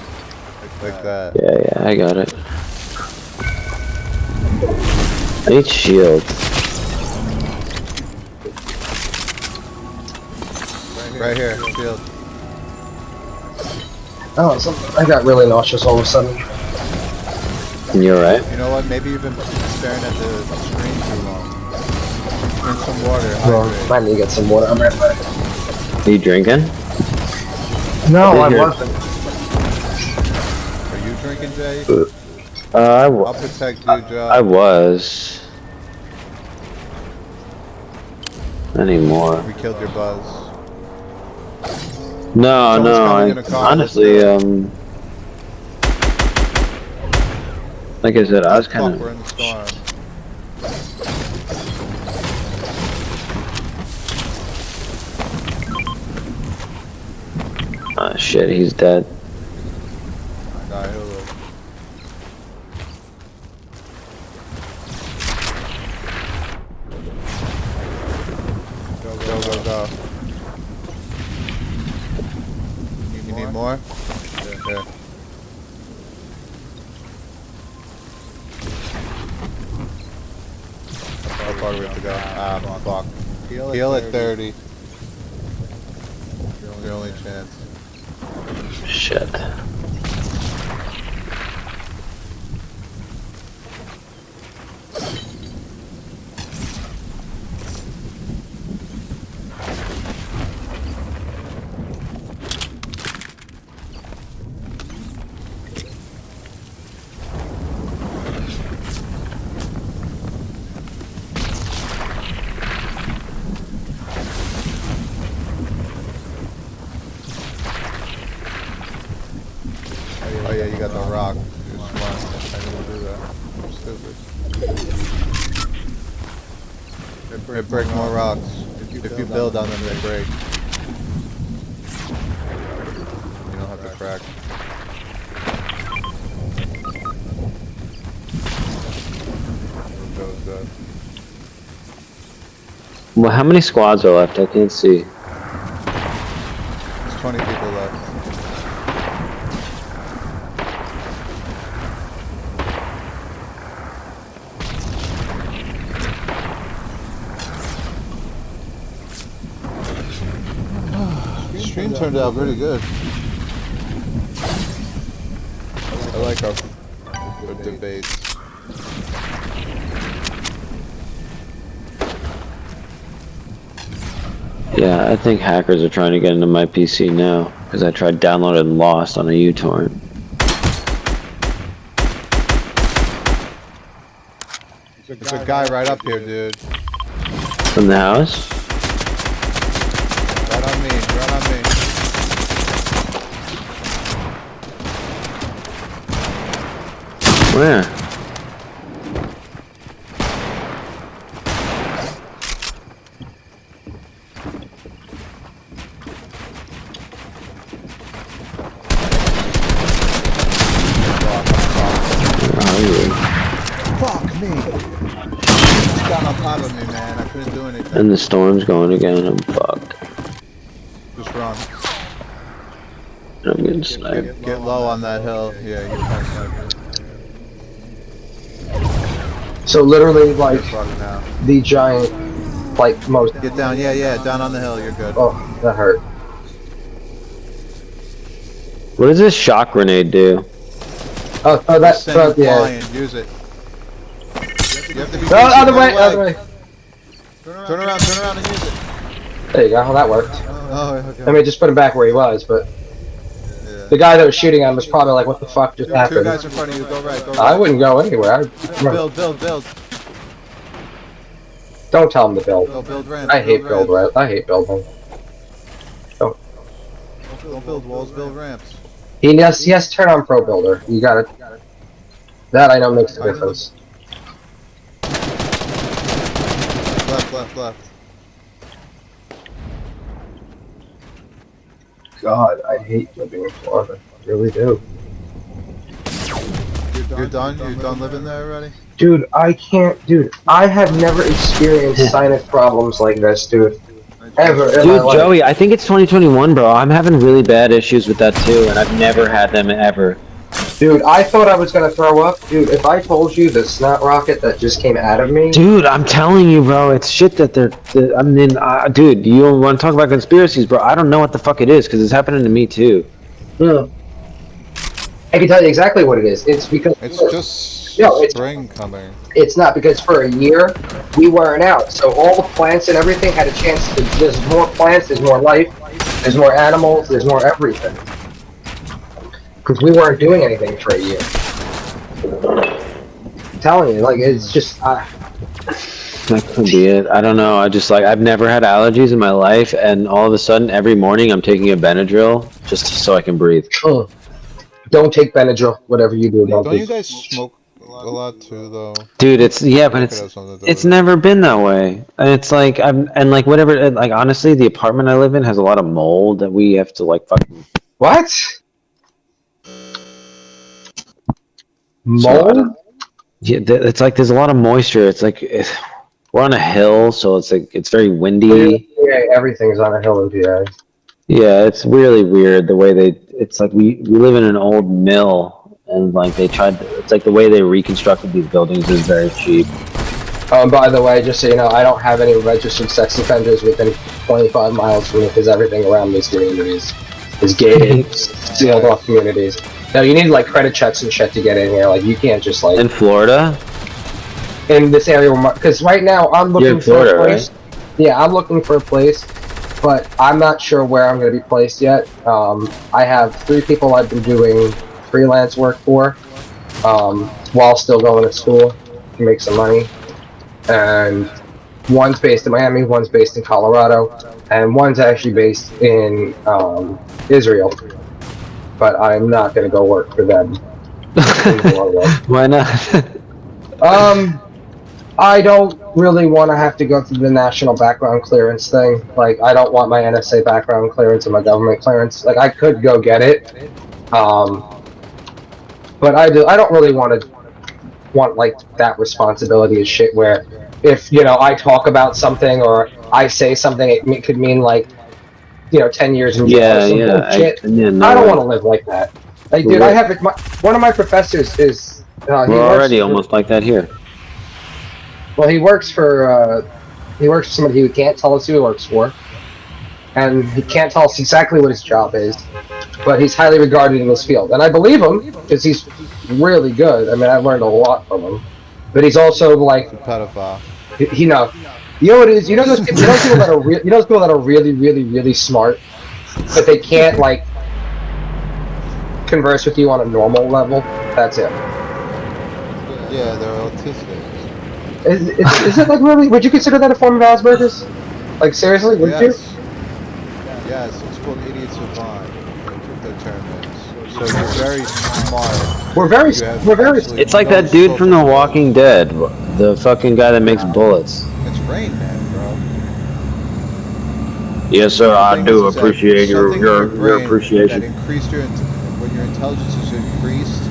like that. Yeah, I got it. I need shields. Right here, shield. Oh, I got really nauseous all of a sudden. You alright? You know what? Maybe you've been staring at the screen too long. Drink some water. Well, I need to get some water. I'm right back. Are you drinking? No, I wasn't. Are you drinking, Jay? I'll protect you, Joe. I was. Not anymore. We killed your buzz. No, honestly, like I said, I was kind of. We're in the storm. Ah, shit, he's dead. Nah, he'll live. Go. You need more? Here. How far do we have to go? Fuck. Heal at 30. Your only chance. Shit. Oh yeah, you got the rock. You're smart. I didn't do that. I'm stupid. They break more rocks. If you build on them, they break. You don't have to crack. Go. Well, how many squads are left? I can't see. There's 20 people left. Stream turned out pretty good. I like our debates. Yeah, I think hackers are trying to get into my PC now because I tried downloading Lost on a uTorrent. There's a guy right up here, dude. From the house? Right on me. Where? hungry. Fuck me. It's got on top of me, man. I couldn't do anything. And the storm's going again. I'm fucked. Just run. I'm getting sniped. Get low on that hill. Yeah, you can snipe. So literally, like, the giant, like, most... Get down, yeah, down on the hill, you're good. Oh, that hurt. What does this shock grenade do? Oh, that's... yeah. Use it. You have to be other way, other way. Turn around and use it. There you go, well, that worked. Oh, okay. I mean, just put him back where he was, but... Yeah. The guy that was shooting at him was probably like, what the fuck just happened? Two guys in front of you, go right. I wouldn't go anywhere. Build. Don't tell him to build. Go build ramp. I hate build ramp. I hate building. Don't build walls, build ramps. He has to turn on Pro Builder. You got it. That I know makes a difference. Left. God, I hate living in Florida. I really do. You're done? You're done living there already? Dude, I can't. Dude, I have never experienced sinus problems like this, dude. Ever in my Dude, life. Joey, I think it's 2021, bro. I'm having really bad issues with that too, and I've never had them ever. Dude, I thought I was gonna throw up. Dude, if I told you the snot rocket that just came out of me... Dude, I'm telling you, bro, it's shit that I mean, dude, you want to talk about conspiracies, bro? I don't know what the fuck it is, because it's happening to me too. I can tell you exactly what it is. It's because... It's just spring coming. It's not, because for a year, we weren't out. So all the plants and everything had a chance to... There's more plants, there's more life, there's more animals, there's more everything. Because we weren't doing anything for a year. I'm telling you, like, it's just... That could be it. I don't know. I've never had allergies in my life, and all of a sudden, every morning, I'm taking a Benadryl just so I can breathe. Don't take Benadryl, whatever you do. Don't you guys smoke a lot too, though? Dude, it's never been that way. And it's like honestly, the apartment I live in has a lot of mold that we have to like fucking. What? Mold? Yeah, it's like there's a lot of moisture. It's like we're on a hill, so it's like it's very windy. Yeah, everything's on a hill in PA. Yeah, it's really weird the way it's like we live in an old mill, and like it's like the way they reconstructed these buildings is very cheap. By the way, just so you know, I don't have any registered sex offenders within 25 miles from me because everything around these communities is gated, sealed off communities. No, you need like credit checks and shit to get in here. Like you can't just like in Florida. In this area, because right now I'm looking for a place. Right? Yeah, I'm looking for a place, but I'm not sure where I'm going to be placed yet. I have 3 people I've been doing freelance work for, while still going to school to make some money, and one's based in Miami, one's based in Colorado, and one's actually based in Israel. But I'm not gonna go work for them. Why not? I don't really want to have to go through the national background clearance thing. Like, I don't want my NSA background clearance or my government clearance. Like, I could go get it, but I don't really want like that responsibility of shit. Where if I talk about something or I say something, it could mean like 10 years in jail or some bullshit. I don't want to live like that. Like, dude, I have one of my professors is. We're already almost like that here. Well, he works for somebody who can't tell us who he works for, and he can't tell us exactly what his job is, but he's highly regarded in this field, and I believe him because he's really good. I mean, I've learned a lot from him, but he's also like a pedophile. You know what it is. You know those people that are really, really, really smart, but they can't like converse with you on a normal level. That's it. Yeah, they're autistic. Is it like really? Would you consider that a form of Asperger's? Like seriously, would you? Yes, it's called idiot savant. The term is. So you're very smart. We're very. It's like that dude from The Walking Dead, the fucking guy that makes bullets. It's Rain Man, bro. Yes, sir. I do appreciate your appreciation. That increased when your intelligence is increased,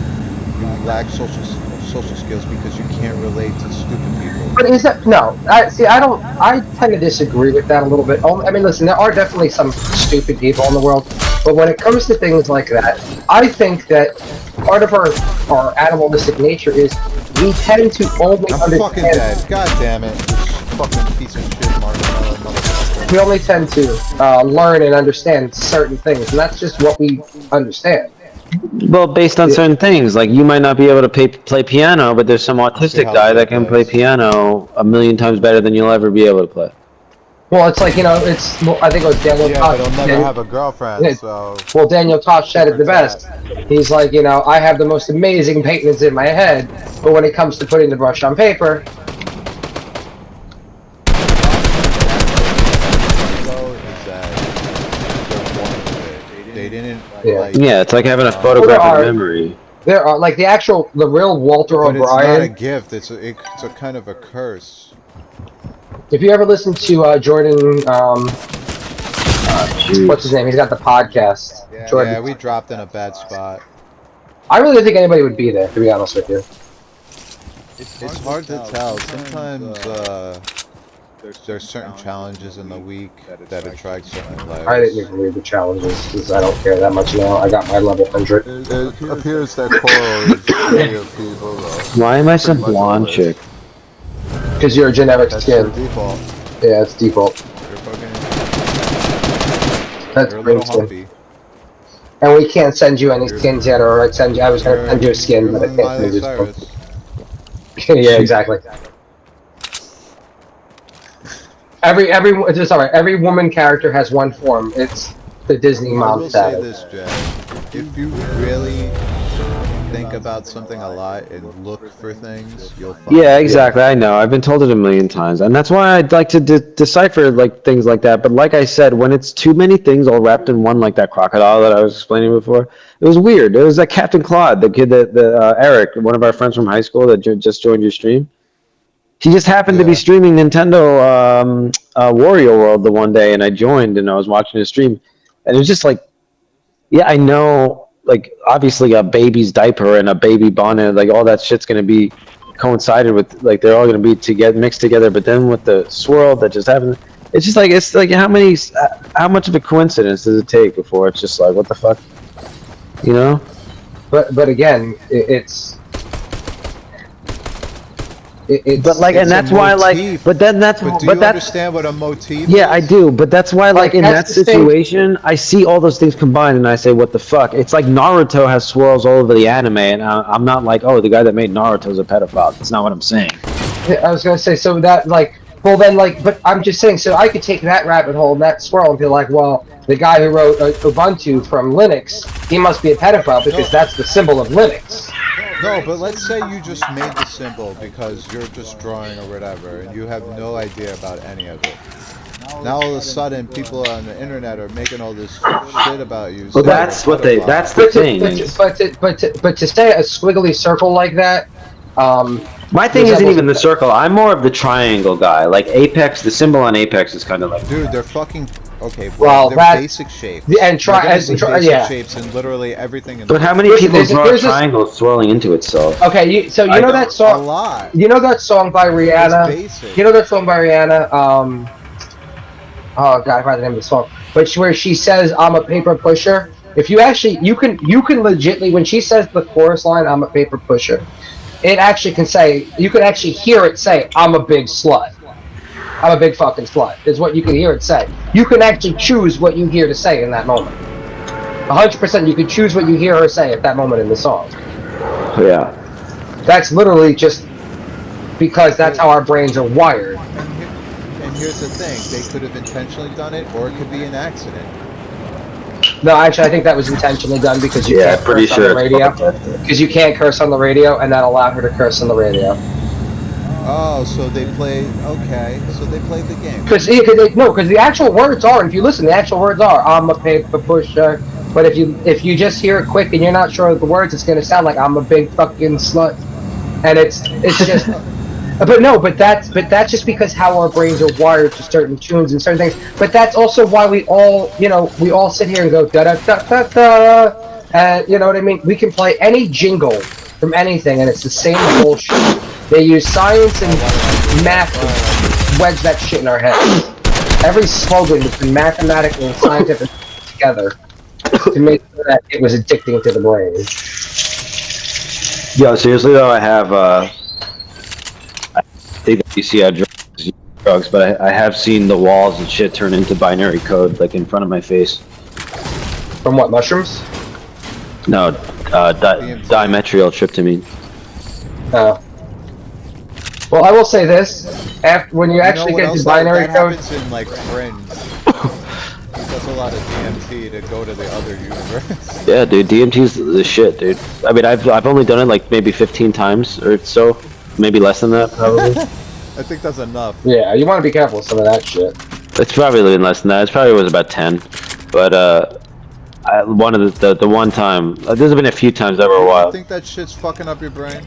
you lack social social skills because you can't relate to stupid people. But is that no? I tend to disagree with that a little bit. I mean, listen, there are definitely some stupid people in the world, but when it comes to things like that, I think that part of our animalistic nature is we tend to only I'm understand. fucking dead. God damn it! This fucking piece of shit, Marshmallow motherfucker. We only tend to learn and understand certain things, and that's just what we understand. Well, based on certain things, like you might not be able to play piano, but there's some autistic guy that can play piano 1,000,000 times better than you'll ever be able to play. Well, it's like, I think it was Daniel Tosh. Yeah, but he'll never have a girlfriend, so... Well, Daniel Tosh said it the best. He's like, I have the most amazing paintings in my head, but when it comes to putting the brush on paper... They didn't, Yeah, it's like having a photographic memory. There are, like, the real Walter but O'Brien... it's not a gift, it's a kind of a curse. If you ever listen to Jordan, what's his name? He's got the podcast. Yeah, Jordan. yeah, we dropped in a bad spot. I really don't think anybody would be there, to be honest with you. It's hard to tell. Sometimes there's certain challenges in the week that attract certain players. I didn't even read the challenges because I don't care that much now. I got my level 100. It appears that Coral is plenty of people, though. Why am I some blonde chick? Because you're a generic skin. That's your default. Yeah, it's default. You're fucking... That's You're a little green skin. humpy. And we can't send you any skins yet, or I was gonna send you a skin, but I can't send you a skin. Yeah, exactly. Every woman character has one form. It's the Disney mom I will status. say this, Jay. If you really think about something a lot and look for things, you'll find Yeah, exactly. I know. I've been told it 1,000,000 times, and that's why I'd like to decipher like things like that. But like I said, when it's too many things all wrapped in one, like that crocodile that I was explaining before, it was weird. It was that Captain Claude, the kid that Eric, one of our friends from high school that just joined your stream. He just happened to be streaming Nintendo Wario World the one day, and I joined and I was watching his stream, and it was just like, yeah, I know. Like, obviously a baby's diaper and a baby bonnet, like all that shit's gonna be coincided with, like they're all gonna be mixed together. But then with the swirl that just happened, it's like how much of a coincidence does it take before it's just like, what the fuck, you know? But again, it's but like, and that's why, like, but then that's, But do you understand what a motif yeah, is? I do, but that's why, like, in that that's the thing. situation, I see all those things combined, and I say, what the fuck? It's like Naruto has swirls all over the anime, and I'm not like, oh, the guy that made Naruto is a pedophile. That's not what I'm saying. I was gonna say, so that, like, well then, like, but I'm just saying, so I could take that rabbit hole and that swirl and be like, well, the guy who wrote Ubuntu from Linux, he must be a pedophile because that's the symbol of Linux. No, but let's say you just made the symbol because you're just drawing or whatever, and you have no idea about any of it. Now all of a sudden, people on the internet are making all this shit about you. Well, that's what they. That's the thing. But to say a squiggly circle like that, my thing isn't even the circle. I'm more of the triangle guy. Like Apex, the symbol on Apex is kind of like. Dude, they're fucking. Okay, well, they're basic shapes. Basic shapes and literally everything. But how many people draw triangles swirling into itself? Okay, so you know that song. A lot. You know that song by Rihanna. You know that song by Rihanna. Oh god, I forgot the name of the song. But where she says, "I'm a paper pusher." If you actually, you can legitly, when she says the chorus line, "I'm a paper pusher," it actually can say, you can actually hear it say, "I'm a big slut." I'm a big fucking slut, is what you can hear it say. You can actually choose what you hear to say in that moment. 100% you can choose what you hear her say at that moment in the song. Yeah. That's literally just because that's how our brains are wired. And here's the thing, they could have intentionally done it, or it could be an accident. No, actually, I think that was intentionally done because you can't curse on the radio. Because you can't curse on the radio, and that allowed her to curse on the radio. Oh, so they played. Okay, so they played the game. Because the actual words are, if you listen, the actual words are, "I'm a paper pusher." But if you just hear it quick and you're not sure of the words, it's gonna sound like "I'm a big fucking slut," and it's just. But that's just because how our brains are wired to certain tunes and certain things. But that's also why we all sit here and go da da da da da, and you know what I mean. We can play any jingle from anything, and it's the same bullshit. They use science and math to wedge that shit in our heads. Every slogan has been mathematical and scientific together to make sure that it was addicting to the brain. Yo, seriously though, I think that you see how drugs, but I have seen the walls and shit turn into binary code, like in front of my face. From what, mushrooms? No, dimethyl Oh. Well, I will say this: after when you actually get to binary code, happens in like Fringe. He does a lot of DMT to go to the other universe. Yeah, dude, DMT's the shit, dude. I mean, I've only done it like maybe 15 times or so, maybe less than that, probably. I think that's enough. Yeah, you want to be careful with some of that shit. It's probably less than that. It probably was about 10, but one of the one time. There's been a few times over a while. You think that shit's fucking up your brain?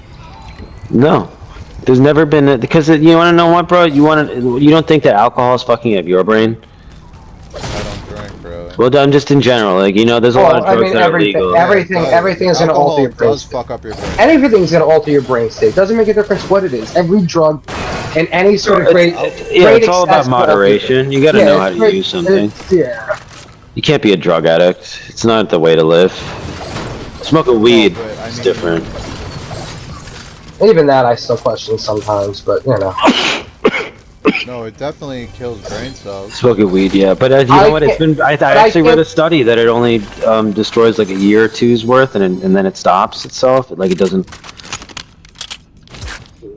No, there's never been because you want to know what, bro? You don't think that alcohol is fucking up your brain? I don't drink, bro. Well, I'm just in general, like there's a lot of drugs that are legal. Everything is gonna alter your brain. Does fuck up your brain. Everything's gonna alter your brain state. Doesn't make a difference what it is. Every drug and any sort of it's all about moderation. You gotta know how to use something. Yeah. You can't be a drug addict. It's not the way to live. Smoking weed is different. Even that I still question sometimes, but you know. No, it definitely kills brain cells. Smoking weed, yeah, but you know what? It's been. I actually read a study that it only destroys like a year or two's worth, and then it stops itself. Like it doesn't.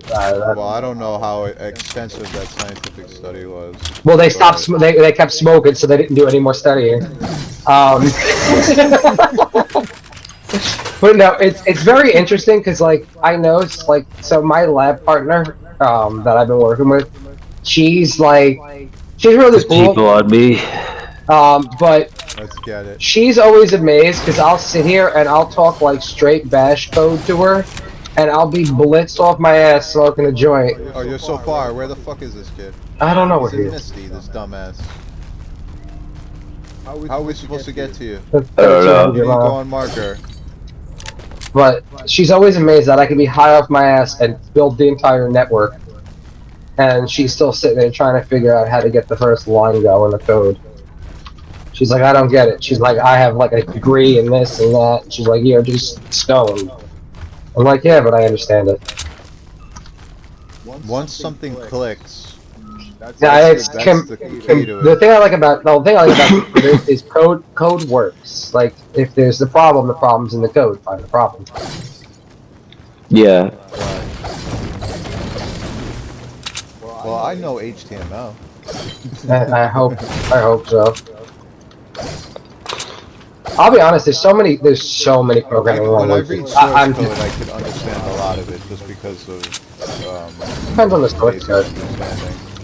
Well, I don't know how extensive that scientific study was. Well, they stopped. They kept smoking, so they didn't do any more studying. But no, it's very interesting because like I know it's like so my lab partner that I've been working with, she's really cool. People on me. But let's get it. She's always amazed because I'll sit here and I'll talk like straight bash code to her, and I'll be blitzed off my ass smoking a joint. Oh, you're so far. Where the fuck is this kid? I don't know where He's he in is. Misty, this dumbass. How are we supposed to get to you? I don't know. You go on marker. But she's always amazed that I can be high off my ass and build the entire network. And she's still sitting there trying to figure out how to get the first line go in the code. She's like, I don't get it. She's like, I have like a degree in this and that. She's like, you're just stoned. I'm like, yeah, but I understand it. Once something clicks, the thing I like about it is code works. Like if there's the problem's in the code. Find the problem. Yeah. Well, I know HTML. I hope so. I'll be honest. There's so many programming languages. When I read source code, I can understand a lot of it just because of depends on the source code.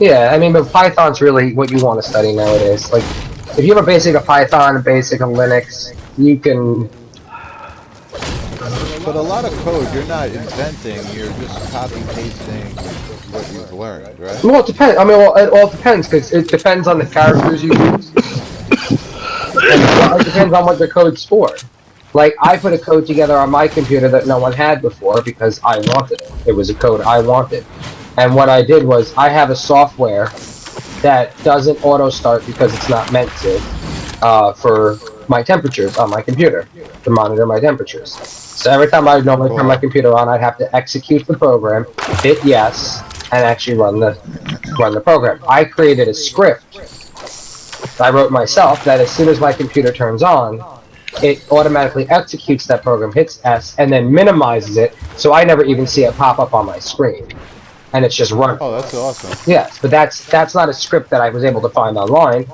Yeah, I mean, but Python's really what you want to study nowadays. Like, if you have a basic of Python, a basic of Linux, you can. But a lot of code, you're not inventing. You're just copy pasting what you've learned, right? Well, it depends. I mean, well, it all depends because it depends on the characters you use. And it depends on what the code's for. Like, I put a code together on my computer that no one had before because I wanted it. It was a code I wanted. And what I did was, I have a software that doesn't auto-start because it's not meant to, for my temperatures on my computer, to monitor my temperatures. So every time I normally turn my computer on, I'd have to execute the program, hit yes, and actually run the program. I created a script I wrote myself that as soon as my computer turns on, it automatically executes that program, hits S, and then minimizes it, so I never even see it pop up on my screen. And it's just running. Oh, that's awesome. Yes, but that's not a script that I was able to find online.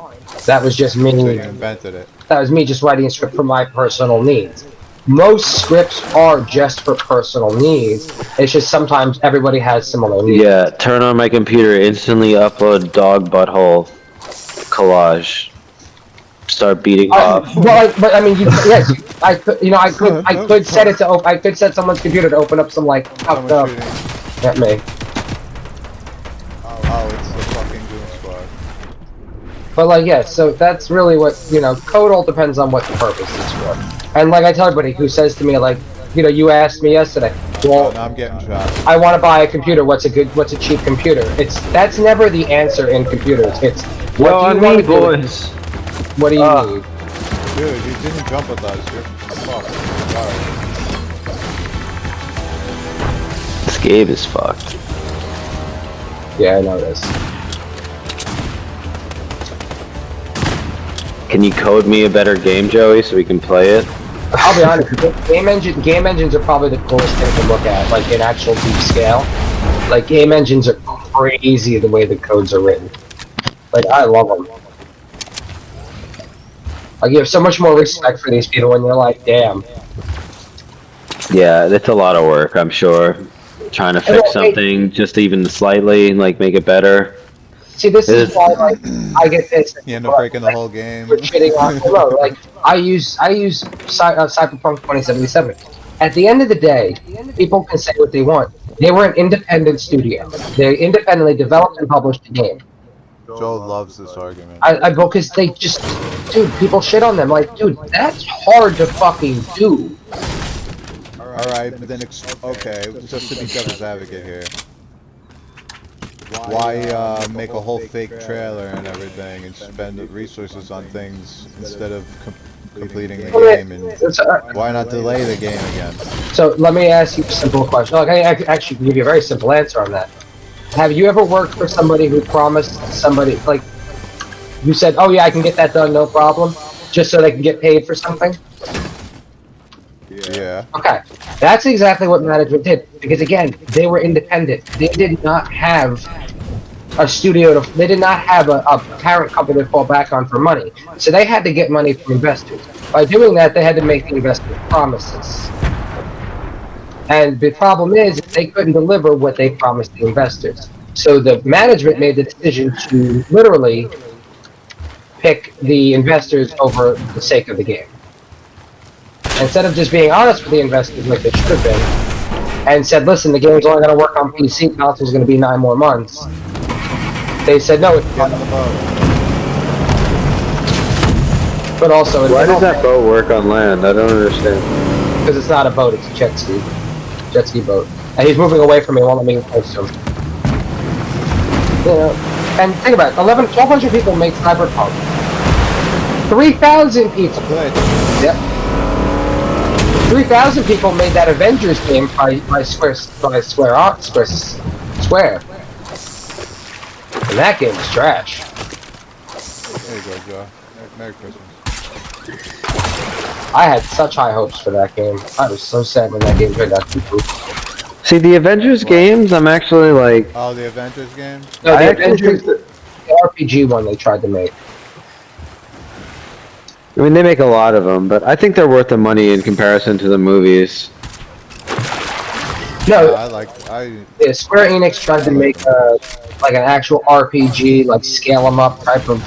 That was just me. So you invented it. That was me just writing a script for my personal needs. Most scripts are just for personal needs. It's just sometimes everybody has similar needs. Yeah, turn on my computer, instantly upload dog butthole collage. Start beating off. Well, but I mean, yes, I could set it to I could set someone's computer to open up some like fucked up at me. Oh, it's the fucking Goon Squad. But like, yeah, so that's really what code all depends on what the purpose is for. And like I tell everybody who says to me like, you asked me yesterday, Well, now I'm getting shot. I want to buy a computer. What's a cheap computer? That's never the answer in computers. It's what do you want to do? Boys. What do you need? Dude, you didn't jump with us. You're fucked. Sorry. This game is fucked. Yeah, I know this. Can you code me a better game, Joey, so we can play it? I'll be honest. Game engines are probably the coolest thing to look at, like in actual deep scale. Like game engines are crazy the way the codes are written. Like I love them. Like you have so much more respect for these people when you're like, damn. Yeah, it's a lot of work, I'm sure. Trying to fix something just even slightly, like make it better. See, this is why like I get this. You end up breaking the whole game. We're shitting on. No, like I use Cyberpunk 2077. At the end of the day, people can say what they want. They were an independent studio. They independently developed and published the game. Joel loves this argument. I because they just, dude, people shit on them. Like, dude, that's hard to fucking do. Alright, but then, okay, just to be devil's advocate here. Why make a whole fake trailer and everything and spend resources on things instead of completing the game? And why not delay the game again? So let me ask you a simple question. Like, I actually can give you a very simple answer on that. Have you ever worked for somebody who promised somebody, like, you said, oh yeah, I can get that done, no problem, just so they can get paid for something? Yeah. Okay, that's exactly what management did. Because again, they were independent. They did not have a studio they did not have a parent company to fall back on for money. So they had to get money from investors. By doing that, they had to make the investors promises. And the problem is, they couldn't deliver what they promised the investors. So the management made the decision to literally pick the investors over the sake of the game. Instead of just being honest with the investors like they should have been, and said, listen, the game's only going to work on PC, console's going to be 9 more months. They said, no, it's not. But also... Why does that boat work on land? I don't understand. Because it's not a boat, it's a jet ski. Jet ski boat. And he's moving away from me, won't let me get close to him. You know, and think about it, 1,200 people make Cyberpunk. 3,000 people. Yep. 3,000 people made that Avengers game by Square. And that game is trash. There you go, Joe. Merry Christmas. I had such high hopes for that game. I was so sad when that game turned out to be poop. See, the Avengers games, I'm actually like... Oh, the Avengers games? No, the Avengers, the RPG one they tried to make. I mean, they make a lot of them, but I think they're worth the money in comparison to the movies. No, yeah, Square Enix tried to make like an actual RPG, like scale them up type of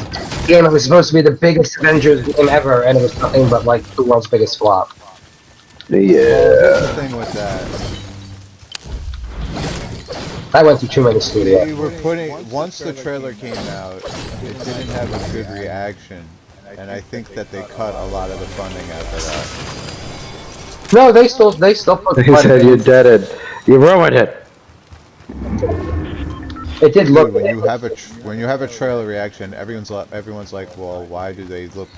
game. It was supposed to be the biggest Avengers game ever, and it was nothing but like the world's biggest flop. Yeah. Here's the thing with that. I went to too many studios. We were once the trailer came out, it didn't have a good reaction. And I think that they cut a lot of the funding after that. No, they still put. They said you did it. You ruined it. It did look. When you have a trailer reaction, everyone's like, well, why do they look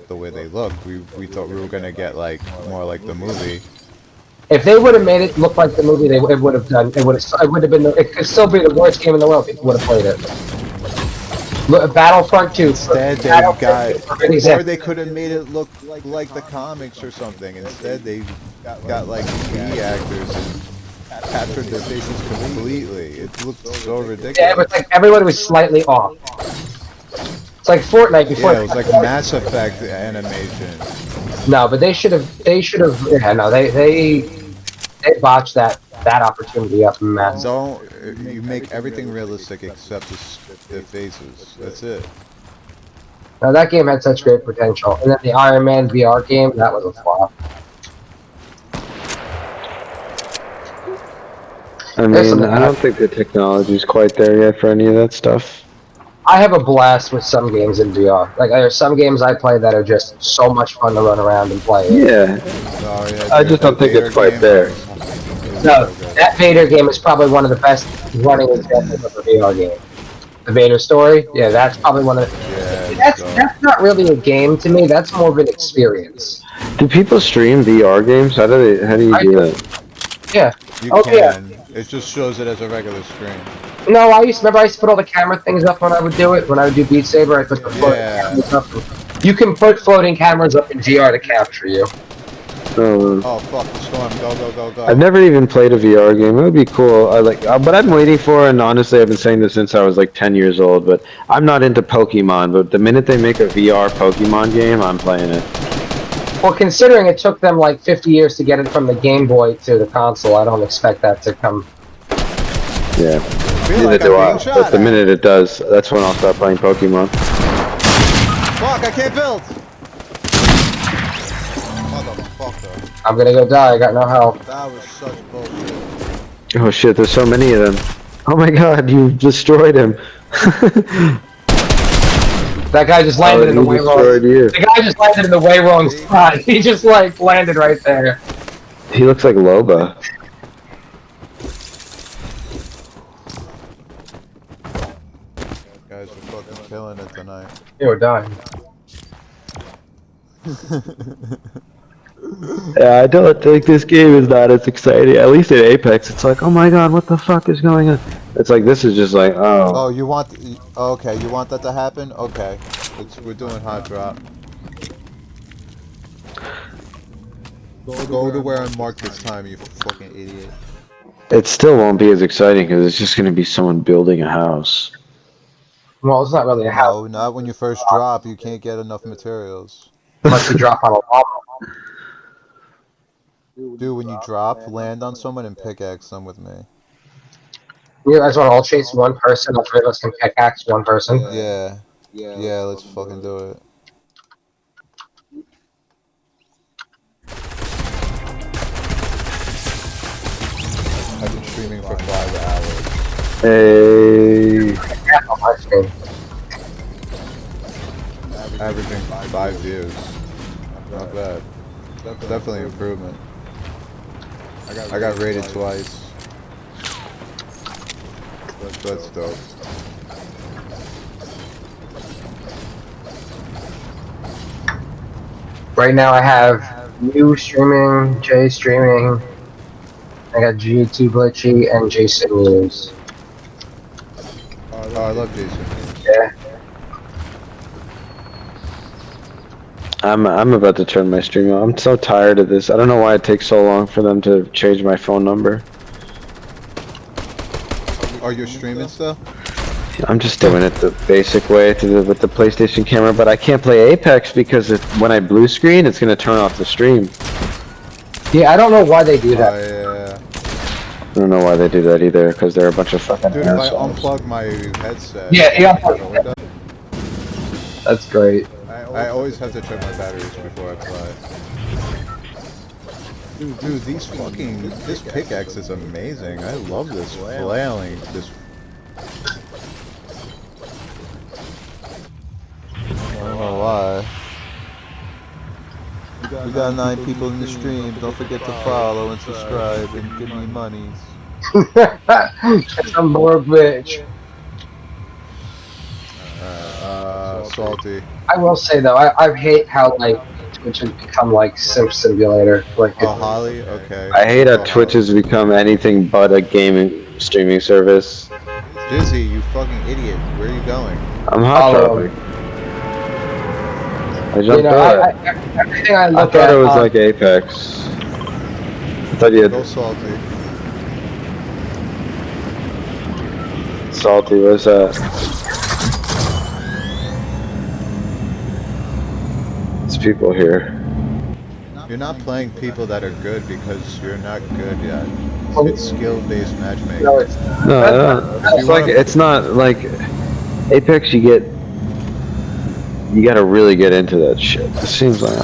the way they look? We thought we were gonna get like more like the movie. If they would have made it look like the movie, it would have done. It would have been. It could still be the worst game in the world. People would have played it. Battlefront 2. Instead, they or they could have made it look like the comics or something. Instead, they got like TV actors and captured their faces completely. It looked so ridiculous. Yeah, it was like everybody was slightly off. It's like Fortnite before. Yeah, it was like Mass Effect animation. No, but they should have. Yeah, no, they botched that opportunity up in mass. You make everything realistic except the faces. That's it. Now that game had such great potential, and then the Iron Man VR game, that was a flop. I mean, I don't think the technology's quite there yet for any of that stuff. I have a blast with some games in VR. Like, there are some games I play that are just so much fun to run around and play. Yeah. Oh, yeah, I just don't think it's quite there. No, that Vader game is probably one of the best running examples of a VR game. The Vader story, yeah, that's probably one of the. Yeah, That's not really a game to me. That's more of an experience. Do people stream VR games? How do you do that? Yeah. You can. It just shows it as a regular stream. No, I used to put all the camera things up when I would do it. When I would do Beat Saber, I put the floating cameras up. You can put floating cameras up in VR to capture you. Oh fuck the storm! Go! I've never even played a VR game. It would be cool. What I'm waiting for, and honestly, I've been saying this since I was like 10 years old. But I'm not into Pokemon. But the minute they make a VR Pokemon game, I'm playing it. Well, considering it took them like 50 years to get it from the Game Boy to the console, I don't expect that to come. Yeah. Neither do I. But the minute it does, that's when I'll start playing Pokemon. Fuck! I can't build. Motherfucker. I'm gonna go die. I got no health. That was such bullshit. Oh shit! There's so many of them. Oh my god! You destroyed him. That guy just landed in the way wrong. The guy just landed in the way wrong spot. He just like landed right there. He looks like Loba. Guys are fucking killing it tonight. You were dying. Yeah, I don't think this game is not as exciting. At least in Apex, it's like, oh my god, what the fuck is going on? It's like, this is just like, oh. Oh, you want... Okay, you want that to happen? Okay. We're doing hot drop. Go to where I'm marked this time, you fucking idiot. It still won't be as exciting because it's just going to be someone building a house. Well, it's not really a house. No, not when you first drop. You can't get enough materials. Unless you drop on a wall. Dude, when you drop, land on someone and pickaxe them with me. You guys want to all chase one person? All three of us can pickaxe one person? Yeah, let's fucking do it. I've been streaming for 5 hours. Hey. Averaging 5 views. Not bad. Definitely improvement. I got rated twice. That's dope. Right now I have you streaming, Jay streaming, I got G2 Glitchy, and Jason News. Oh, I love Jason News. Yeah. I'm about to turn my stream on. I'm so tired of this. I don't know why it takes so long for them to change my phone number. Are you streaming still? I'm just doing it the basic way with the PlayStation camera, but I can't play Apex because when I blue screen, it's gonna turn off the stream. Yeah, I don't know why they do that. I don't know why they do that either, because they're a bunch of fucking Dude, if I assholes. unplug my headset... Yeah. That's great. I always have to check my batteries before I play. Dude, this pickaxe is amazing. I love this flailing. I don't know why. We got 9 people in the stream. Don't forget to follow and subscribe and give me monies. I'm more bitch. Salty. I will say though, I hate how like Twitch has become like Sim Simulator. Like Holly? Okay. I hate how Twitch has become anything but a gaming streaming service. Dizzy, you fucking idiot. Where are you going? I'm hot dropping. I jumped out. Everything I I look thought at, it was like Apex. I thought you had... Go Salty. Salty, what's that? There's people here. You're not playing people that are good because you're not good yet. It's skill-based matchmaking. No, it's It's not like Apex. You gotta really get into that shit. It seems like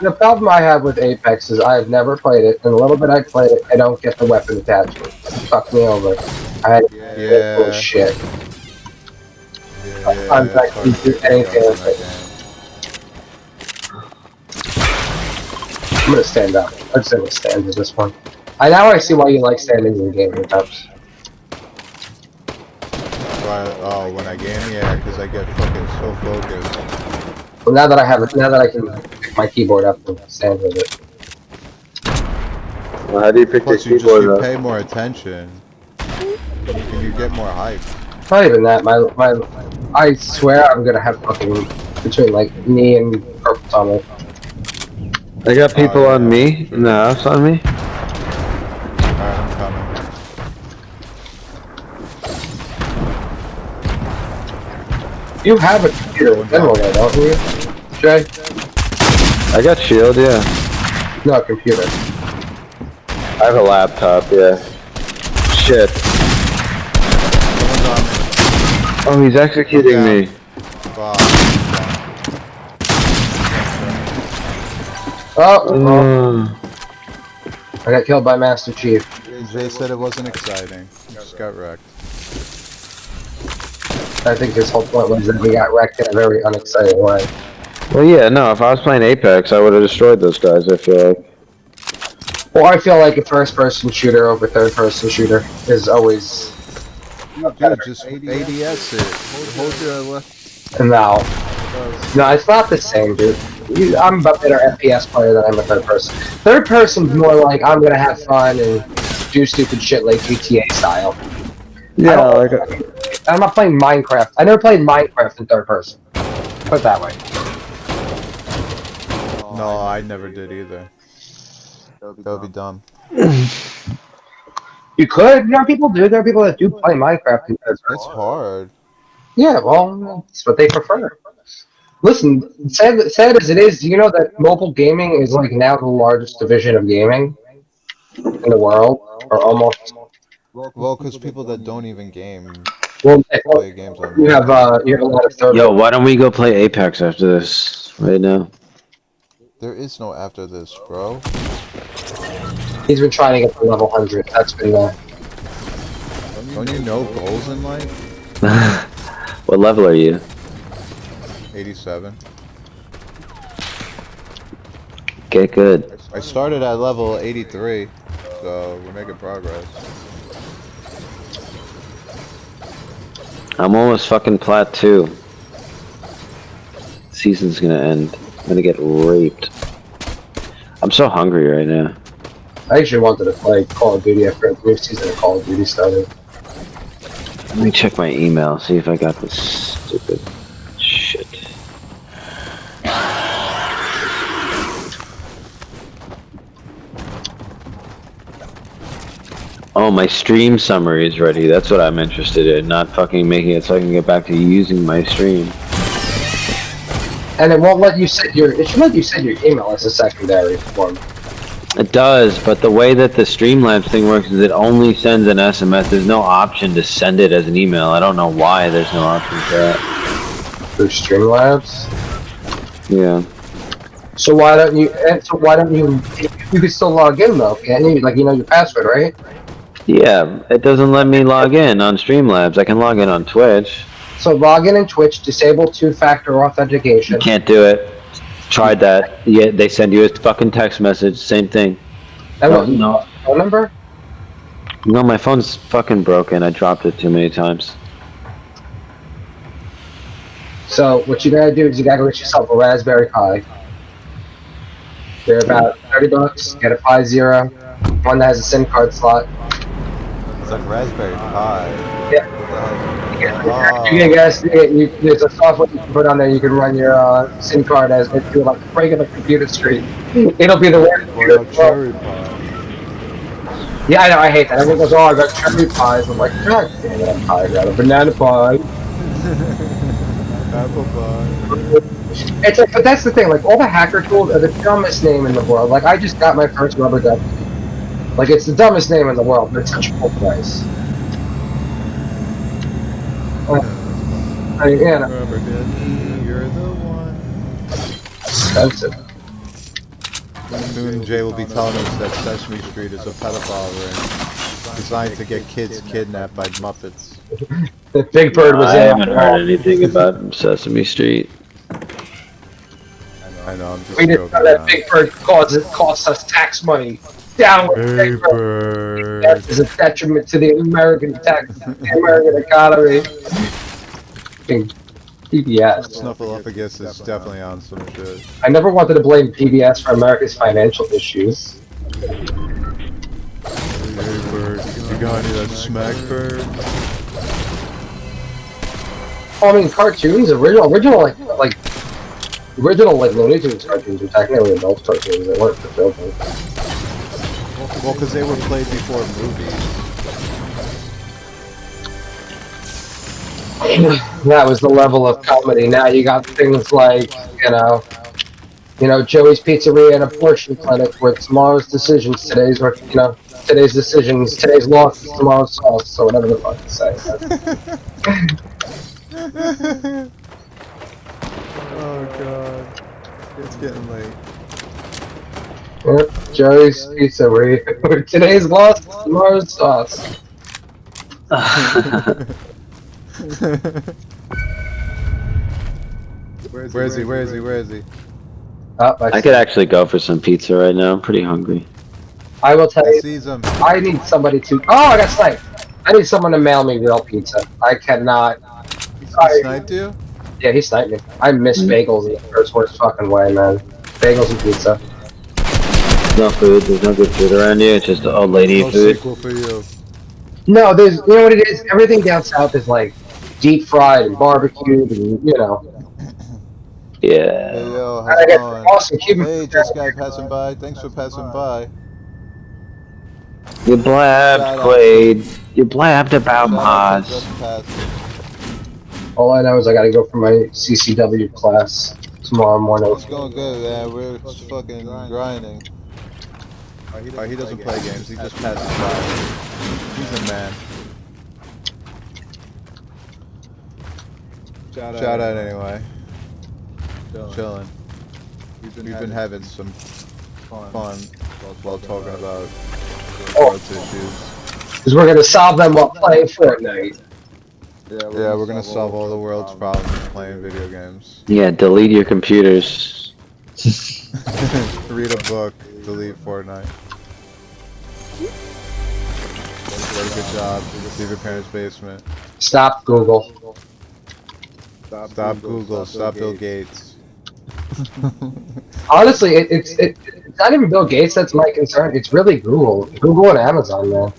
the problem I have with Apex is I've never played it, and a little bit I played it, I don't get the weapon attachment. It fucked me over. I had bullshit. Sometimes I can do anything with it. I'm gonna stand up. I'm just gonna stand with this one. Now I see why you like standing in gaming types. Oh, when I game, yeah, because I get fucking so focused. Well, now that I can pick my keyboard up and stand with it. Well, how do you pick Plus, your keyboard you up? pay more attention, and you get more hype. Not even that. I swear I'm gonna have fucking between like me and Purple Tunnel. I got people on me in the house on me. Alright, I'm coming. You have a computer in general, though, don't you, Jay? I got shield, yeah. No, a computer. I have a laptop, yeah. Shit. Oh, he's executing me. I got killed by Master Chief. Jay said it wasn't exciting. He just got wrecked. I think his whole point was that we got wrecked in a very unexciting way. Well, yeah, no, if I was playing Apex, I would have destroyed those guys, I feel like. Well, I feel like a first-person shooter over third-person shooter is always... Dude, just ADS it. Hold your left. No, it's not the same, dude. I'm a better FPS player than I'm a third person. Third person's more like I'm gonna have fun and do stupid shit like GTA style. Yeah, I'm not playing Minecraft. I never played Minecraft in third person. Put it that way. No, I never did either. That would be dumb. You could. There are people do. There are people that do play Minecraft in third person. It's hard. Yeah, well, that's what they prefer. Listen, sad as it is, you know that mobile gaming is like now the largest division of gaming in the world, or almost. Well, because people that don't even game play games on you have a lot of third. Yo, why don't we go play Apex after this, right now? There is no after this, bro. He's been trying to get to level 100. That's been Don't you know goals in life? What level are you? 87. Get good. I started at level 83, so we're making progress. I'm almost fucking plat 2. Season's gonna end. I'm gonna get raped. I'm so hungry right now. I actually wanted to play Call of Duty after the new season of Call of Duty started. Let me check my email, see if I got this stupid shit. Oh, my stream summary is ready. That's what I'm interested in. Not fucking making it so I can get back to using my stream. And it won't let you set your. It should let you set your email as a secondary form. It does, but the way that the Streamlabs thing works is it only sends an SMS. There's no option to send it as an email. I don't know why there's no option for that. Through Streamlabs? Yeah. So why don't you? And so why don't you? You can still log in though, can't you? Like you know your password, right? Yeah, it doesn't let me log in on Streamlabs. I can log in on Twitch. So log in Twitch, disable two-factor authentication. You can't do it. Tried that. Yeah, they send you a fucking text message. Same thing. No. Phone number? No, my phone's fucking broken. I dropped it too many times. So what you gotta do is you gotta get yourself a Raspberry Pi. They're about $30. Get a Pi Zero, one that has a SIM card slot. It's like Raspberry Pi. Yeah. There's a software you can put on there. You can run your SIM card as if you're like a regular computer screen. It'll be the worst. Cherry Pi. Yeah, I know. I hate that. Everyone goes, "Oh, I got cherry pies." I'm like, God damn it! I got a banana pie. Apple pie. It's like, but that's the thing. Like all the hacker tools are the dumbest name in the world. Like I just got my first rubber ducky. Like it's the dumbest name in the world, but it's such a cool price. Yeah. Rubber ducky, you're the one. Expensive. Soon Jay will be telling us that Sesame Street is a pedophile ring designed to get kids kidnapped by Muppets. Big Bird was I haven't heard anything about Sesame Street. I know, I'm just we didn't know joking that around. Big Bird cost us tax money. Downward Paper. that is a detriment to the American tax, the American economy. PBS. Snuffleupagus is definitely on some shit. I never wanted to blame PBS for America's financial issues. Hey, bird, you got any of that smack, bird? Oh, I mean, cartoons, original like Looney Tunes cartoons were technically adult cartoons. They weren't for children. Well, because they were played before movies. That was the level of comedy. Now you got things like, Joey's Pizzeria and Abortion Clinic, where tomorrow's decisions, today's decisions, today's loss, tomorrow's sauce, so whatever the fuck you say. Oh god, it's getting late. Yep, Joey's Pizzeria, today's loss, tomorrow's sauce. Where is he? I could actually go for some pizza right now. I'm pretty hungry. I will tell you, Sees him. I need somebody to. Oh, I got sniped. I need someone to mail me real pizza. I cannot. He sniped you? Yeah, he sniped me. I miss bagels in the worst fucking way, man. Bagels and pizza. No food. There's no good food around here. It's just old lady food. Sequel for you. No, you know what it is? Everything down south is like deep fried and barbecued and, Yeah. Hey yo, I how's it get going? awesome Cuban Hey, food. just guy passing by. Thanks for passing by. You blabbed, Quaid. You blabbed about Maz. All I know is I gotta go for my CCW class tomorrow morning. It's going good, man. We're just fucking grinding. Oh, he doesn't play games. He just passes by. He's a man. Shout out anyway. Chilling. We've been having some fun while talking about world's issues. Because we're gonna solve them while playing Fortnite. Yeah, we're gonna solve all the world's problems playing video games. Yeah, delete your computers. Read a book, delete Fortnite. What a good job. Leave your parents' basement. Stop Google. Stop Google. Stop Bill Gates. Honestly, it's not even Bill Gates that's my concern. It's really Google. Google and Amazon, man.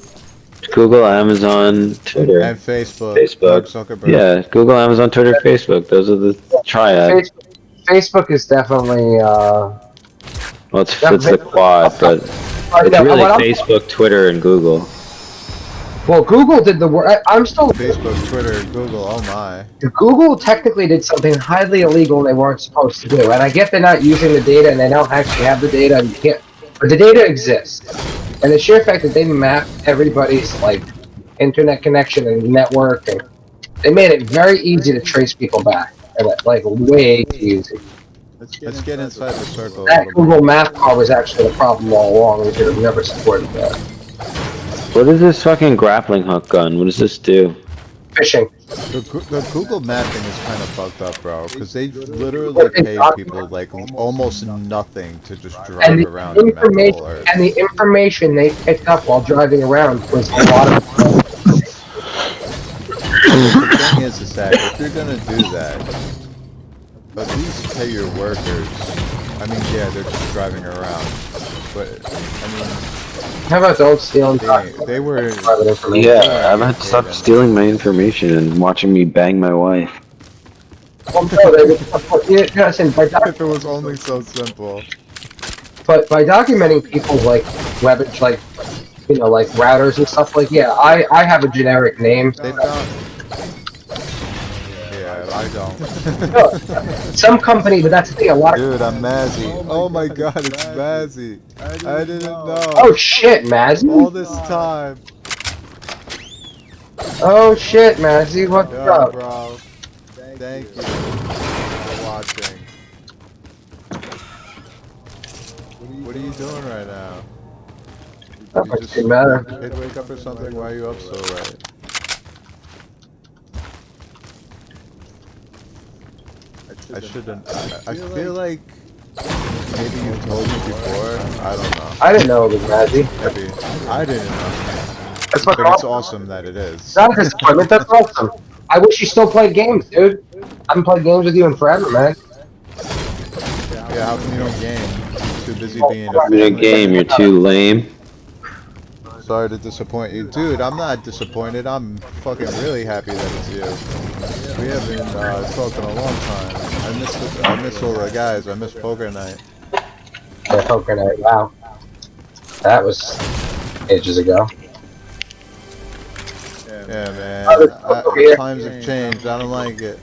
Google, Amazon, Twitter. And Facebook. Facebook. Mark Zuckerberg. Yeah, Google, Amazon, Twitter, Facebook. Those are the triad. Facebook is definitely, Well, it's the quad, but it's really Facebook, Twitter, and Google. Well, Google did the work. I'm still. Facebook, Twitter, Google, oh my. Google technically did something highly illegal they weren't supposed to do. And I get they're not using the data and they don't actually have the data. And you can't, but the data exists. And the sheer fact that they mapped everybody's, internet connection and network, and they made it very easy to trace people back. And, way too easy. Let's get inside the circle. That Google Map car was actually the problem all along. We should have never supported that. What is this fucking grappling hook gun? What does this do? Fishing. The Google mapping is kind of fucked up, bro, because they literally paid people almost nothing to just drive around and map the whole Earth. And the information they picked up while driving around was a lot of. The thing is that if you're gonna do that, at least pay your workers. I mean, yeah, they're just driving around, but I mean. How about don't steal they were private information? Yeah, I'm about to stop stealing my information and watching me bang my wife. Well, no, listen, if it was only so simple. But by documenting people's routers and stuff I have a generic name. They found. Yeah, I don't. Some company, but that's the thing. A lot. Dude, I'm Mazzy. Oh my God, it's Mazzy. I didn't know. Oh shit, Mazzy. All this time. Oh shit, Mazzy. What's up, bro? Thank you for watching. What are you doing right now? That doesn't matter. Did wake up or something? Why are you up so late? I shouldn't. I feel like Maybe you've told me before. I don't know. I didn't know it was Mazzy. Maybe I didn't know. That's But fucking it's awesome. awesome that it is. Not a disappointment. That's awesome. I wish you still played games, dude. I haven't played games with you in forever, man. Yeah, how come you don't game? Too busy being a In a family game, man? you're too lame. Sorry to disappoint you. Dude, I'm not disappointed. I'm fucking really happy that it's you. We haven't talked in a long time. I miss all the guys. I miss poker night. Yeah, poker night. Wow. That was ages ago. Yeah, man. Over here. Times have changed. I don't like it.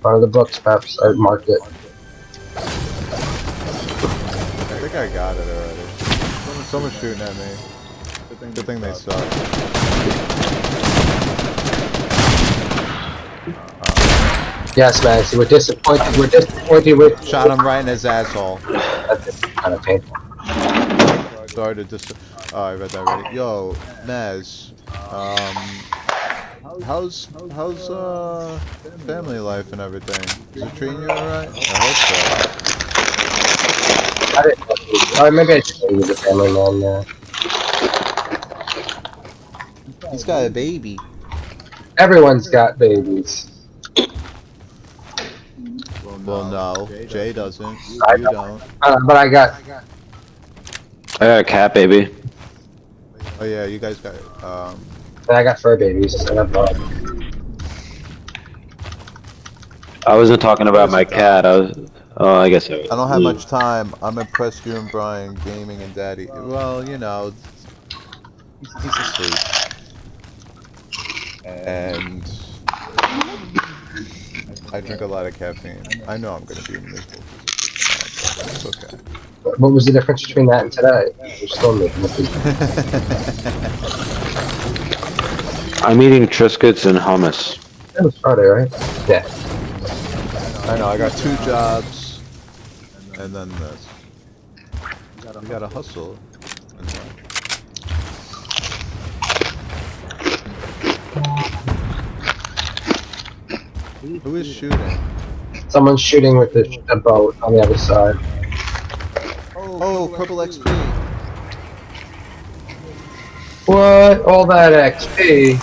One of the books, perhaps. I marked it. I think I got it already. Someone's shooting at me. Good thing they suck. Yes, man. See, we're disappointed. We're disappointed with. Shot him right in his asshole. That's kind of painful. Sorry to oh, I read that already. Yo, Naz. How's family life and everything? Is it treating you alright? I hope I didn't. Or maybe I just knew the family man. so. He's got a baby. Everyone's got babies. Well, no, Jay doesn't. I You don't. But I got. I got a cat, baby. Oh yeah, you guys got. I got fur babies. And I wasn't talking about my cat. I was. Oh, I guess I was. I don't have much time. I'm impressed you and Brian gaming and Daddy. Well, you know, he's asleep. And I drink a lot of caffeine. I know I'm gonna be miserable. It's okay. What was the difference between that and today? You're still making a I'm eating Triscuits and hummus. That was Friday, right? Yeah. I know. I got 2 jobs, and then this. We gotta hustle. Who is shooting? Someone's shooting with the boat on the other side. Oh, purple XP. What? All that XP?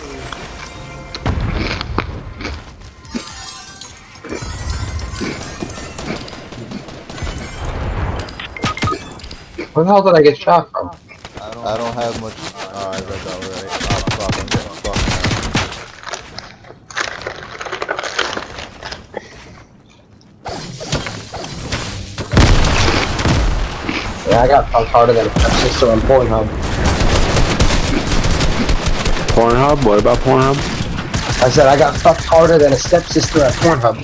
Where the hell did I get shot from? I don't have much. Oh, I read that already. Oh, fuck, I'm getting fucked now. Yeah, I got fucked harder than a sister on Pornhub. Pornhub? What about Pornhub? I said I got fucked harder than a stepsister at Pornhub.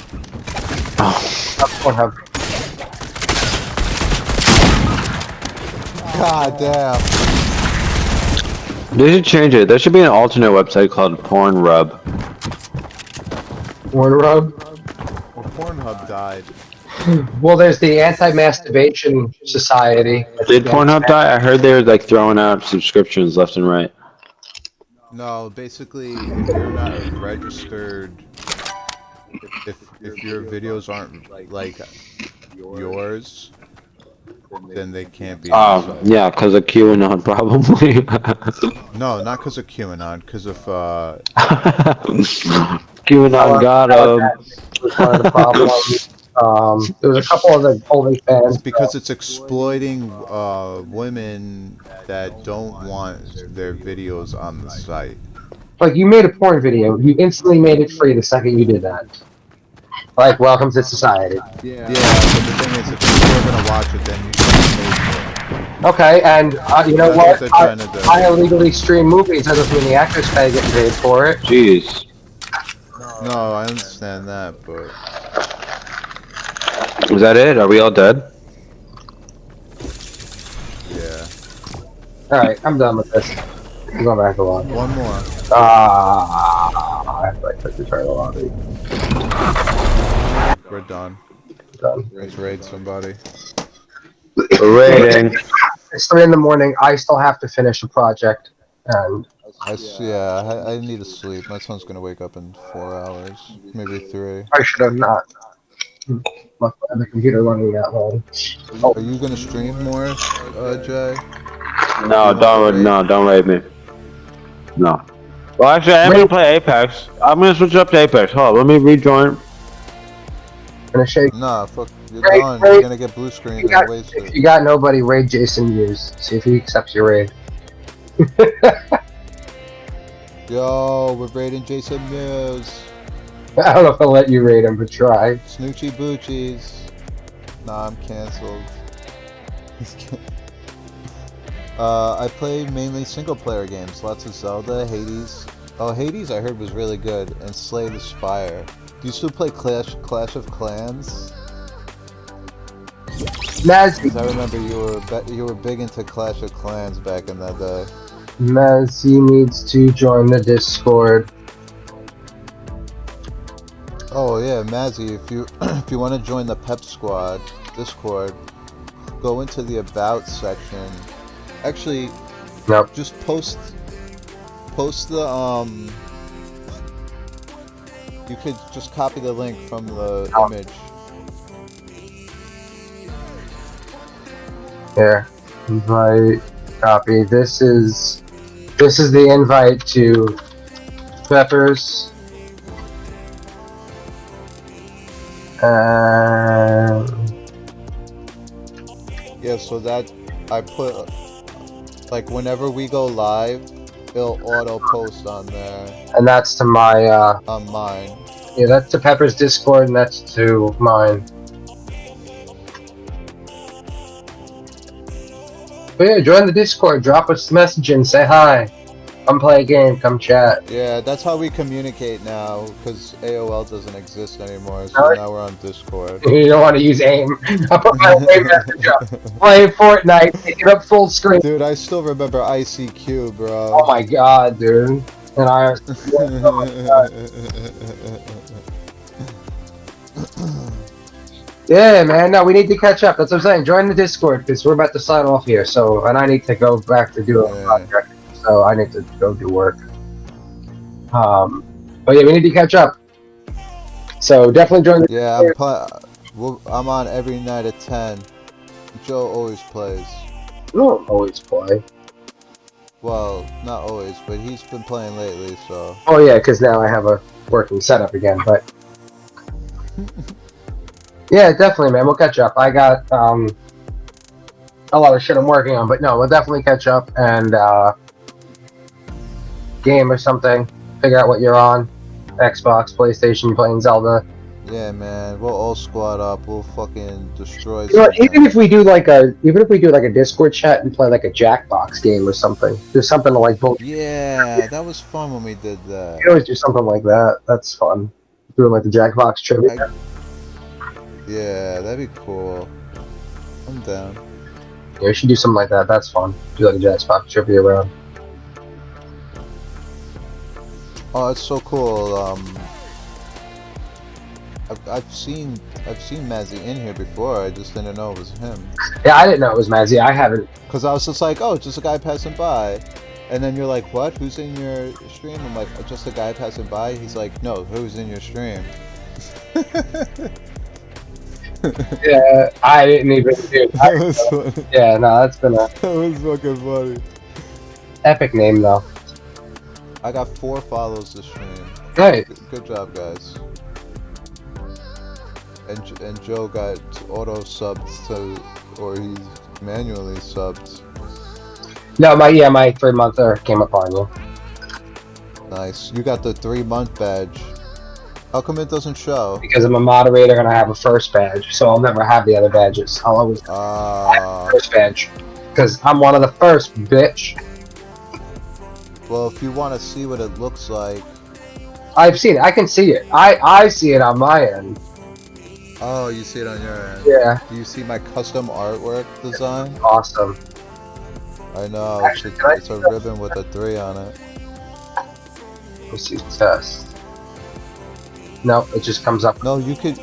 Oh. Not Pornhub. God damn. They should change it. There should be an alternate website called Pornrub. Pornhub? Well, Pornhub died. Well, there's the Anti-Masturbation Society. Did Pornhub die? I heard they were like throwing out subscriptions left and right. No, basically, if you're not registered, if your videos aren't like yours, then they can't be. Yeah, because of QAnon, probably. No, not because of QAnon, because of QAnon got him. One of the problems. There was a couple of the OnlyFans. It's because it's exploiting women that don't want their videos on the site. Like, you made a porn video, you instantly made it free the second you did that. Like, welcome to society. Yeah, but the thing is, if people are gonna watch it, then you should pay for it. Okay, and you know That's what what? they're trying to do. I illegally stream movies, that doesn't mean the actors pay getting paid for it. Jeez. No, I understand that, but Is that it? Are we all dead? yeah. Alright, I'm done with this. I'm going back to lobby. One more. I have to like return the lobby. We're done. Done. Let's raid somebody. Raiding. It's 3 in the morning, I still have to finish a project, and... I need to sleep. My son's gonna wake up in 4 hours, maybe 3. I should have not. the computer running that long. Are you gonna stream more, Jay? Don't raid me. No. Well, actually, I am gonna play Apex. I'm gonna switch up to Apex. Hold on, let me rejoin. Gonna shake. Nah, fuck. You're done. You're gonna get blue screen and waste If it. you got nobody, raid Jason Mewes. See if he accepts your raid. Yo, we're raiding Jason Mewes. I don't know if I'll let you raid him, but try. Snoochie Boochies. Nah, I'm cancelled. I play mainly single player games. Lots of Zelda, Hades. Oh, Hades I heard was really good. And Slay the Spire. Do you still play Clash of Clans? Mazzy. I remember you were big into Clash of Clans back in that day. Mazzy needs to join the Discord. Oh yeah, Mazzy, if you if you want to join the Pep Squad Discord, go into the About section. Actually, nope. Just post the You could just copy the link from the image. Here, invite, copy. This is the invite to Peppers. Yeah, so that I put like whenever we go live, it'll auto post on there. And that's to my on mine. Yeah, that's to Pepper's Discord, and that's to mine. But yeah, join the Discord, drop us a message and say hi. Come play a game, come chat. Yeah, that's how we communicate now, because AOL doesn't exist anymore, so now we're on Discord. You don't want to use AIM. I'll put my AIM message up. Play Fortnite, take it up full screen. Dude, I still remember ICQ, bro. Oh my god, dude. And I... Yeah, man, no, we need to catch up. That's what I'm saying. Join the Discord, because we're about to sign off here, so, and I need to go back to do a project, so I need to go do work. But yeah, we need to catch up. So definitely join the Yeah, I'm on every night at 10. Joe always plays. I don't always play. Well, not always, but he's been playing lately, so... Oh yeah, because now I have a working setup again, but... Yeah, definitely, man. We'll catch up. I got a lot of shit I'm working on, but no, we'll definitely catch up and game or something. Figure out what you're on. Xbox, PlayStation, playing Zelda. Yeah, man. We'll all squad up. We'll fucking destroy. You know what, even if we do like a Discord chat and play like a Jackbox game or something, there's something to like both. Yeah, that was fun when we did that. You always do something like that. That's fun. Doing like the Jackbox trivia. Yeah, that'd be cool. I'm down. Yeah, we should do something like that. That's fun. Do like a Jackbox trivia round. Oh, it's so cool. I've seen Mazzy in here before. I just didn't know it was him. Yeah, I didn't know it was Mazzy. I haven't. Cause I was just like, oh, just a guy passing by, and then you're like, what? Who's in your stream? I'm like, just a guy passing by. He's like, no, who's in your stream? Yeah, I didn't even do it. That was funny. Yeah, no, that's been a That was fucking funny. epic name though. I got 4 follows this stream. Nice. Good job, guys. And Joe got auto subbed to, or he's manually subbed. No, my 3-monther came up on you. Nice. You got the 3-month badge. How come it doesn't show? Because I'm a moderator and I have a first badge, so I'll never have the other badges. I'll always have the first badge. Because I'm one of the first, bitch. Well, if you want to see what it looks like... I've seen it. I can see it. I see it on my end. Oh, you see it on your end? Yeah. Do you see my custom artwork design? Awesome. I know. Actually, it's a ribbon with a 3 on it. Let's see, test. No, it just comes up. No, you could...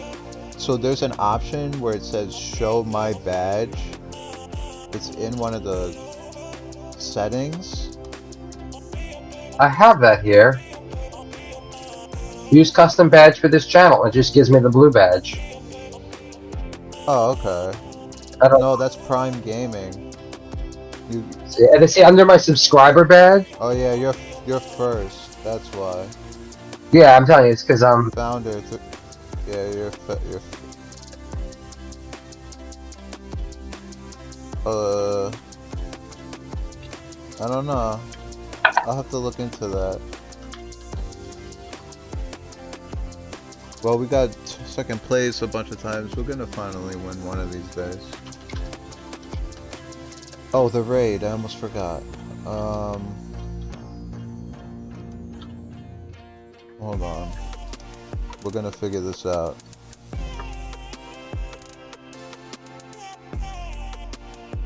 So there's an option where it says show my badge. It's in one of the settings. I have that here. Use custom badge for this channel. It just gives me the blue badge. Oh, okay. I don't. No, that's Prime Gaming. You. See under my subscriber badge. Oh yeah, you're first. That's why. Yeah, I'm telling you, it's because I'm founder. Yeah, you're. I don't know. I'll have to look into that. Well, we got second place a bunch of times. We're gonna finally win one of these days. Oh, the raid. I almost forgot. Hold on. We're gonna figure this out.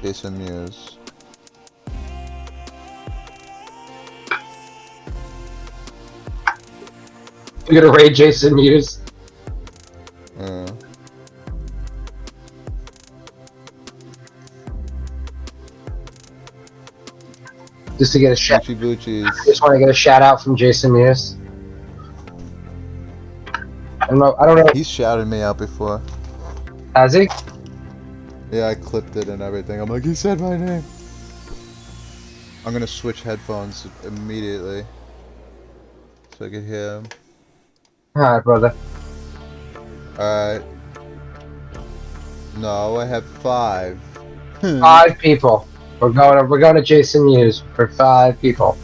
Jason Mewes. You're gonna raid Jason Mewes. Yeah. Just to get a shout. Boochies. Just want to get a shout out from Jason Mewes. I don't know. He's shouted me out before. Has he? Yeah, I clipped it and everything. I'm like, he said my name. I'm gonna switch headphones immediately so I can hear him. Alright, brother. Alright. No, I have 5. 5 people. We're going to Jason Mewes for 5 people.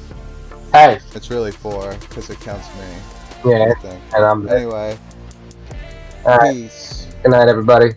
Hey. It's really 4 because it counts me. Yeah. And I'm anyway. Alright. Peace. Good night, everybody.